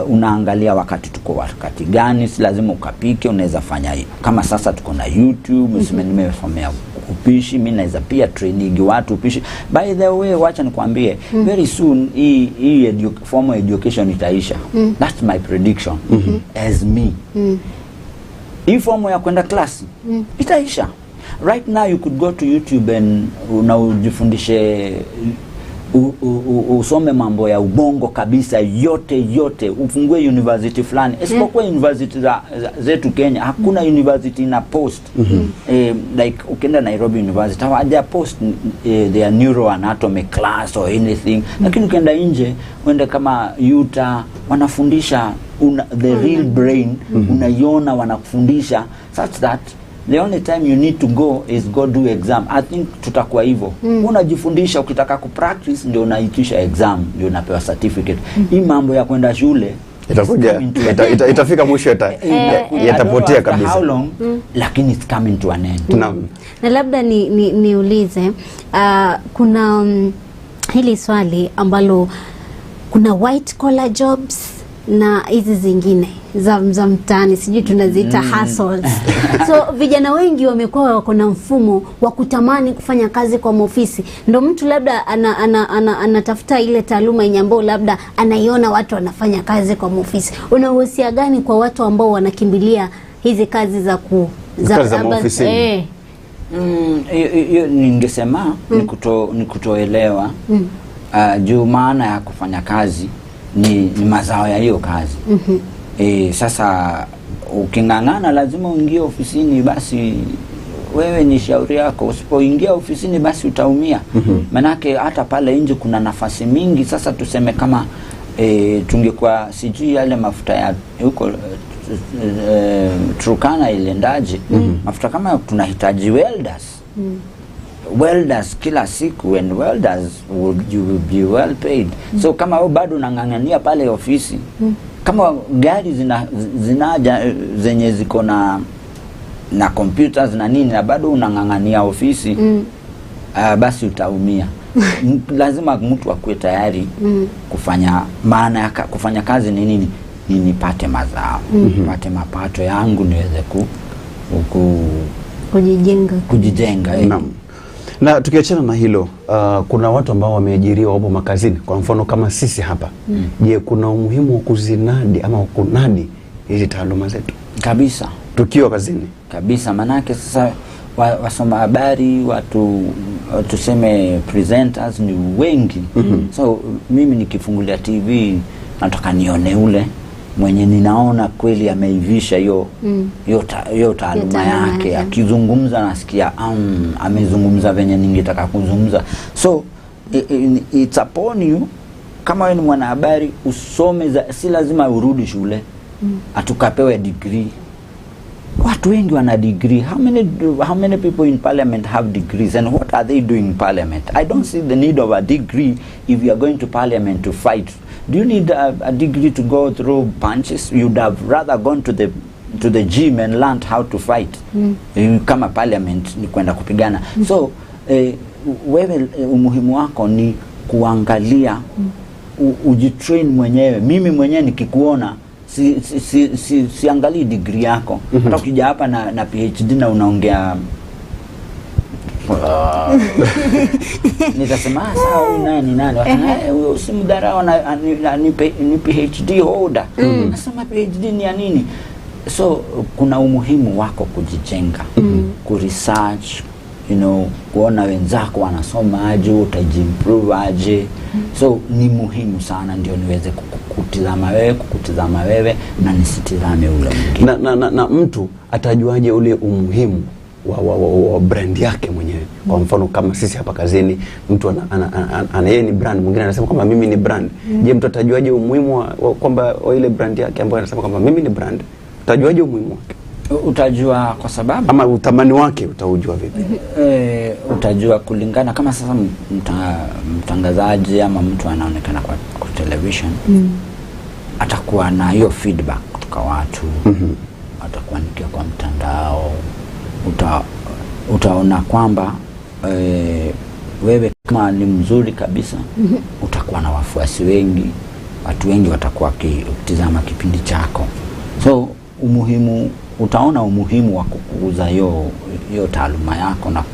J: unaangalia wakati tuko wakati gani, si lazima ukapike, unaweza fanya hiyo. Kama sasa tuko na YouTube, nimesomea upishi, mimi naweza pia training watu upishi. By the way, wacha nikwambie, very soon hii formal education itaisha. That's my prediction. As me. Hii formal ya kwenda klasi itaisha. Right now you could go to YouTube and ujifundishe, usome mambo ya ubongo kabisa yote, ufungue university fulani. Isipokuwa university zetu Kenya, hakuna university ina post like ukienda Nairobi University hawaja post their neuroanatomy class or anything. Lakini ukienda nje, uende kama Utah, wanafundisha the real brain, unaiona wanakufundisha such that The only time you need to go is go do exam. I think tutakuwa hivyo. Unajifundisha, ukitaka kupractice ndio unaitisha exam, ndio unapewa certificate. Hii mambo ya kwenda shule
G: itakuja itafika mwisho yatapotea kabisa.
J: How long? Lakini it's coming to an end.
V: Na labda niulize kuna hili swali ambalo kuna white collar jobs na hizi zingine za mtaani, sijui tunaziita hustles. So vijana wengi wamekuwa wako na mfumo wa kutamani kufanya kazi kwa ofisi. Ndio mtu labda anatafuta ile taaluma yenye ambao labda anaiona watu wanafanya kazi kwa ofisi. Unahusia gani kwa watu ambao wanakimbilia hizi kazi za
J: ofisi? Ningesema ni kutoelewa juu maana ya kufanya kazi ni mazao ya hiyo kazi. Sasa ukingangana lazima uingie ofisini, basi wewe ni shauri yako. Usipoingia ofisini basi utaumia. Manake hata pale nje kuna nafasi mingi. Sasa tuseme kama tungekuwa sijui yale mafuta ya huko Turkana ilendaje, mafuta kama tunahitaji welders kila siku, and welders you will be well paid. So kama wewe bado unangangania pale ofisi, kama gari zinaja zenye ziko na computers na nini na bado unangangania ofisi, basi utaumia. Lazima mtu akue tayari kufanya, maana ya kufanya kazi ni nini? Nipate mazao, nipate mapato yangu niweze kujijenga.
G: Na tukiachana na hilo, kuna watu ambao wameajiriwa wapo makazini, kwa mfano kama sisi hapa. Je, kuna umuhimu wa kuzinadi ama kunadi hizi taaluma zetu?
J: Kabisa.
G: Tukiwa kazini?
J: Kabisa, manake sasa wasoma habari, watu tuseme presenters ni wengi. So mimi nikifungulia TV nataka nione ule mwenye ninaona kweli ameivisha hiyo taaluma yake. Akizungumza nasikia amezungumza venye ningetaka kuzungumza. So it's upon you, kama wewe ni mwanahabari usome, si lazima urudi shule atukapewe degree. Watu wengi wana degree. How many people in parliament have degrees, and what are they doing in parliament? I don't see the need of a degree if you are going to parliament to fight. Do you need a degree to go through punches? You'd have rather gone to the gym and learned how to fight. Kama parliament ni kwenda kupigana. So wewe umuhimu wako ni kuangalia, ujitrain mwenyewe. Mimi mwenyewe nikikuona siangalii degree yako. Hata ukija hapa na PhD na unaongea nitasema sawa, nani huyo usimdharau, ni PhD holder. Nasema PhD ni ya nini? So kuna umuhimu wako kujijenga, kuresearch, kuona wenzako wanasoma aje, utajimprove aje. So ni muhimu sana, ndio niweze kukutizama wewe na nisitizame ule mwingine.
G: Na mtu atajuaje ule umuhimu wa brand yake mwenyewe? Kwa mfano kama sisi hapa kazini, mtu yeye ni brand, mwingine anasema kwamba mimi ni brand. Je, mtu atajuaje umuhimu kwamba ile brand yake ambayo anasema kwamba mimi ni brand? Utajuaje umuhimu wake?
J: Utajua kwa sababu,
G: ama utamani wake utaujua vipi?
J: Utajua kulingana, kama sasa mtangazaji ama mtu anaonekana kwa television, atakuwa na hiyo feedback kutoka watu. Atakuwa nikia kwa mtandao, utaona kwamba wewe kama ni mzuri kabisa, utakuwa na wafuasi wengi, watu wengi watakuwa wakitizama kipindi chako. So utaona umuhimu wa kukuza hiyo taaluma yako na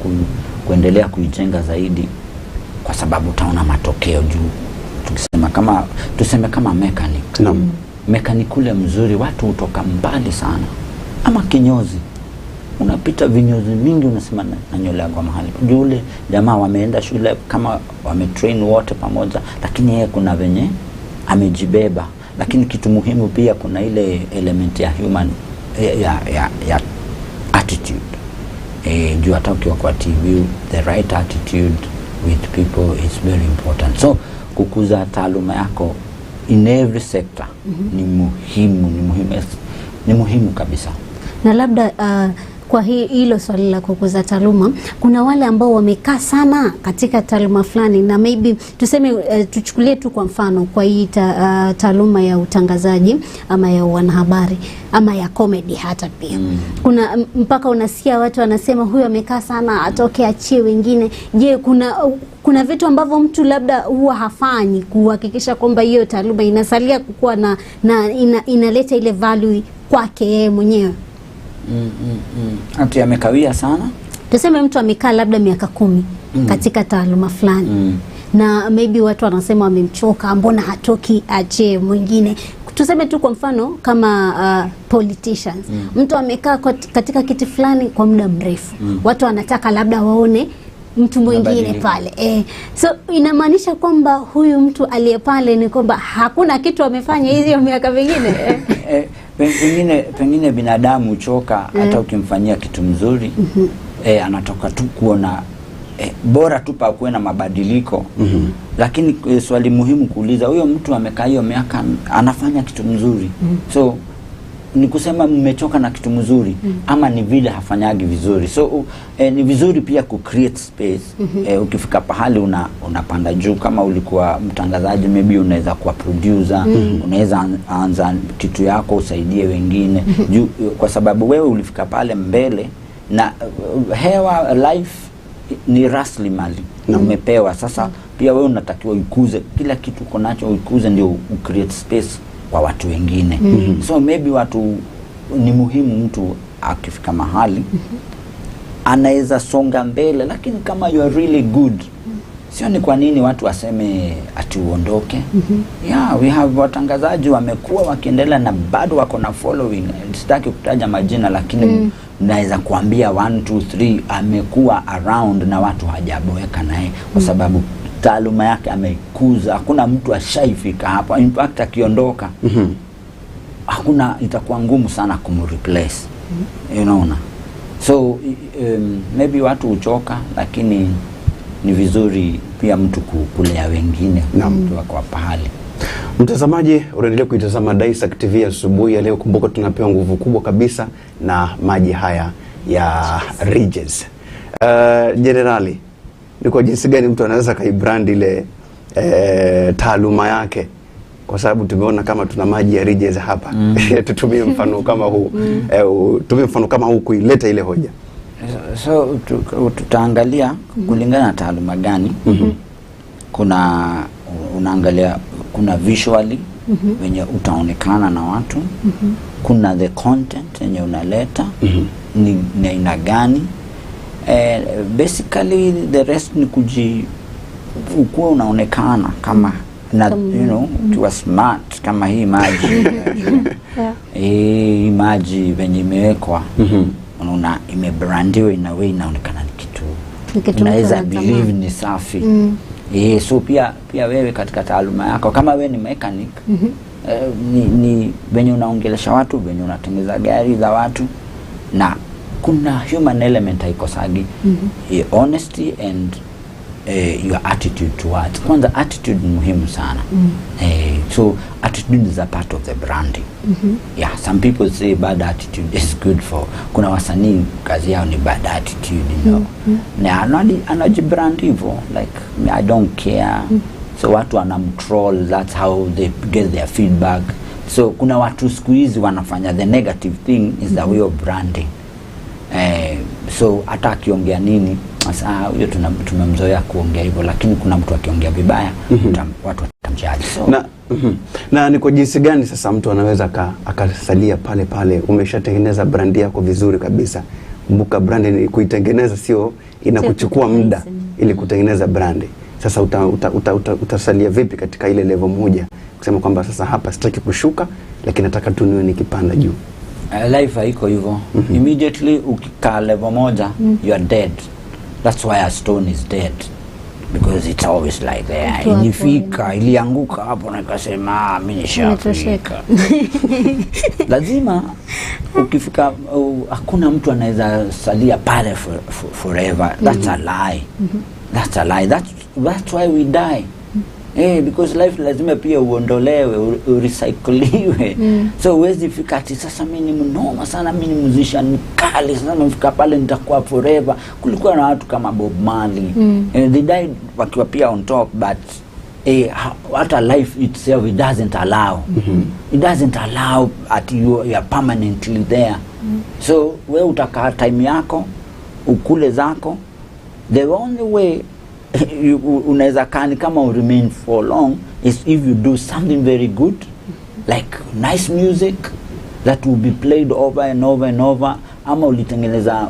J: kuendelea kuijenga zaidi, kwa sababu utaona matokeo juu. Tuseme kama mechanic. Mechanic kule mzuri, watu hutoka mbali sana. Ama kinyozi, unapita vinyozi mingi unasema nanyolea kwa mahali. Yule jamaa wameenda shule, kama wametrain wote pamoja, lakini yeye kuna venye amejibeba. Lakini kitu muhimu pia, kuna ile element ya human ya attitude. Juu hata ukiwa kwa TV, the right attitude with people is very important. So kukuza taaluma yako in every sector ni muhimu kabisa.
V: Na labda kwa hilo swali la kukuza taaluma, kuna wale ambao wamekaa sana katika taaluma fulani, na maybe tuseme tuchukulie tu kwa mfano kwa hii taaluma ya utangazaji ama ya wanahabari ama ya comedy hata pia. Kuna mpaka unasikia watu wanasema huyu amekaa sana atoke achie wengine. Je, kuna vitu ambavyo mtu labda huwa hafanyi kuhakikisha kwamba hiyo taaluma inasalia kukua na inaleta ile value kwake yeye mwenyewe?
J: Ati amekawia sana?
V: Tuseme mtu amekaa labda miaka 10 katika taaluma fulani. Na maybe watu wanasema wamemchoka, mbona hatoki aje mwingine. Tuseme tu kwa mfano kama politicians. Mtu amekaa katika kiti fulani kwa muda mrefu. Watu wanataka labda waone mtu mwingine pale. So inamaanisha kwamba huyu mtu aliye pale ni kwamba hakuna kitu amefanya hizo miaka mingine.
J: Pengine binadamu uchoka hata ukimfanyia kitu mzuri. Anatoka tu kuona bora tu pa kuwe na mabadiliko. Lakini swali muhimu kuuliza, huyo mtu amekaa hiyo miaka anafanya kitu mzuri. So ni kusema mmechoka na kitu mzuri ama ni vile hafanyagi vizuri. So ni vizuri pia ku create space. Ukifika pahali unapanda juu, kama ulikuwa mtangazaji maybe unaweza kuwa producer, unaweza anza kitu yako usaidie wengine. Kwa sababu wewe ulifika pale mbele na hewa life ni rasilimali na umepewa. Sasa pia wewe unatakiwa ukuze kila kitu uko nacho, ukuze ndio create space kwa watu wengine. So maybe ni muhimu mtu akifika mahali anaweza songa mbele, lakini kama you are really good, sio ni kwa nini watu waseme ati uondoke. We have watangazaji wamekuwa wakiendelea na bado wako na following. Sitaki kutaja majina, lakini naweza kuambia 1 2 3 amekuwa around na watu hajaboeka naye kwa sababu taaluma yake ameikuza. Hakuna mtu ashaifika hapa. In fact akiondoka hakuna, itakuwa ngumu sana kumreplace. Unaona? So maybe watu uchoka, lakini ni vizuri pia mtu kulea wengine mtu wako pahali.
G: Mtazamaji, unaendelea kuitazama Daesak TV asubuhi ya leo. Kumbuka tunapewa nguvu kubwa kabisa na maji haya ya Ridges. Generali, ni kwa jinsi gani mtu anaweza kaibrand ile taaluma yake? Kwa sababu tumeona kama tuna maji ya Ridges hapa. Tutumie mfano kama huu. Tumie mfano kama huu kuileta ile hoja.
J: So tutaangalia kulingana na taaluma gani. Unaangalia kuna visually wenye utaonekana na watu. Kuna the content yenye unaleta ni aina gani. Basically the rest ni ukuwa unaonekana kama ukiwa smart kama hii maji. Hii maji venye imewekwa unaona imebrandiwa in a way inaonekana ni kitu unaweza believe ni safi. So pia wewe katika taaluma yako kama wewe ni mechanic, ni venye unaongelesha watu, venye unatengeneza gari za watu, na kuna human element haikosagi. Honesty and your attitude towards. Kwanza attitude ni muhimu sana. So attitude is a part of the branding. Some people say bad attitude is good for. Kuna wasanii kazi yao ni bad attitude, na anajibrand hivyo like I don't care. So watu wanamtroll, that's how they get their feedback. So kuna watu siku hizi wanafanya the negative thing is the way of branding. So hata akiongea nini sasa huyo tumemzoea kuongea hivyo, lakini kuna mtu akiongea vibaya watu watamjaji. So
G: na ni kwa jinsi gani sasa mtu anaweza akasalia pale pale? Umeshatengeneza brand yako vizuri kabisa. Kumbuka brand ni kuitengeneza, sio inakuchukua muda ili kutengeneza brand. Sasa utasalia vipi katika ile level moja kusema kwamba sasa hapa sitaki kushuka, lakini nataka tu niwe nikipanda juu?
J: Life haiko hivyo. Immediately ukikaa level moja you are dead. That's why a stone is dead, because it's always like there. Inifika ilianguka hapo na ikasema mimi nishafika. Lazima ukifika hakuna mtu anaweza salia pale forever. That's a lie. That's a lie. That's why we die. Because life lazima pia uondolewe, urecycliwe. So huwezi fika ati sasa mimi ni mnoma sana, mimi ni musician mkali sana, nimefika pale nitakuwa forever. Kulikuwa na watu kama Bob Marley. They died wakiwa pia on top, but what a life itself, it doesn't allow. It doesn't allow at you are permanently there. So we utakaa time yako, ukule zako. The only way unaweza kani kama remain for long is if you do something very good, like nice music that will be played over and over and over. Ama ulitengeneza,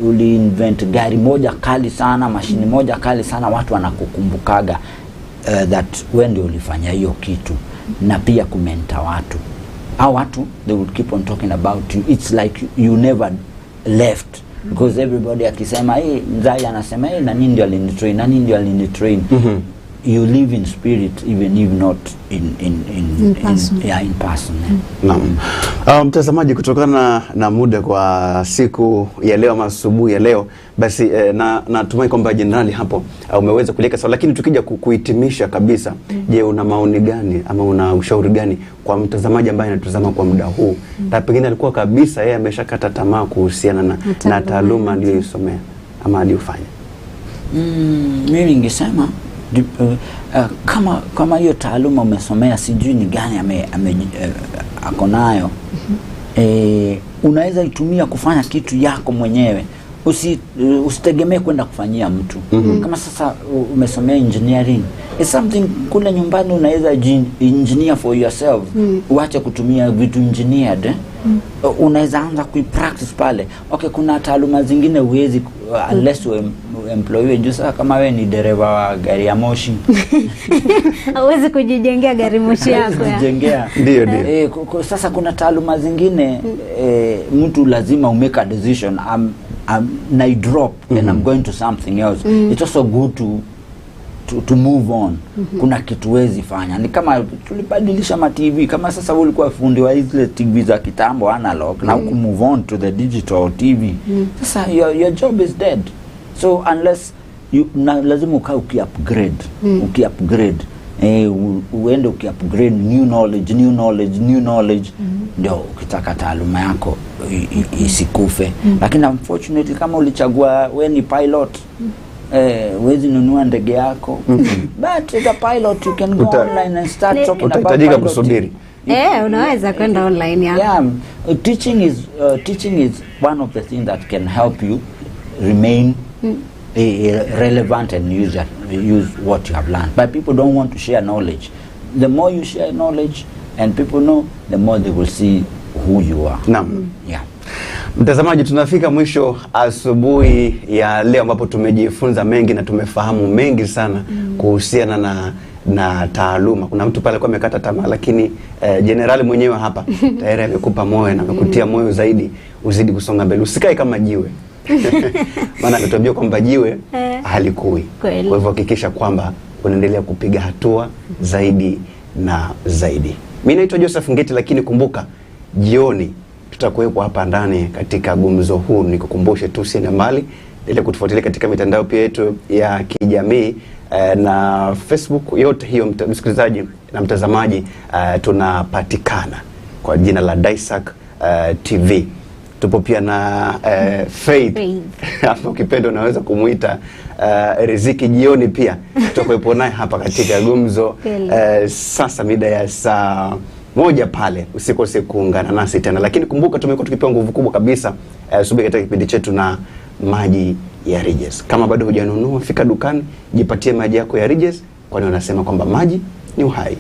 J: uli-invent gari moja kali sana, mashini moja kali sana, watu wanakukumbukaga that when ndio ulifanya hiyo kitu. Na pia kumenta watu. Hao watu, they will keep on talking about you. It's like you never left. Because everybody akisema, mzai anasema, na nini ndio alinitrain, na nini ndio alinitrain. You live in spirit, even if not in person. In person.
G: Naam. Mtazamaji, kutokana na muda kwa siku ya leo ama asubuhi ya leo, basi natumai kwamba jenerali hapo umeweza kuleka sawa, lakini tukija kuhitimisha kabisa, je, una maoni gani ama una ushauri gani kwa mtazamaji ambaye anatazama kwa muda huu na pengine alikuwa kabisa yeye ameshakata tamaa kuhusiana na taaluma aliyosomea ama aliyofanya?
J: Mimi ningesema kama hiyo taaluma umesomea, sijui ni gani ako nayo, unaweza itumia kufanya kitu yako mwenyewe. Usitegemee kwenda kufanyia mtu. Kama sasa umesomea engineering, it's something kule nyumbani unaweza engineer for yourself. Uache kutumia vitu engineered. Unaweza anza kuipractice pale. Okay, kuna taaluma zingine huwezi unless employee. Juu sasa kama wewe ni dereva wa gari ya moshi,
V: hauwezi kujijengea gari moshi yako.
J: Ndio. Sasa kuna taaluma zingine mtu lazima umake a decision. I drop and I'm going to something else. It's also good to move on. Kuna kitu wezi fanya. Ni kama tulibadilisha ma TV. Kama sasa ulikuwa fundi wa hizo TV za kitambo analog, na uku move on to the digital TV. Sasa your job is dead. So unless lazima uki-upgrade. Uende uki-upgrade new knowledge. Ndio ukitaka taaluma yako isikufe. Lakini unfortunately kama ulichagua we ni pilot, wezi nunua ndege yako. But as a pilot you can go online and start talking about
G: utahitajika kusubiri.
V: Unaweza kwenda online yako.
J: Yeah, teaching is one of the things that can help you remain relevant and use what you have learned. But people don't want to share knowledge. The more you share knowledge and people know, the more they will see who you are.
G: Naam.
J: Yeah.
G: Mtazamaji, tunafika mwisho asubuhi ya leo ambapo tumejifunza mengi na tumefahamu mengi sana kuhusiana na taaluma. Kuna mtu pale kwa amekata tamaa, lakini generali mwenyewe hapa tayari amekupa moyo na amekutia moyo zaidi uzidi kusonga mbele. Usikae kama jiwe. Maana anatuambia kwamba jiwe halikui. Kwa hivyo hakikisha kwamba unaendelea kupiga hatua zaidi na zaidi. Mimi naitwa Joseph Ngeti, lakini kumbuka jioni tutakuwepo hapa ndani katika gumzo huu. Nikukumbushe tu usiende mbali, endelea kutufuatilia katika mitandao pia yetu ya kijamii na Facebook, yote hiyo msikilizaji na mtazamaji, tunapatikana kwa jina la Daesak TV. Tupo pia na Faith. Hapo ukipenda unaweza kumuita Riziki jioni pia. Tutakuwepo naye hapa katika gumzo sasa mida ya saa 1 pale. Usikose kuungana nasi tena. Lakini kumbuka tumekuwa tukipewa nguvu kubwa kabisa subiri katika kipindi chetu na maji ya Ridges. Kama bado hujanunua, fika dukani, jipatie maji yako ya Ridges, kwani wanasema kwamba maji ni uhai.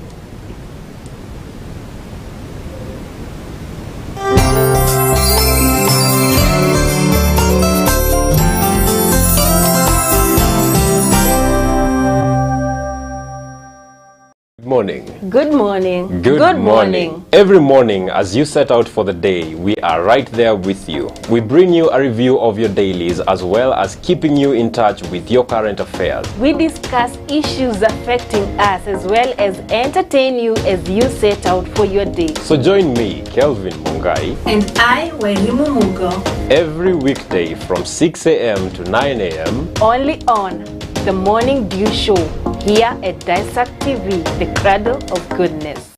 B: Good morning.
A: Good morning. Every morning as you set out for the day, we are right there with you. We bring you a review of your dailies as well as keeping you in touch with your current affairs.
B: We discuss issues affecting us as well as entertain you as you set out for your day.
A: So join me, Kelvin Mungai,
B: and I, Welimu Mugo,
A: every weekday from 6 a.m. to 9 a.m.
B: only on The Morning Dew Show. here at Daesak TV, the cradle of goodness.